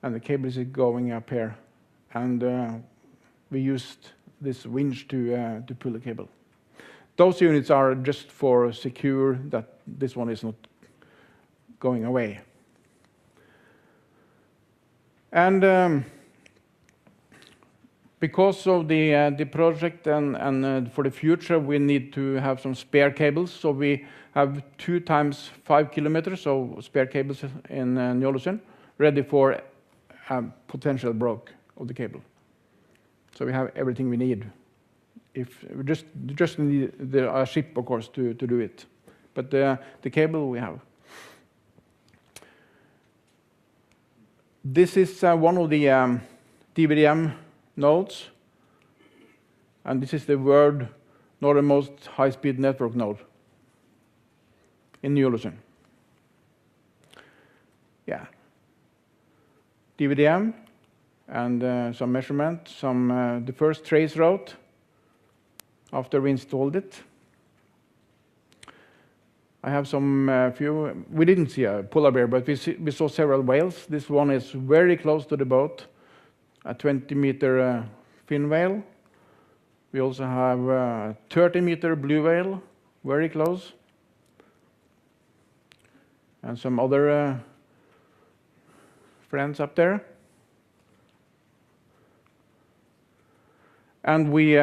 and the cable is going up here. And we used this winch to pull the cable. Those units are just for secure that this one is not going away. And because of the project and for the future, we need to have some spare cables. So we have 2 times 5 kilometers of spare cables in Ny-Ålesund, ready for potential break of the cable. So we have everything we need. If we just need a ship, of course, to do it. But the cable we have. This is one of the DVDM nodes, and this is the world northernmost high-speed network node in Ny-Ålesund. Yeah. DVDM and some measurement, the first trace route after we installed it. I have some few. We didn't see a polar bear, but we saw several whales. This one is very close to the boat, a 20-meter fin whale. We also have a 30-meter blue whale, very close, and some other friends up there. And we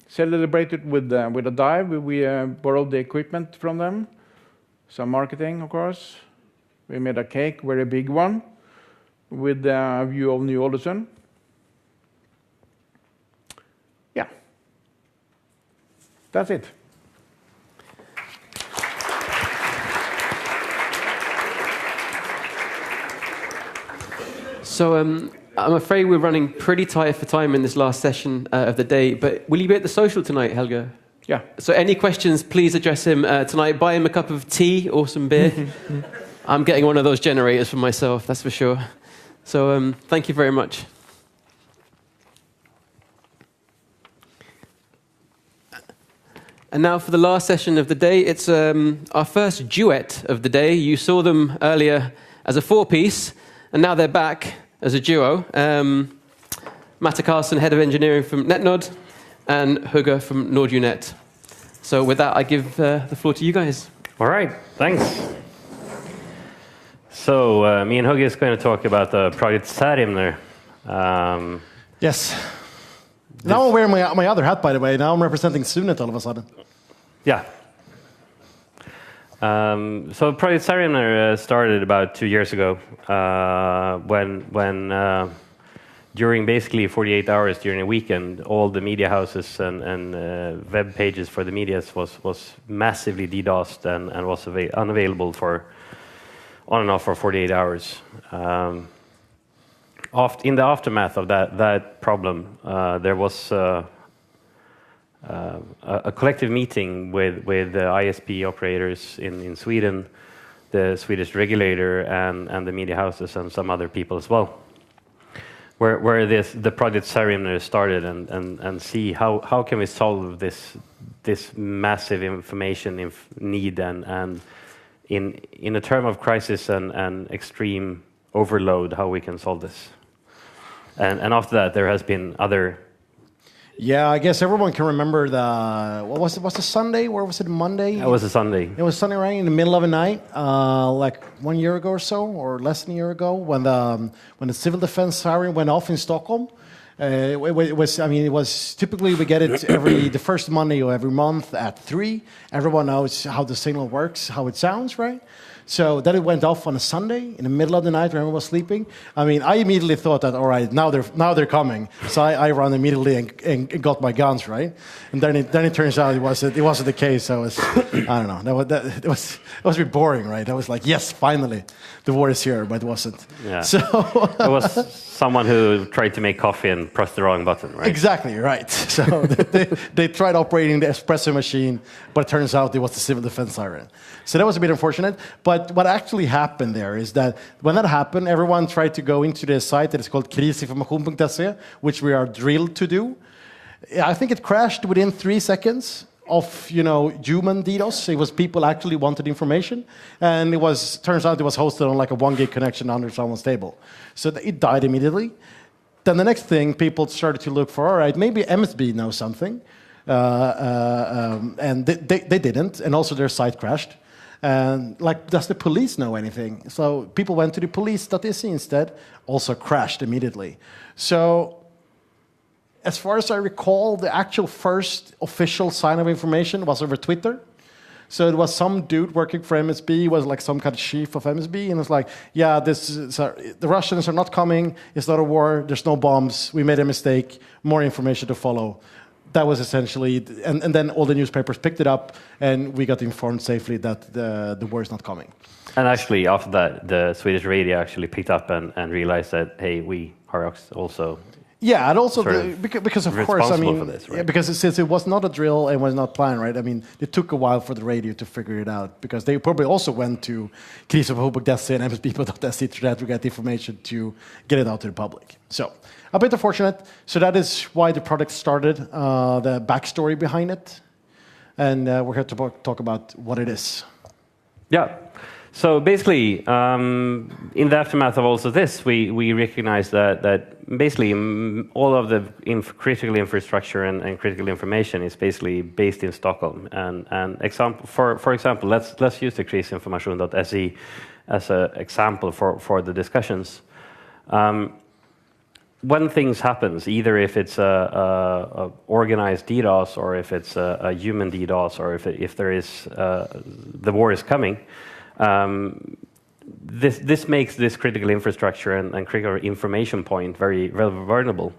celebrated with a dive. We borrowed the equipment from them. Some marketing, of course. We made a cake, very big one, with a view of Ny-Ålesund. Yeah. That's it. So I'm afraid we're running pretty tight for time in this last session of the day, but will you be at the social tonight, Helge? Yeah. So any questions, please address him tonight. Buy him a cup of tea or some beer. I'm getting one of those generators for myself, that's for sure. So thank you very much. And now for the last session of the day, it's our first duet of the day. You saw them earlier as a 4-piece, and now they're back as a duo. Mette Carlsen, Head of Engineering from Netnod, and Hugge from NordUnet. So with that, I give the floor to you guys. All right, thanks. So me and Hugge is going to talk about the project Särimner. Yes. Now I'm wearing my other hat, by the way. Now I'm representing Sunet all of a sudden. Yeah. So Project Särimner started about 2 years ago when during basically 48 hours during a weekend, all the media houses and web pages for the medias was massively DDoSed and was unavailable for on and off for 48 hours. In the aftermath of that problem, there was a collective meeting with the ISP operators in Sweden, the Swedish regulator, and the media houses and some other people as well, where the project Särimner started and see how can we solve this massive information need and in a term of crisis and extreme overload, how we can solve this. And after that, there has been other. Yeah, I guess everyone can remember what was it Sunday? Or was it Monday? It was a Sunday. It was Sunday, right? In the middle of the night, like 1 year ago or so, or less than a year ago, when the civil defense siren went off in Stockholm. It was typically we get it the first Monday of every month at 3. Everyone knows how the signal works, how it sounds, right? So then it went off on a Sunday in the middle of the night when everyone was sleeping. I mean, I immediately thought that, all right, now they're coming. So I ran immediately and got my guns, right? And then it turns out it wasn't the case. So I don't know. It was a bit boring, right? I was like, yes, finally, the war is here, but it wasn't. Yeah. So there was someone who tried to make coffee and and pressed the wrong button, right? Exactly, right. So they tried operating the espresso machine, but it turns out it was the civil defense siren. So that was a bit unfortunate. But what actually happened there is that when that happened, everyone tried to go into the site that is called krisinformation.se, which we are drilled to do. I think it crashed within 3 seconds of human DDoS. It was people actually wanted information, and turns out it was hosted on like a 1 gig connection under someone's table. So it died immediately. Then the next thing, people started to look for, all right, maybe MSB knows something, and they didn't, and also their site crashed. And like, does the police know anything? So people went to the police.se instead, also crashed immediately. So as far as I recall, the actual first official sign of information was over Twitter. So it was some dude working for MSB, was like some kind of chief of MSB, and it's like, yeah, the Russians are not coming, it's not a war, there's no bombs, we made a mistake, more information to follow. That was essentially, and then all the newspapers picked it up, and we got informed safely that the war is not coming. And actually, after that, the Swedish radio actually picked up and realized that, hey, we are also... Yeah, and also because of course, I mean, this, right? yeah, because since it was not a drill and was not planned, right? I mean, it took a while for the radio to figure it out because they probably also went to krisinformation.se and msb.se to try to get information to get it out to the public. So a bit unfortunate. So that is why the product started, the backstory behind it, and we're here to talk about what it is. Yeah. So basically, in the aftermath of also this, we recognize that basically all of the critical infrastructure and critical information is basically based in Stockholm. And for example, let's use the krisinformation.se as an example for the discussions. When things happens, either if it's a organized DDoS or if it's a human DDoS or if there is the war is coming. This makes this critical infrastructure and critical information point very vulnerable.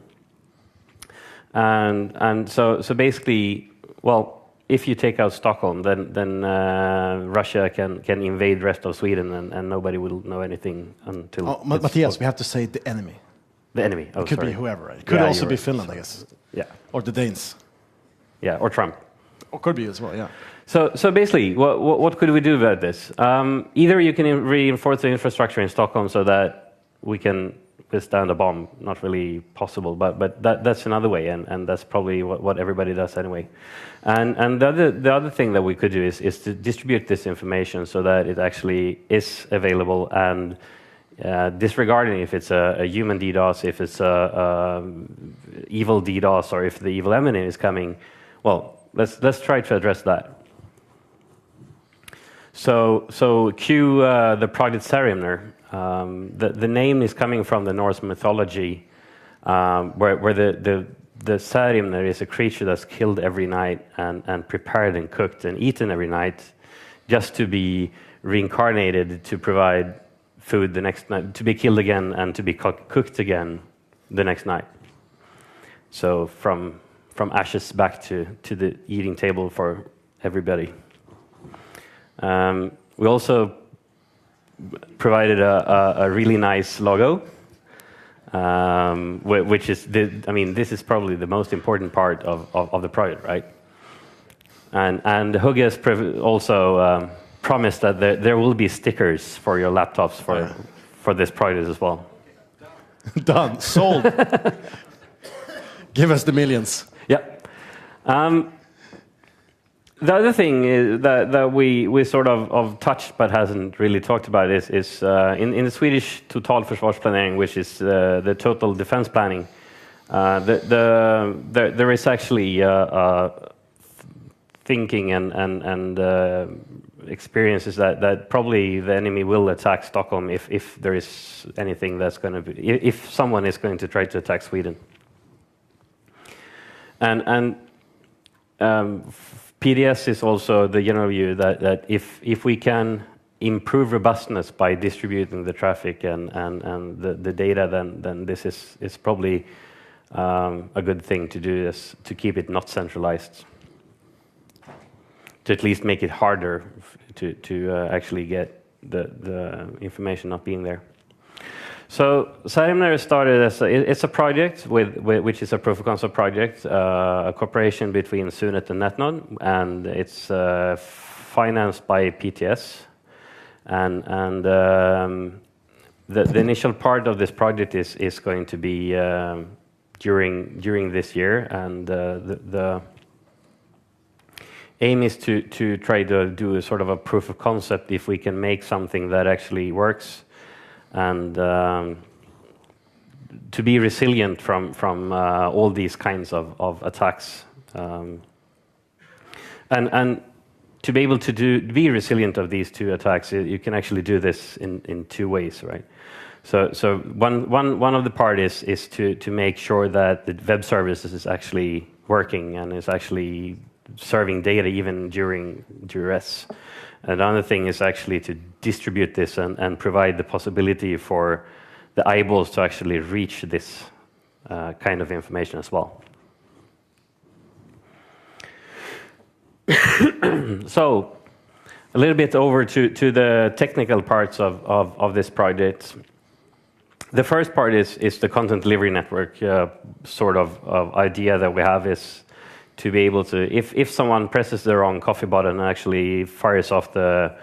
And so basically, well, if you take out Stockholm, then Russia can invade the rest of Sweden and nobody will know anything until. Matthias, we have to say the enemy. The enemy. Oh, it could sorry. be whoever. Right? It could also be Finland, I guess. Yeah. Or the Danes. Yeah, or Trump. Or could be as well. Yeah. So basically, what could we do about this? Either you can reinforce the infrastructure in Stockholm so that we can withstand a bomb. Not really possible, but that's another way, and that's probably what everybody does anyway. And the other thing that we could do is to distribute this information so that it actually is available and disregarding if it's a human DDoS, if it's a evil DDoS, or if the evil enemy is coming. Well, let's try to address that. So cue the project Sarimner. The name is coming from the Norse mythology, where the Sarimner is a creature that's killed every night and prepared and cooked and eaten every night, just to be reincarnated to provide food the next night, to be killed again and to be cooked again the next night. So from ashes back to the eating table for everybody. We also provided a really nice logo, which is, this is probably the most important part of the project, right? And Hugges also promised that there will be stickers for your laptops for this project as well. Done. Sold. Give us the millions. Yeah. The other thing is that we sort of touched but hasn't really talked about is in the Swedish totalförsvarsplanering, which is the total defense planning. There is actually thinking and experiences that probably the enemy will attack Stockholm if there is anything that's going to be, if someone is going to try to attack Sweden. And PDS is also the general view that if we can improve robustness by distributing the traffic and the data, then this is probably a good thing to do, is to keep it not centralized, to at least make it harder to actually get the information not being there. So Salimner started as it's a project which is a proof of concept project, a cooperation between Sunet and Netnod, and it's financed by PTS. And the initial part of this project is going to be during this year, and the aim is to try to do a sort of a proof of concept if we can make something that actually works, and to be resilient from all these kinds of attacks, and to be able to be resilient of these two attacks, you can actually do this in two ways, right? So one of the part is to make sure that the web services is actually working and is actually serving data even during duress. Another thing is actually to distribute this and provide the possibility for the eyeballs to actually reach this kind of information as well. So a little bit over to the technical parts of this project. The first part is the content delivery network sort of idea that we have is to be able to, if someone presses the wrong coffee button and actually fires off the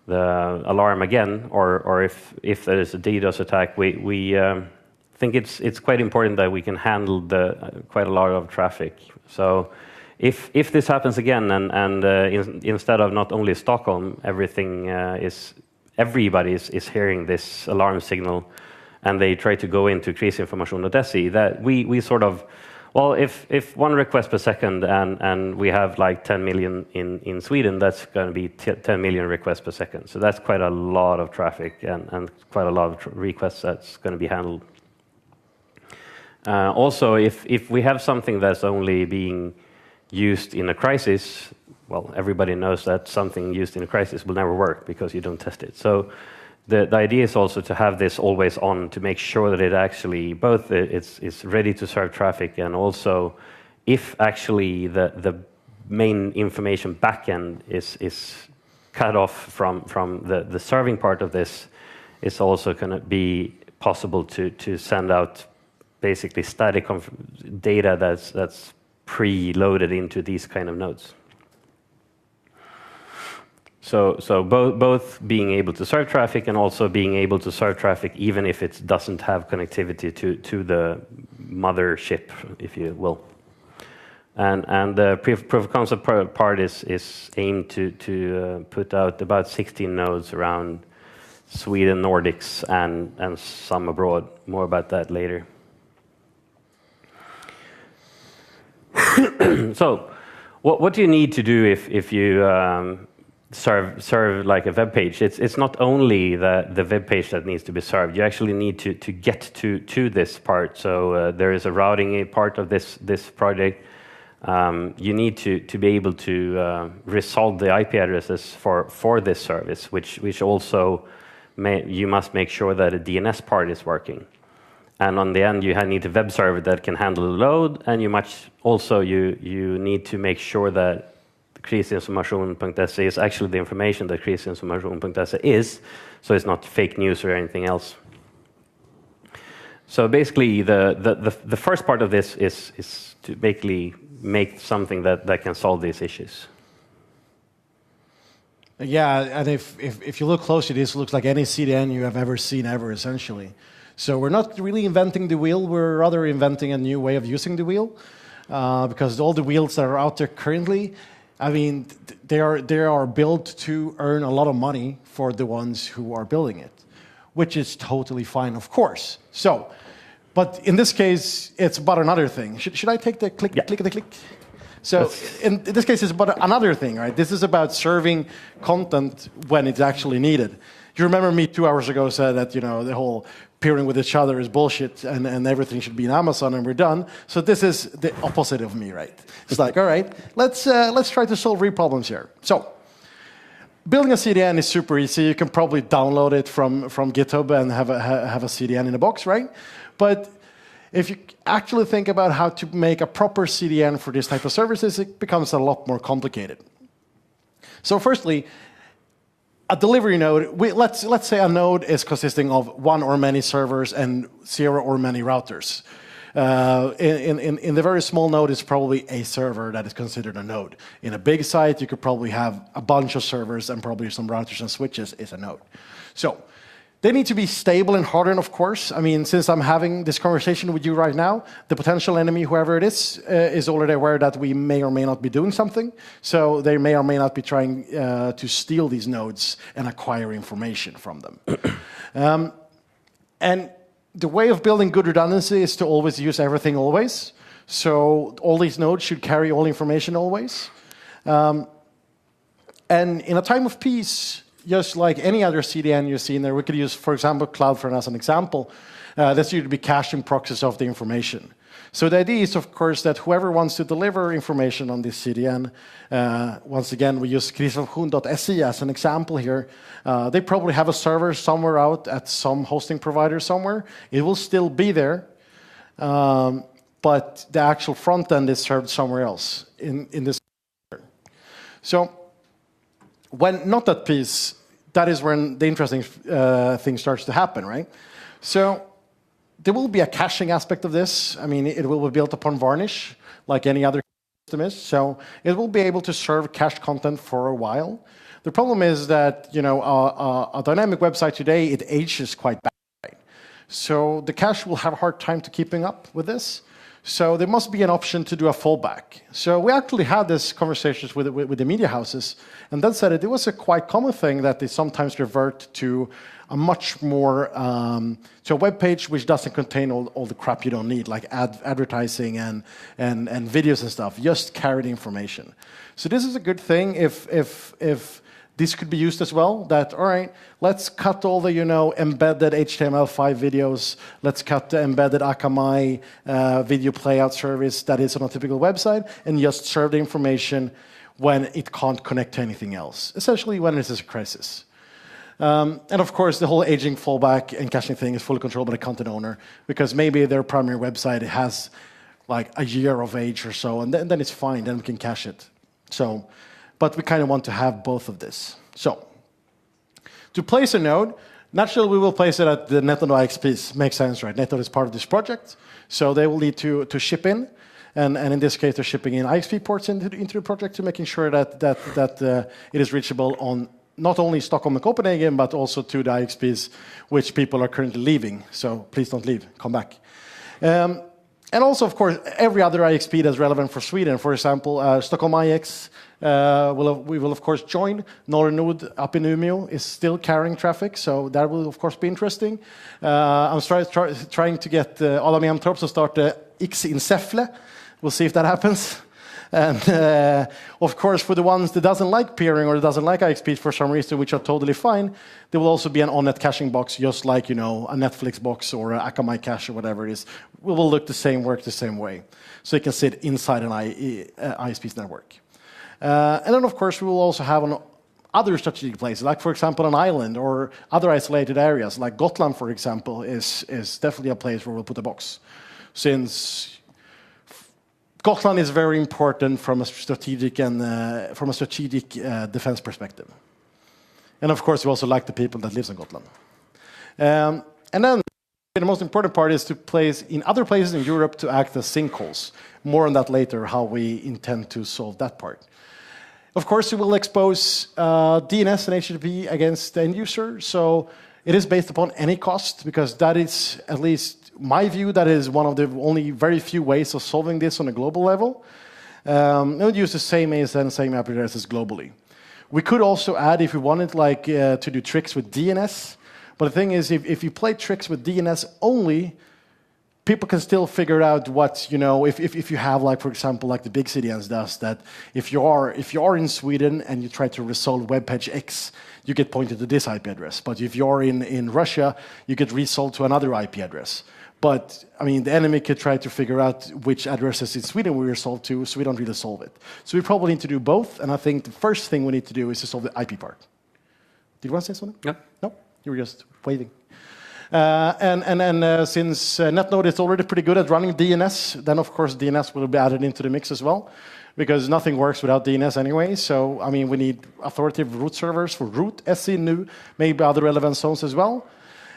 alarm again, or if there is a DDoS attack, we think it's quite important that we can handle quite a lot of traffic. So if this happens again, and instead of not only Stockholm, everybody is hearing this alarm signal, and they try to go into krisinformation.se, that we sort of, well, if one request per second and we have like 10 million in Sweden, that's going to be 10 million requests per second. So that's quite a lot of traffic and quite a lot of requests that's going to be handled. Also, if we have something that's only being used in a crisis, well, everybody knows that something used in a crisis will never work because you don't test it. So the idea is also to have this always on to make sure that it actually both it's ready to serve traffic, and also if actually the main information backend is cut off from the serving part of this, it's also going to be possible to send out basically static data that's pre-loaded into these kind of nodes. So both being able to serve traffic and also being able to serve traffic even if it doesn't have connectivity to the mothership, if you will. And the proof of concept part is aimed to put out about 16 nodes around Sweden, Nordics, and some abroad. More about that later. So, what do you need to do if you serve like a web page? It's not only the web page that needs to be served. You actually need to get to this part. So there is a routing part of this project. You need to be able to resolve the IP addresses for this service, which also you must make sure that a DNS part is working. And on the end, you need a web server that can handle the load, and you need to make sure that krisinformation.se is actually the information that krisinformation.se is, so it's not fake news or anything else. So basically, the first part of this is to basically make something that can solve these issues. Yeah, and if you look closely, this looks like any CDN you have ever seen essentially. So we're not really inventing the wheel, we're rather inventing a new way of using the wheel, because all the wheels that are out there currently, I mean, they are built to earn a lot of money for the ones who are building it, which is totally fine, of course. So, but in this case, it's about another thing. Should I take the click? So in this case, it's about another thing, right? This is about serving content when it's actually needed. You remember me 2 hours ago said that, the whole peering with each other is bullshit and everything should be in Amazon and we're done. So this is the opposite of me, right? It's like, all right, let's try to solve real problems here. So building a CDN is super easy. You can probably download it from GitHub and have a CDN in a box, right? But if you actually think about how to make a proper CDN for this type of services, it becomes a lot more complicated. So firstly, a delivery node, let's say a node is consisting of one or many servers and 0 or many routers. In the very small node, it's probably a server that is considered a node. In a big site, you could probably have a bunch of servers and probably some routers and switches is a node. So they need to be stable and hardened, of course. I mean, since I'm having this conversation with you right now, the potential enemy, whoever it is already aware that we may or may not be doing something. So they may or may not be trying to steal these nodes and acquire information from them. And the way of building good redundancy is to always use everything always. So all these nodes should carry all information always. And in a time of peace, just like any other CDN you see in there, we could use, for example, Cloudflare as an example. That's usually be caching proxies of the information. So the idea is, of course, that whoever wants to deliver information on this CDN, once again, we use kristalhund.se as an example here. They probably have a server somewhere out at some hosting provider somewhere. It will still be there, but the actual front end is served somewhere else in this. So when not at peace, that is when the interesting thing starts to happen, right? So there will be a caching aspect of this. I mean, it will be built upon Varnish, like any other system is. So it will be able to serve cached content for a while. The problem is that, you know, a dynamic website today, it ages quite badly. So the cache will have a hard time to keeping up with this. So there must be an option to do a fallback. So we actually had these conversations with the media houses, and then said it was a quite common thing that they sometimes revert to a much more, to a web page which doesn't contain all the crap you don't need, like advertising and videos and stuff, just carry the information. So this is a good thing if this could be used as well, that, all right, let's cut all the, you know, embedded HTML5 videos, let's cut the embedded Akamai video playout service that is on a typical website, and just serve the information when it can't connect to anything else, essentially when it is a crisis. And of course, the whole aging fallback and caching thing is fully controlled by the content owner, because maybe their primary website has like a year of age or so, and then it's fine, then we can cache it. So, but we kind of want to have both of this. So, to place a node, naturally we will place it at the Netnod IXPs. Makes sense, right? Netnod is part of this project, so they will need to ship in, and in this case they're shipping in IXP ports into the project to making sure that it is reachable on not only Stockholm and Copenhagen, but also to the IXPs which people are currently leaving. So please don't leave, come back. And also, of course, every other IXP that's relevant for Sweden. For example, Stockholm IX, we will, of course, join. Nordics up in Umeå is still carrying traffic, so that will, of course, be interesting. I'm trying to get Adam Emtorp to start the X in Säffle. We'll see if that happens. And of course, for the ones that doesn't like peering or doesn't like IXPs for some reason, which are totally fine, there will also be an on-net caching box, just like, you know, a Netflix box or a Akamai cache or whatever it is. It will look the same, work the same way. So it can sit inside an ISP's network. And then, of course, we will also have on other strategic places, like, for example, an island or other isolated areas, like Gotland, for example, is definitely a place where we'll put a box. Since Gotland is very important from a strategic defense perspective. And of course, we also like the people that live in Gotland. And then the most important part is to place in other places in Europe to act as sinkholes. More on that later, how we intend to solve that part. Of course, we will expose DNS and HTTP against the end user. So it is based upon any cost, because that is, at least my view, that is one of the only very few ways of solving this on a global level. We would use the same ASN, same IP addresses globally. We could also add, if we wanted, like to do tricks with DNS. But the thing is, if you play tricks with DNS only, people can still figure out what, you know, if you have, like, for example, like the big CDNs does, that if you are in Sweden and you try to resolve web page X, you get pointed to this IP address. But if you're in Russia, you get resolved to another IP address. But, I mean, the enemy could try to figure out which addresses in Sweden we resolve to, so we don't really solve it. So we probably need to do both, and I think the first thing we need to do is to solve the IP part. Did you want to say something? No. No? You were just waving. Since Netnod is already pretty good at running DNS, then of course DNS will be added into the mix as well, because nothing works without DNS anyway. So, I mean, we need authoritative root servers for root, SE, new, maybe other relevant zones as well.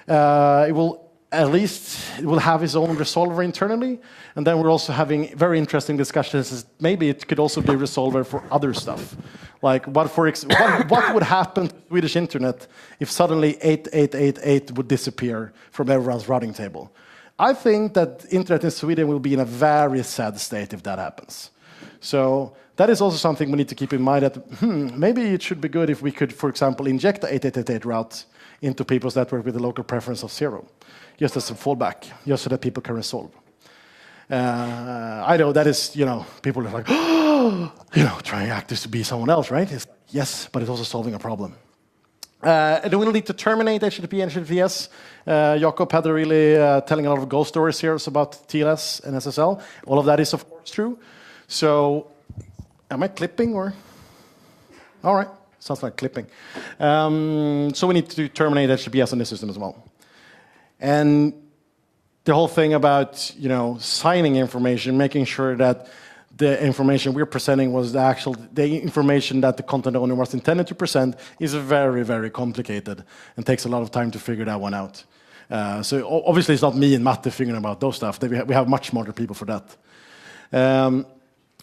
It will have its own resolver internally. And then we're also having very interesting discussions. Maybe it could also be a resolver for other stuff. Like what would happen to Swedish internet if suddenly 8888 would disappear from everyone's routing table? I think that internet in Sweden will be in a very sad state if that happens. So that is also something we need to keep in mind, that maybe it should be good if we could, for example, inject the 8888 route into people's network with a local preference of 0, just as a fallback, just so that people can resolve. I know that is, people are like, trying actors to be someone else, right? Yes, but it's also solving a problem. And we'll need to terminate HTTP and HTTPS. Jakob had really telling a lot of ghost stories here about TLS and SSL. All of that is, of course, true. So, am I clipping or? All right, sounds like clipping. So we need to terminate HTTPS on this system as well. And the whole thing about signing information, making sure that the information we're presenting was the information that the content owner was intended to present, is very, very complicated and takes a lot of time to figure that one out. So obviously it's not me and Matte figuring about those stuff. We have much smarter people for that.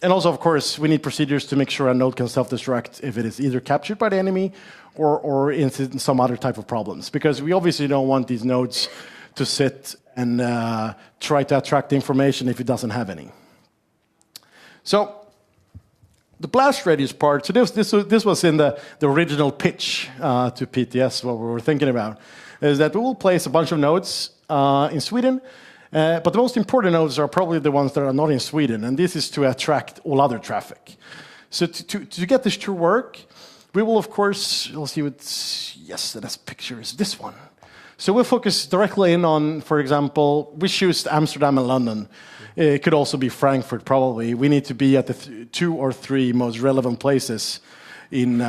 And also, of course, we need procedures to make sure a node can self-destruct if it is either captured by the enemy or in some other type of problems. Because we obviously don't want these nodes to sit and try to attract information if it doesn't have any. So the blast radius part, so this was in the original pitch to PTS, what we were thinking about, is that we will place a bunch of nodes in Sweden, but the most important nodes are probably the ones that are not in Sweden, and this is to attract all other traffic. So to get this to work, we will, of course, let's see yes, the next picture is this one. So we'll focus directly in on, for example, we choose Amsterdam and London. It could also be Frankfurt, probably. We need to be at the 2 or 3 most relevant places in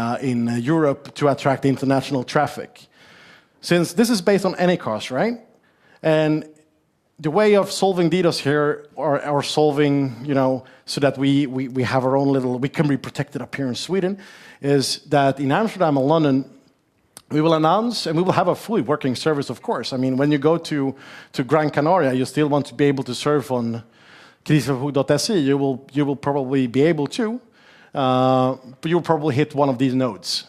Europe to attract international traffic. Since this is based on any cost, right? And the way of solving DDoS here, or solving, so that we have our own we can be protected up here in Sweden, is that in Amsterdam and London, we will announce, and we will have a fully working service, of course. I mean, when you go to Gran Canaria, you still want to be able to surf on krisförfog.se. You will probably be able to, but you'll probably hit one of these nodes.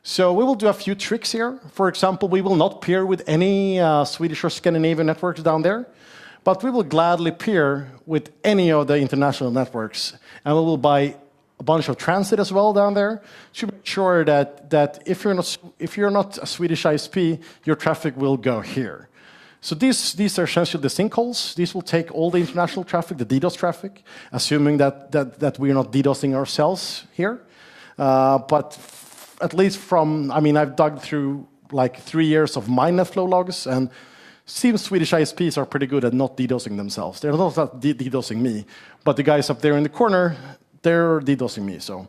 So we will do a few tricks here. For example, we will not peer with any Swedish or Scandinavian networks down there, but we will gladly peer with any of the international networks, and we will buy a bunch of transit as well down there to make sure that if you're not a Swedish ISP, your traffic will go here. So these are essentially the sinkholes. These will take all the international traffic, the DDoS traffic, assuming that we're not DDoSing ourselves here. But at least I've dug through like 3 years of my NetFlow logs, and seems Swedish ISPs are pretty good at not DDoSing themselves. They're not DDoSing me, but the guys up there in the corner, they're DDoSing me. So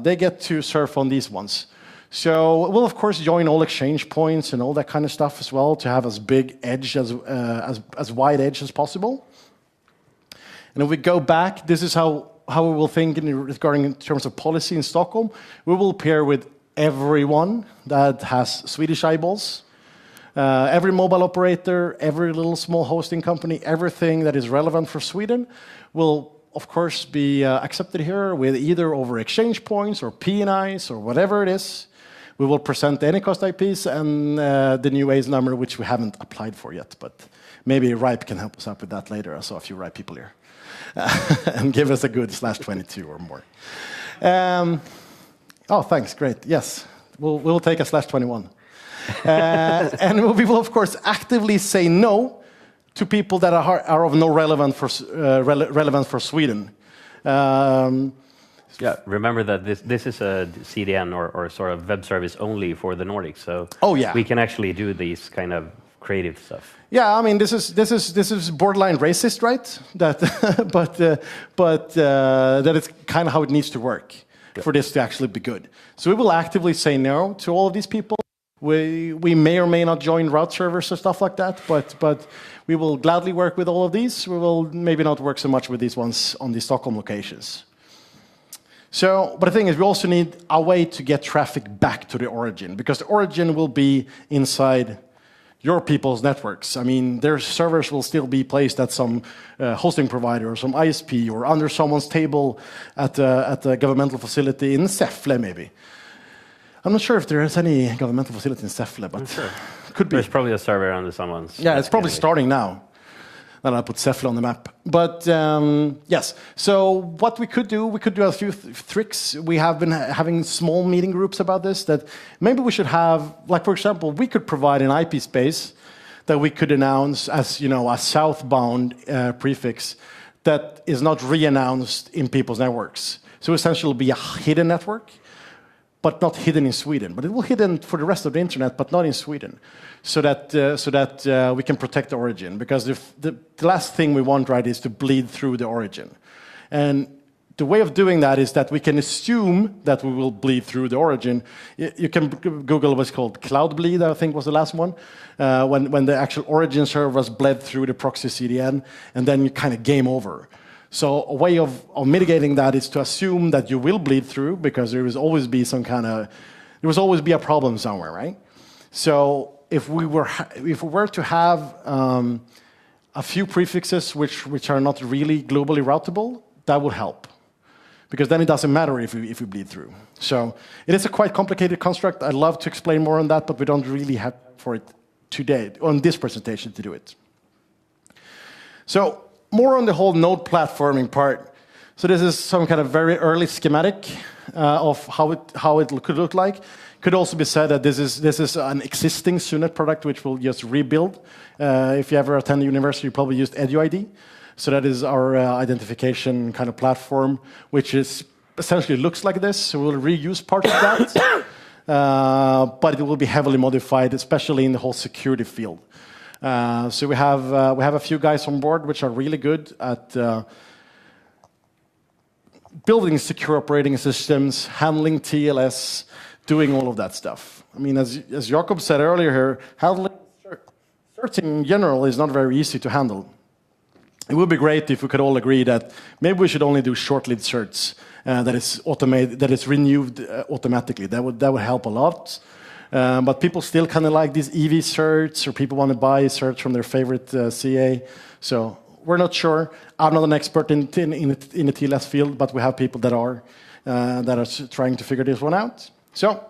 they get to surf on these ones. So we'll, of course, join all exchange points and all that kind of stuff as well to have as big edge, as wide edge as possible. And if we go back, this is how we will think regarding in terms of policy in Stockholm. We will pair with everyone that has Swedish eyeballs. Every mobile operator, every little small hosting company, everything that is relevant for Sweden will, of course, be accepted here with either over exchange points or PNIs or whatever it is. We will present the Anycost IPs and the new ACE number, which we haven't applied for yet, but maybe RIPE can help us out with that later. I saw a few RIPE people here. And give us a good /22 or more. Oh, thanks, great. Yes, we'll take a /21. And we will, of course, actively say no to people that are of no relevance for Sweden. Yeah, remember that this is a CDN or sort of web service only for the Nordics, so we can actually do these kind of creative stuff. Yeah, I mean this is borderline racist, right? But that is kind of how it needs to work for this to actually be good. So we will actively say no to all of these people. We may or may not join route servers and stuff like that, but we will gladly work with all of these. We will maybe not work so much with these ones on the Stockholm locations. So, but the thing is, we also need a way to get traffic back to the origin, because the origin will be inside your people's networks. I mean, their servers will still be placed at some hosting provider or some ISP or under someone's table at a governmental facility in Säffle, maybe. I'm not sure if there is any governmental facility in Säffle, but sure. Could be. There's probably a server under someone's. Yeah, it's probably starting now. Then I put Säffle on the map. But yes, so what we could do a few tricks. We have been having small meeting groups about this, that maybe we should have, like for example, we could provide an IP space that we could announce as, you know, a southbound prefix that is not re-announced in people's networks. So essentially it'll be a hidden network, but not hidden in Sweden. But it will hidden for the rest of the internet, but not in Sweden, so that we can protect the origin. Because if the last thing we want, right, is to bleed through the origin. And the way of doing that is that we can assume that we will bleed through the origin. You can Google what's called cloud bleed, I think was the last one, when the actual origin servers bled through the proxy CDN, and then you kind of game over. So a way of mitigating that is to assume that you will bleed through, because there will always be a problem somewhere, right? So if we were to have a few prefixes which are not really globally routable, that would help, because then it doesn't matter if we bleed through. So it is a quite complicated construct. I'd love to explain more on that, but we don't really have for it today on this presentation to do it. So more on the whole node platforming part. So this is some kind of very early schematic of how it could look like. Could also be said that this is an existing SUNET product which we'll just rebuild. If you ever attend the university, you probably used EduID. So that is our identification kind of platform, which is essentially looks like this. So we'll reuse part of that, but it will be heavily modified, especially in the whole security field. So we have a few guys on board which are really good at building secure operating systems, handling TLS, doing all of that stuff. I mean, as Jakob said earlier here, handling certs in general is not very easy to handle. It would be great if we could all agree that maybe we should only do short-lived certs that is automated, that is renewed automatically. That would help a lot. But people still kind of like these EV certs, or people want to buy certs from their favorite CA. So we're not sure. I'm not an expert in the TLS field, but we have people that are trying to figure this one out. So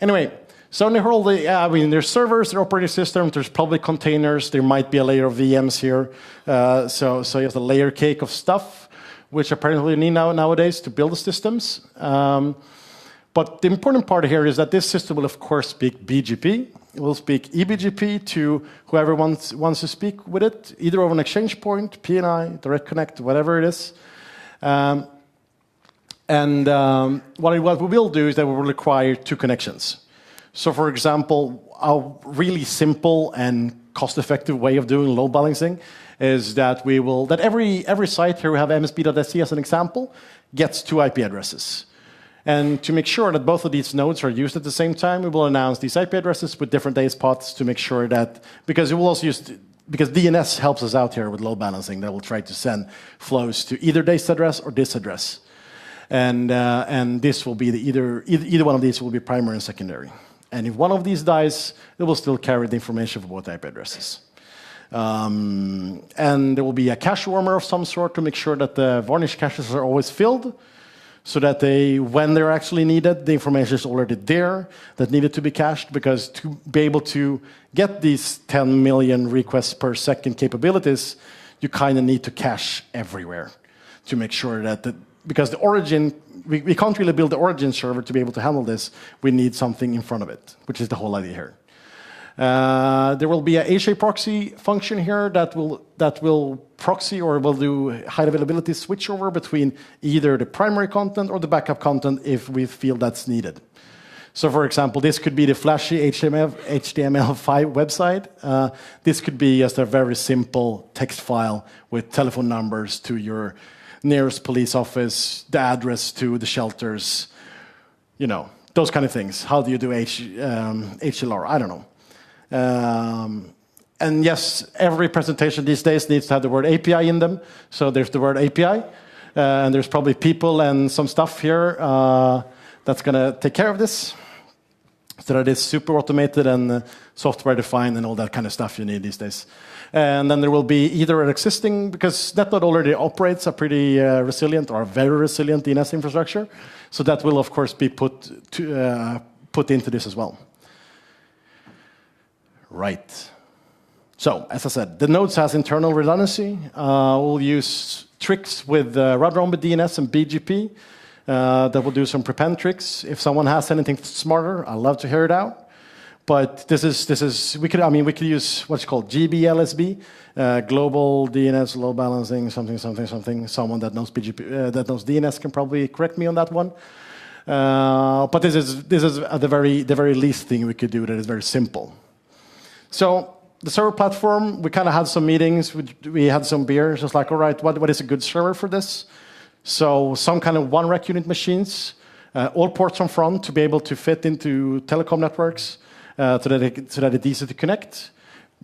anyway, so in the whole, there's servers, there's operating systems, there's public containers, there might be a layer of VMs here. So you have the layer cake of stuff, which apparently you need nowadays to build the systems. But the important part here is that this system will, of course, speak BGP. It will speak eBGP to whoever wants to speak with it, either over an exchange point, PNI, Direct Connect, whatever it is. What we will do is that we will require two connections. So, for example, a really simple and cost-effective way of doing load balancing is that every site here, we have msb.se as an example, gets 2 IP addresses. And to make sure that both of these nodes are used at the same time, we will announce these IP addresses with different day spots to make sure that, because DNS helps us out here with load balancing, that will try to send flows to either this address or this address. And this will be either one of these will be primary and secondary. And if one of these dies, it will still carry the information for both IP addresses. And there will be a cache warmer of some sort to make sure that the varnish caches are always filled, so that when they're actually needed, the information is already there that needed to be cached, because to be able to get these 10 million requests per second capabilities, you kind of need to cache everywhere to make sure that because the origin, we can't really build the origin server to be able to handle this. We need something in front of it, which is the whole idea here. There will be a HA proxy function here that will proxy or will do high availability switchover between either the primary content or the backup content if we feel that's needed. So, for example, this could be the flashy HTML5 website. This could be just a very simple text file with telephone numbers to your nearest police office, the address to the shelters, those kind of things. How do you do HLR? I don't know. And yes, every presentation these days needs to have the word API in them. So there's the word API, and there's probably people and some stuff here that's going to take care of this, so that it's super automated and software defined and all that kind of stuff you need these days. And then there will be either an existing, because Netnod already operates a pretty resilient or a very resilient DNS infrastructure, so that will of course be put into this as well. Right. So, as I said, the nodes has internal redundancy. We'll use tricks with round-robin DNS and BGP that will do some prepend tricks. If someone has anything smarter, I'd love to hear it out. But this is we could use what's called GBLSB, global DNS load balancing, something. Someone that knows BGP, that knows DNS can probably correct me on that one. But this is at the very least thing we could do that is very simple. So the server platform, we kind of had some meetings, we had some beers, just like, all right, what is a good server for this? So some kind of one rack unit machines, all ports on front to be able to fit into telecom networks, so that it's easy to connect.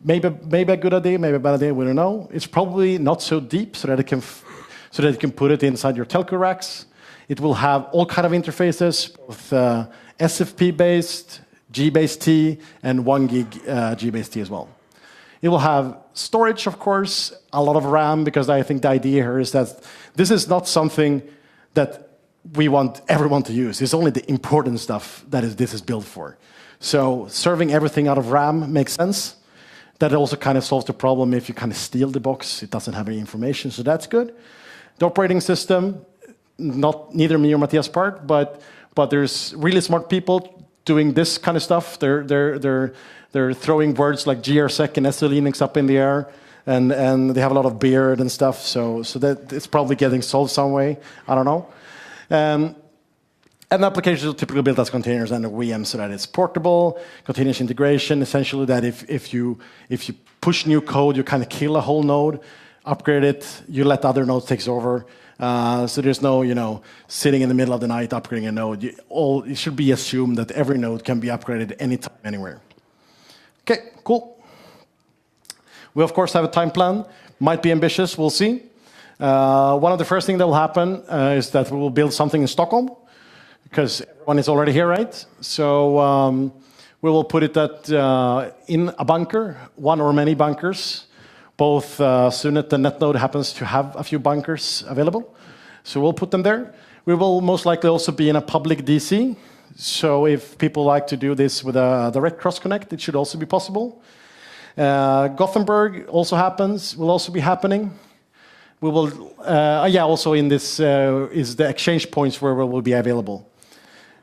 Maybe a good idea, maybe a bad idea, we don't know. It's probably not so deep so that you can put it inside your telco racks. It will have all kind of interfaces, both SFP-based, G-based T, and 1 gig G-based T as well. It will have storage, of course, a lot of RAM, because I think the idea here is that this is not something that we want everyone to use. It's only the important stuff that this is built for. So serving everything out of RAM makes sense. That also kind of solves the problem if you kind of steal the box. It doesn't have any information, so that's good. The operating system, neither me or Matthias part, but there's really smart people doing this kind of stuff. They're throwing words like grsec and SE Linux up in the air, and they have a lot of beard and stuff. So that it's probably getting solved some way. I don't know. And applications are typically built as containers and a VM, so that it's portable. Continuous integration, essentially that if you push new code, you kind of kill a whole node, upgrade it, you let other nodes take over. So there's no, sitting in the middle of the night upgrading a node. It should be assumed that every node can be upgraded anytime, anywhere. Okay, cool. We, of course, have a time plan. Might be ambitious, we'll see. One of the first things that will happen is that we will build something in Stockholm, because everyone is already here, right? So we will put it in a bunker, one or many bunkers. Both Sunet and Netnod happens to have a few bunkers available, so we'll put them there. We will most likely also be in a public DC, so if people like to do this with a direct cross-connect, it should also be possible. Gothenburg also will also be happening. We will, also in this is the exchange points where we will be available.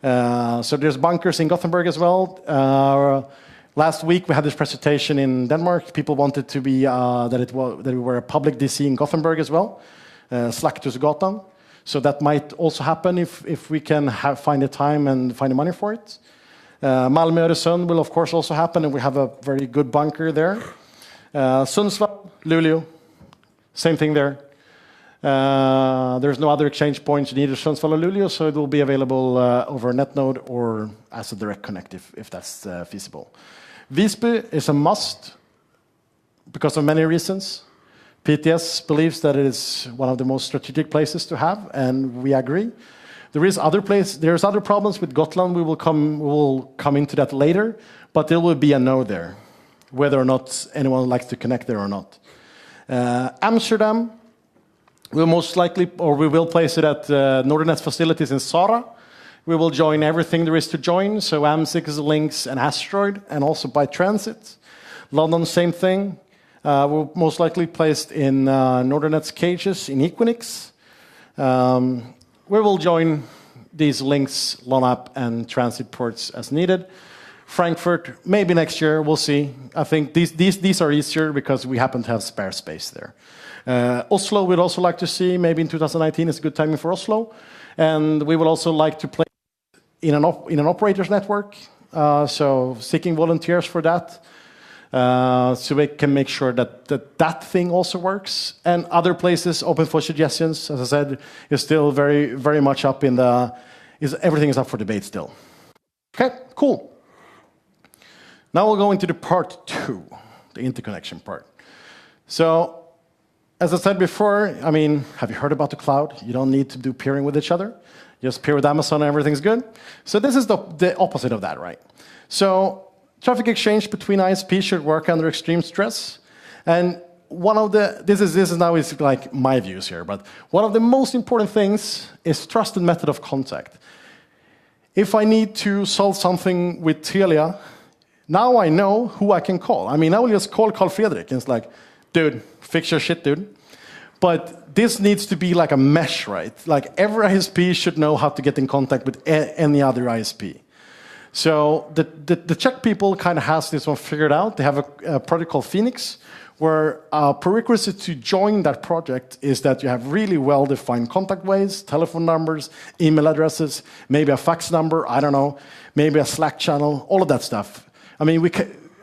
So there's bunkers in Gothenburg as well. Last week we had this presentation in Denmark. People wanted to be that we were a public DC in Gothenburg as well, Slakthusgatan. So that might also happen if we can find the time and find the money for it. Malmö Öresund will of course also happen, and we have a very good bunker there. Sundsvall, Luleå, same thing there. There's no other exchange points in either Sundsvall or Luleå, so it will be available over Netnod or as a direct connect if that's feasible. Visby is a must because of many reasons. PTS believes that it is one of the most strategic places to have, and we agree. There's other problems with Gotland. We will come into that later, but there will be a node there, whether or not anyone likes to connect there or not. Amsterdam, we will place it at Nordnet's facilities in Sara. We will join everything there is to join, so AM6, Lynx, and Asteroid, and also by transit. London, same thing. We're most likely placed in Nordnet's cages in Equinix. We will join these links, LONAP, and transit ports as needed. Frankfurt, maybe next year, we'll see. I think these are easier because we happen to have spare space there. Oslo, we'd also like to see, maybe in 2019 is a good timing for Oslo. And we would also like to play in an operator's network, so seeking volunteers for that, so we can make sure that thing also works. And other places open for suggestions, as I said, is still very, very much up in everything is up for debate still. Okay, cool. Now we'll go into the part 2, the interconnection part. So, as I said before, I mean, have you heard about the cloud? You don't need to do peering with each other. Just peer with Amazon and everything's good. So this is the opposite of that, right? So traffic exchange between ISPs should work under extreme stress. And one of the, this is now is like my views here, but one of the most important things is trusted method of contact. If I need to solve something with Telia, now I know who I can call. I mean, I will just call Carl Fredrik and it's like, dude, fix your shit, dude. But this needs to be like a mesh, right? Like every ISP should know how to get in contact with any other ISP. So the Czech people kind of has this one figured out. They have a project called Phoenix, where a prerequisite to join that project is that you have really well-defined contact ways, telephone numbers, email addresses, maybe a fax number, I don't know, maybe a Slack channel, all of that stuff. I mean,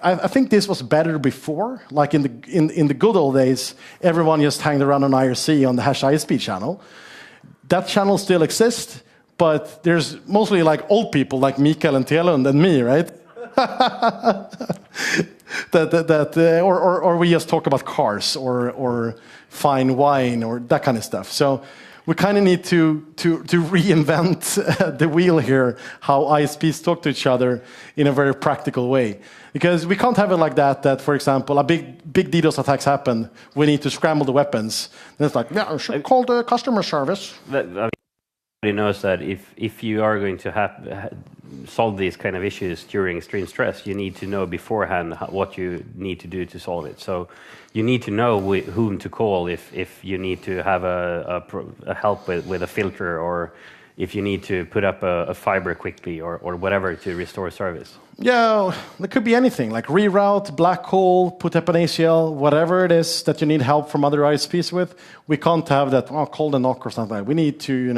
I think this was better before. Like in the good old days, everyone just hanged around on IRC on the #ISP channel. That channel still exists, but there's mostly like old people like Mikael and Telund and me, right? Or we just talk about cars or fine wine or that kind of stuff. So we kind of need to reinvent the wheel here, how ISPs talk to each other in a very practical way. Because we can't have it like that, for example, a big DDoS attacks happen, we need to scramble the weapons. And it's like, yeah, I should call the customer service. Everybody knows that if you are going to solve these kind of issues during extreme stress, you need to know beforehand what you need to do to solve it. So you need to know whom to call if you need to have a help with a filter, or if you need to put up a fiber quickly or whatever to restore service. Yeah, it could be anything, like reroute, black hole, put up an ACL, whatever it is that you need help from other ISPs with. We can't have that, call the knock or something like that. We need to,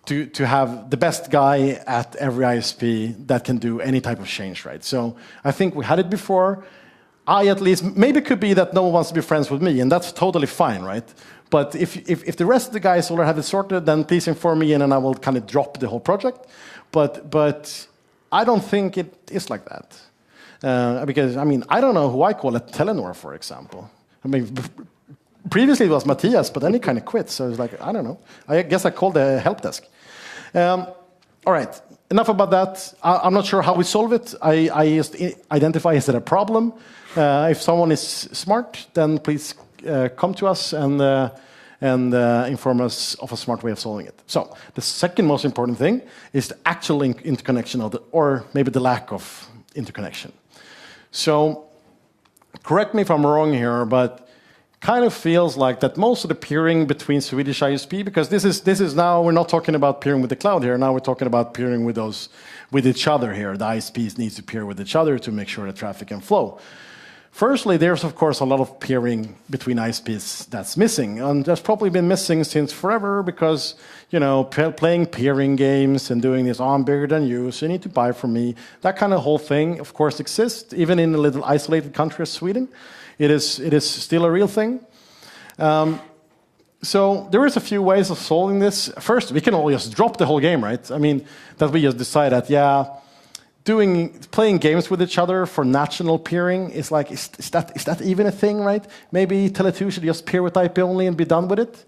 to have the best guy at every ISP that can do any type of change, right? So I think we had it before. I at least, maybe it could be that no one wants to be friends with me, and that's totally fine, right? But if the rest of the guys already have it sorted, then please inform me, and then I will kind of drop the whole project. But I don't think it is like that. Because, I mean, I don't know who I call at Telenor, for example. I mean, previously it was Matthias, but then he kind of quit. So it's like, I don't know. I guess I called the help desk. All right, enough about that. I'm not sure how we solve it. I just identify, is it a problem? If someone is smart, then please come to us and inform us of a smart way of solving it. So the second most important thing is the actual interconnection or maybe the lack of interconnection. So correct me if I'm wrong here, but kind of feels like that most of the peering between Swedish ISP, because this is now, we're not talking about peering with the cloud here, now we're talking about peering with each other here. The ISPs need to peer with each other to make sure the traffic can flow. Firstly, there's of course a lot of peering between ISPs that's missing, and that's probably been missing since forever because, playing peering games and doing this, I'm bigger than you, so you need to buy from me. That kind of whole thing, of course, exists, even in a little isolated country as Sweden. It is still a real thing. So there is a few ways of solving this. First, we can all just drop the whole game, right? I mean, that we just decide that, playing games with each other for national peering is like, is that even a thing, right? Maybe Tele2 should just peer with IP only and be done with it.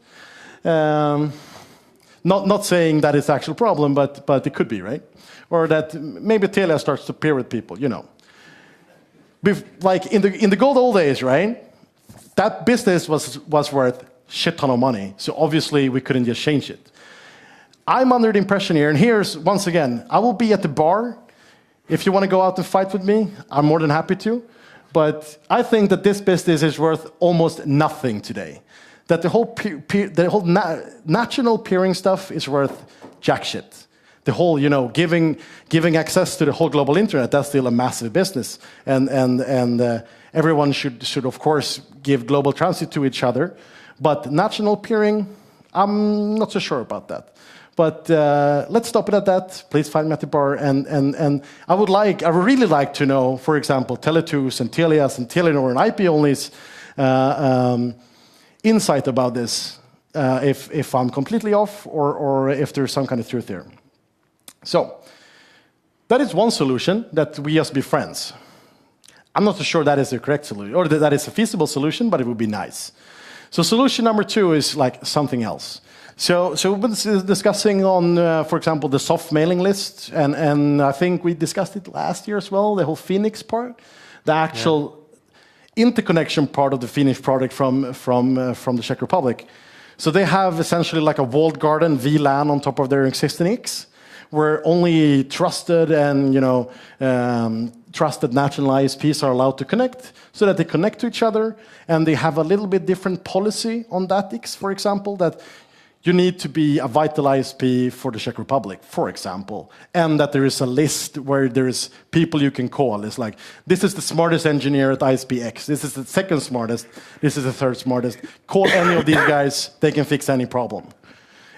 Not saying that it's actual problem, but it could be, right? Or that maybe Telia starts to peer with people, Like in the good old days, right? That business was worth shit ton of money. So obviously we couldn't just change it. I'm under the impression here, and here's once again, I will be at the bar. If you want to go out and fight with me, I'm more than happy to. But I think that this business is worth almost nothing today. That the whole national peering stuff is worth jack shit. The whole, giving access to the whole global internet, that's still a massive business. And everyone should, of course, give global transit to each other. But national peering, I'm not so sure about that. But let's stop it at that. Please find me at the bar. And I would really like to know, for example, Tele2s and Telias and Telenor and IP-only's insight about this, if I'm completely off or if there's some kind of truth there. So That is one solution, that we just be friends. I'm not so sure that is the correct solution, or that is a feasible solution, but it would be nice. So solution number 2 is like something else. So we've been discussing on, for example, the soft mailing list, and I think we discussed it last year as well, the whole Phoenix part, the actual interconnection part of the Phoenix project from the Czech Republic. So they have essentially like a walled garden VLAN on top of their existing X, where only trusted and trusted national ISPs are allowed to connect, so that they connect to each other, and they have a little bit different policy on that X, for example, that you need to be a vital ISP for the Czech Republic, for example, and that there is a list where there is people you can call. It's like, this is the smartest engineer at ISP X, this is the second smartest, this is the third smartest. Call any of these guys, they can fix any problem.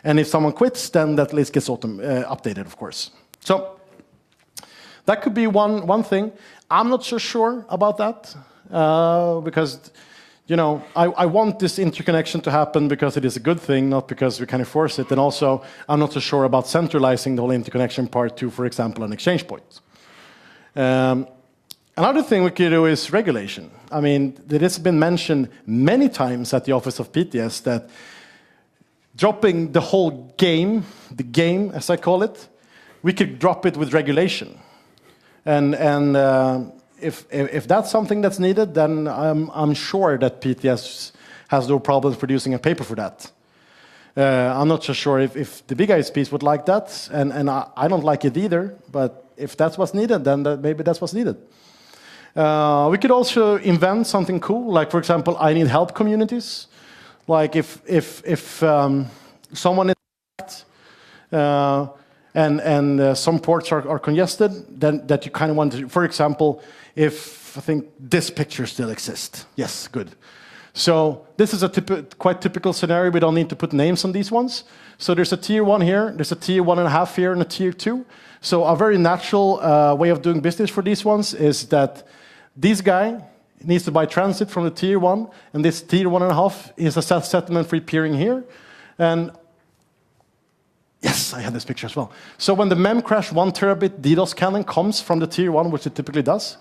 And if someone quits, then that list gets updated, of course. So that could be one thing. I'm not so sure about that, because I want this interconnection to happen because it is a good thing, not because we can enforce it. And also, I'm not so sure about centralizing the whole interconnection part to, for example, an exchange point. Another thing we could do is regulation. I mean, it has been mentioned many times at the Office of PTS that dropping the whole game, the game as I call it, we could drop it with regulation. And if that's something that's needed, then I'm sure that PTS has no problems producing a paper for that. I'm not so sure if the big ISPs would like that, and I don't like it either, but if that's what's needed, then maybe that's what's needed. We could also invent something cool, like, for example, I need help communities. Like if someone is attacked, and some ports are congested, then that you kind of want to, for example, if I think this picture still exists. Yes, good. So this is a quite typical scenario. We don't need to put names on these ones. So there's a tier 1 here, there's a tier 1.5 here, and a tier 2. So a very natural way of doing business for these ones is that this guy needs to buy transit from the tier 1, and this tier 1.5 is a settlement-free peering here. And yes, I have this picture as well. So when the memcrash 1 terabit DDoS cannon comes from the tier 1, which it typically does,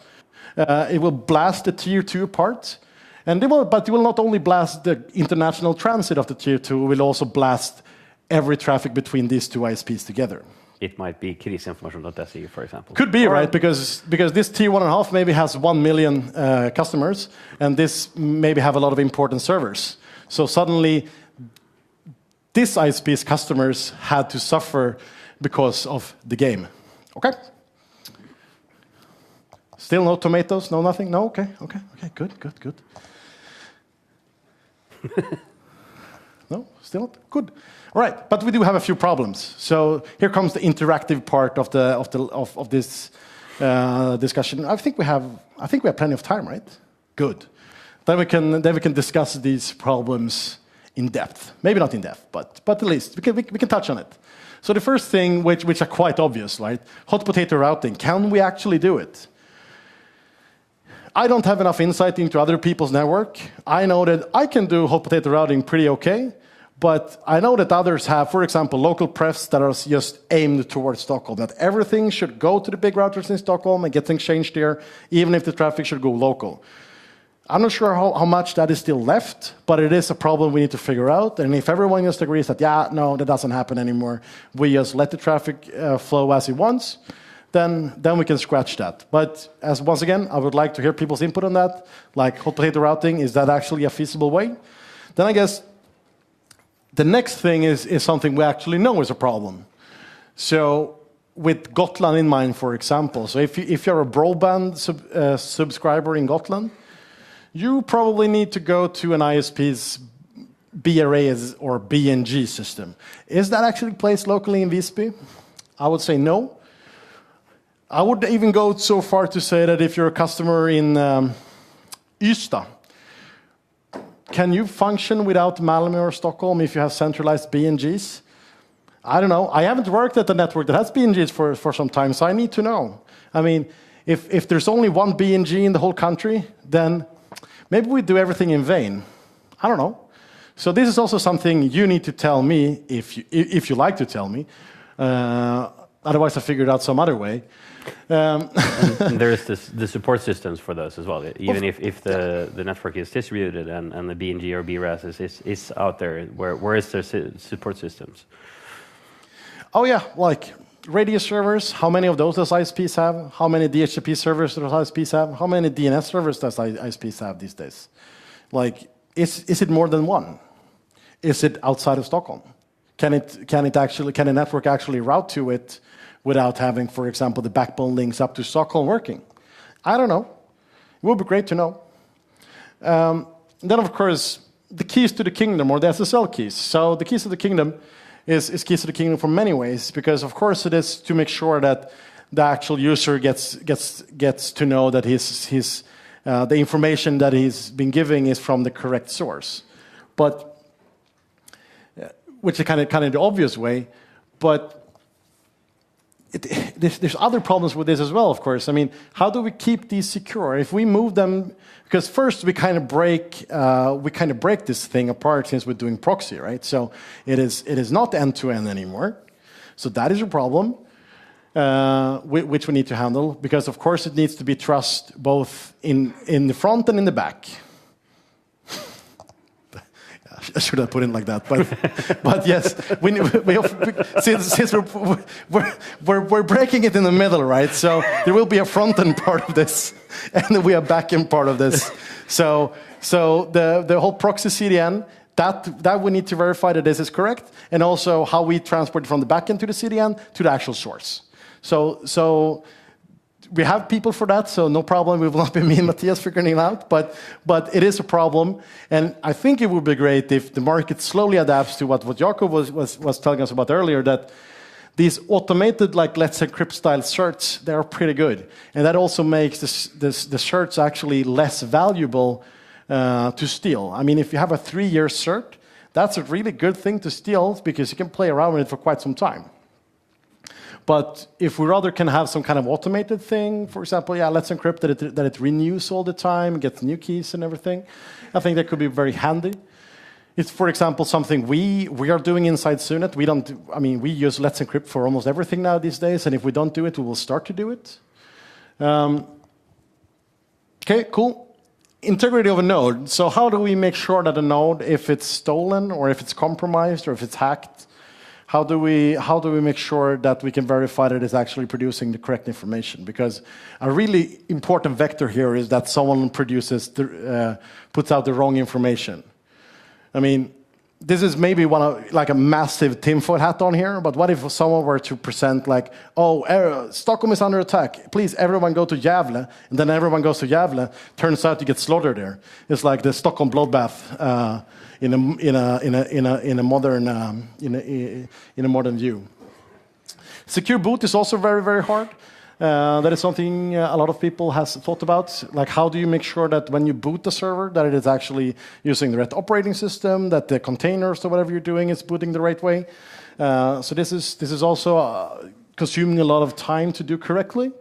it will blast the tier 2 apart. But it will not only blast the international transit of the tier 2, it will also blast every traffic between these two ISPs together. It might be krisinformation.se, for example. Could be, right? Because this tier 1.5 maybe has 1 million customers, and this maybe have a lot of important servers. So suddenly, this ISP's customers had to suffer because of the game. Okay? Still no tomatoes, no nothing? No? Okay, good. No? Still not? Good. All right, but we do have a few problems. So here comes the interactive part of this discussion. I think we have plenty of time, right? Good. Then we can discuss these problems in depth. Maybe not in depth, but at least we can touch on it. So the first thing, which are quite obvious, right? Hot potato routing. Can we actually do it? I don't have enough insight into other people's network. I know that I can do hot potato routing pretty okay, but I know that others have, for example, local prefs that are just aimed towards Stockholm, that everything should go to the big routers in Stockholm and get things changed there, even if the traffic should go local. I'm not sure how much that is still left, but it is a problem we need to figure out. And if everyone just agrees that, yeah, no, that doesn't happen anymore, we just let the traffic flow as it wants, then we can scratch that. But once again, I would like to hear people's input on that, like hot potato routing, is that actually a feasible way? Then I guess the next thing is something we actually know is a problem. So with Gotland in mind, for example, so if you're a broadband subscriber in Gotland, you probably need to go to an ISP's BRA or BNG system. Is that actually placed locally in Visby? I would say no. I would even go so far to say that if you're a customer in Ystad, can you function without Malmö or Stockholm if you have centralized BNGs? I don't know. I haven't worked at a network that has BNGs for some time, so I need to know. I mean, if there's only one BNG in the whole country, then maybe we do everything in vain. I don't know. So this is also something you need to tell me, if you like to tell me. Otherwise, I figured out some other way. And there is the support systems for those as well. Even if the network is distributed and the BNG or BRAS is out there, where is the support systems? Oh yeah, like radius servers. How many of those does ISPs have? How many DHCP servers does ISPs have? How many DNS servers does ISPs have these days? Like, is it more than one? Is it outside of Stockholm? Can a network actually route to it without having, for example, the backbone links up to Stockholm working? I don't know. It would be great to know. Then, of course, the keys to the kingdom, or the SSL keys. So the keys to the kingdom is keys to the kingdom from many ways, because, of course, it is to make sure that the actual user gets to know that the information that he's been giving is from the correct source. But which is kind of the obvious way, but there's other problems with this as well, of course. I mean, how do we keep these secure? If we move them, because first we kind of break this thing apart since we're doing proxy, right? So it is not end-to-end anymore. So that is a problem, which we need to handle, because of course it needs to be trust both in the front and in the back. I should have put it like that, but yes, since we're breaking it in the middle, right? So there will be a front end part of this, and then we have back end part of this. So the whole proxy CDN that we need to verify that this is correct, and also how we transport from the back end to the CDN to the actual source. So we have people for that, so no problem. It will not be me and Matthias figuring it out, but it is a problem. And I think it would be great if the market slowly adapts to what Jakob was telling us about earlier, that these automated, like Let's Encrypt style certs, they are pretty good. And that also makes the certs actually less valuable to steal. I mean, if you have a 3-year cert, that's a really good thing to steal because you can play around with it for quite some time. But if we rather can have some kind of automated thing, for example, Let's Encrypt that it renews all the time, gets new keys and everything, I think that could be very handy. It's, for example, something we are doing inside Sunet. We use Let's Encrypt for almost everything now these days, and if we don't do it, we will start to do it. Okay, cool. Integrity of a node. So how do we make sure that a node, if it's stolen or if it's compromised or if it's hacked, how do we make sure that we can verify that it's actually producing the correct information? Because a really important vector here is that someone puts out the wrong information. I mean, this is maybe like a massive tinfoil hat on here, but what if someone were to present like, Stockholm is under attack, please everyone go to Gävle, and then everyone goes to Gävle, turns out you get slaughtered there. It's like the Stockholm bloodbath in a modern view. Secure boot is also very, very hard. That is something a lot of people has thought about. Like, how do you make sure that when you boot the server, that it is actually using the right operating system, that the containers or whatever you're doing is booting the right way. So this is also consuming a lot of time to do correctly.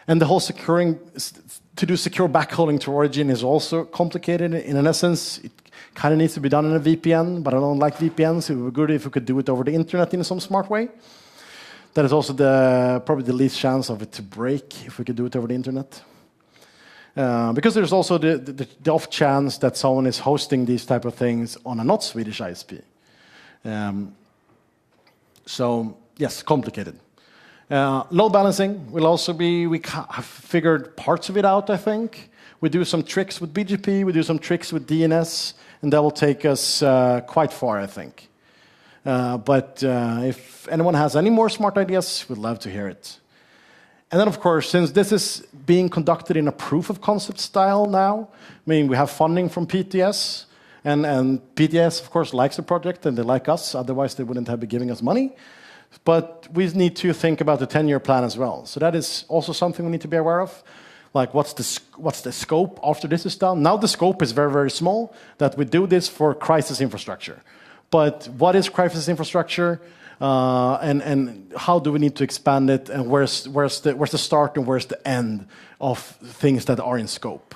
And the whole to do secure backhauling to origin is also complicated. In essence, it kind of needs to be done in a VPN, but I don't like VPNs. It would be good if we could do it over the internet in some smart way. That is also probably the least chance of it to break if we could do it over the internet. Because there's also the off chance that someone is hosting these type of things on a not Swedish ISP. So yes, complicated. Load balancing will also be, we have figured parts of it out, I think. We do some tricks with BGP, we do some tricks with DNS, and that will take us quite far, I think. But if anyone has any more smart ideas, we'd love to hear it. And then, of course, since this is being conducted in a proof of concept style now, I mean, we have funding from PTS, and PTS, of course, likes the project, and they like us, otherwise they wouldn't have been giving us money. But we need to think about the 10-year plan as well. So that is also something we need to be aware of. Like, what's the scope after this is done? Now the scope is very, very small, that we do this for crisis infrastructure. But what is crisis infrastructure, and how do we need to expand it, and where's the start and where's the end of things that are in scope?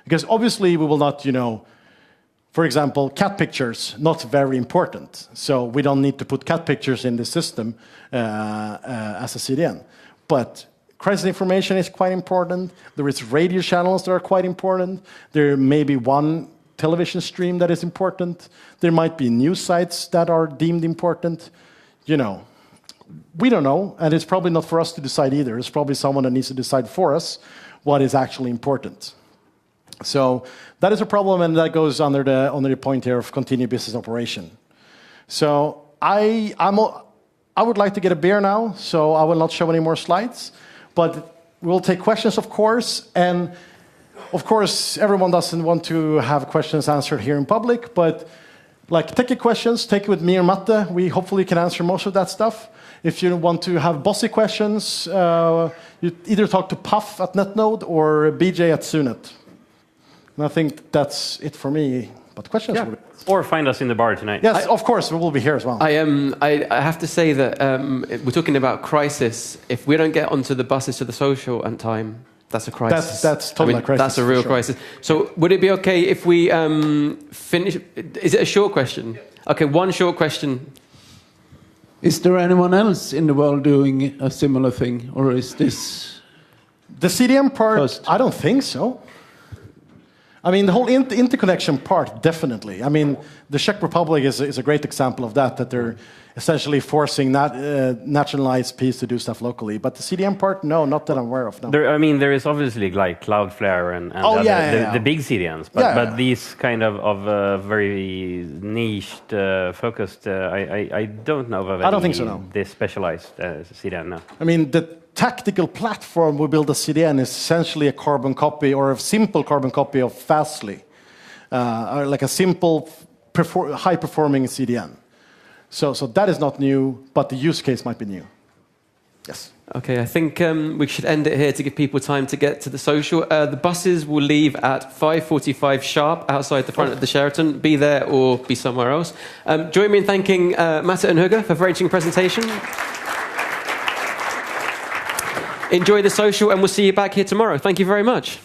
Because obviously we will not, For example, cat pictures, not very important. So we don't need to put cat pictures in the system as a CDN. But crisis information is quite important. There is radio channels that are quite important. There may be one television stream that is important. There might be news sites that are deemed important. You know, we don't know, and it's probably not for us to decide either. It's probably someone that needs to decide for us what is actually important. So that is a problem, and that goes under the point here of continued business operation. So I would like to get a beer now, so I will not show any more slides. But we'll take questions, of course, and of course, everyone doesn't want to have questions answered here in public, but like, take your questions, take it with me or Matte. We hopefully can answer most of that stuff. If you want to have bossy questions, you either talk to Puff at Netnod or BJ at Sunet. And I think that's it for me. But questions? Yeah. Or find us in the bar tonight. Yes, of course, we will be here as well. I have to say that we're talking about crisis. If we don't get onto the buses to the social on time, that's a crisis. That's totally a crisis. That's a real crisis. So would it be okay if we finish? Is it a short question? Okay, one short question. Is there anyone else in the world doing a similar thing, or is this the CDM part? First? I don't think so. I mean, the whole interconnection part, definitely. I mean, the Czech Republic is a great example of that they're essentially forcing national ISPs to do stuff locally. But the CDM part, no, not that I'm aware of. No. There is obviously like Cloudflare and the big CDNs, but these kind of very niched, focused, I don't know of any I don't think so, no. This specialized CDN, no. I mean, the tactical platform we build a CDN is essentially a carbon copy or a simple carbon copy of Fastly, or like a simple high-performing CDN. So that is not new, but the use case might be new. Yes. Okay, I think we should end it here to give people time to get to the social. The buses will leave at 5:45 sharp outside the front of the Sheraton. Be there or be somewhere else. Join me in thanking Matte and Hugo for a very interesting presentation. Enjoy the social, and we'll see you back here tomorrow. Thank you very much.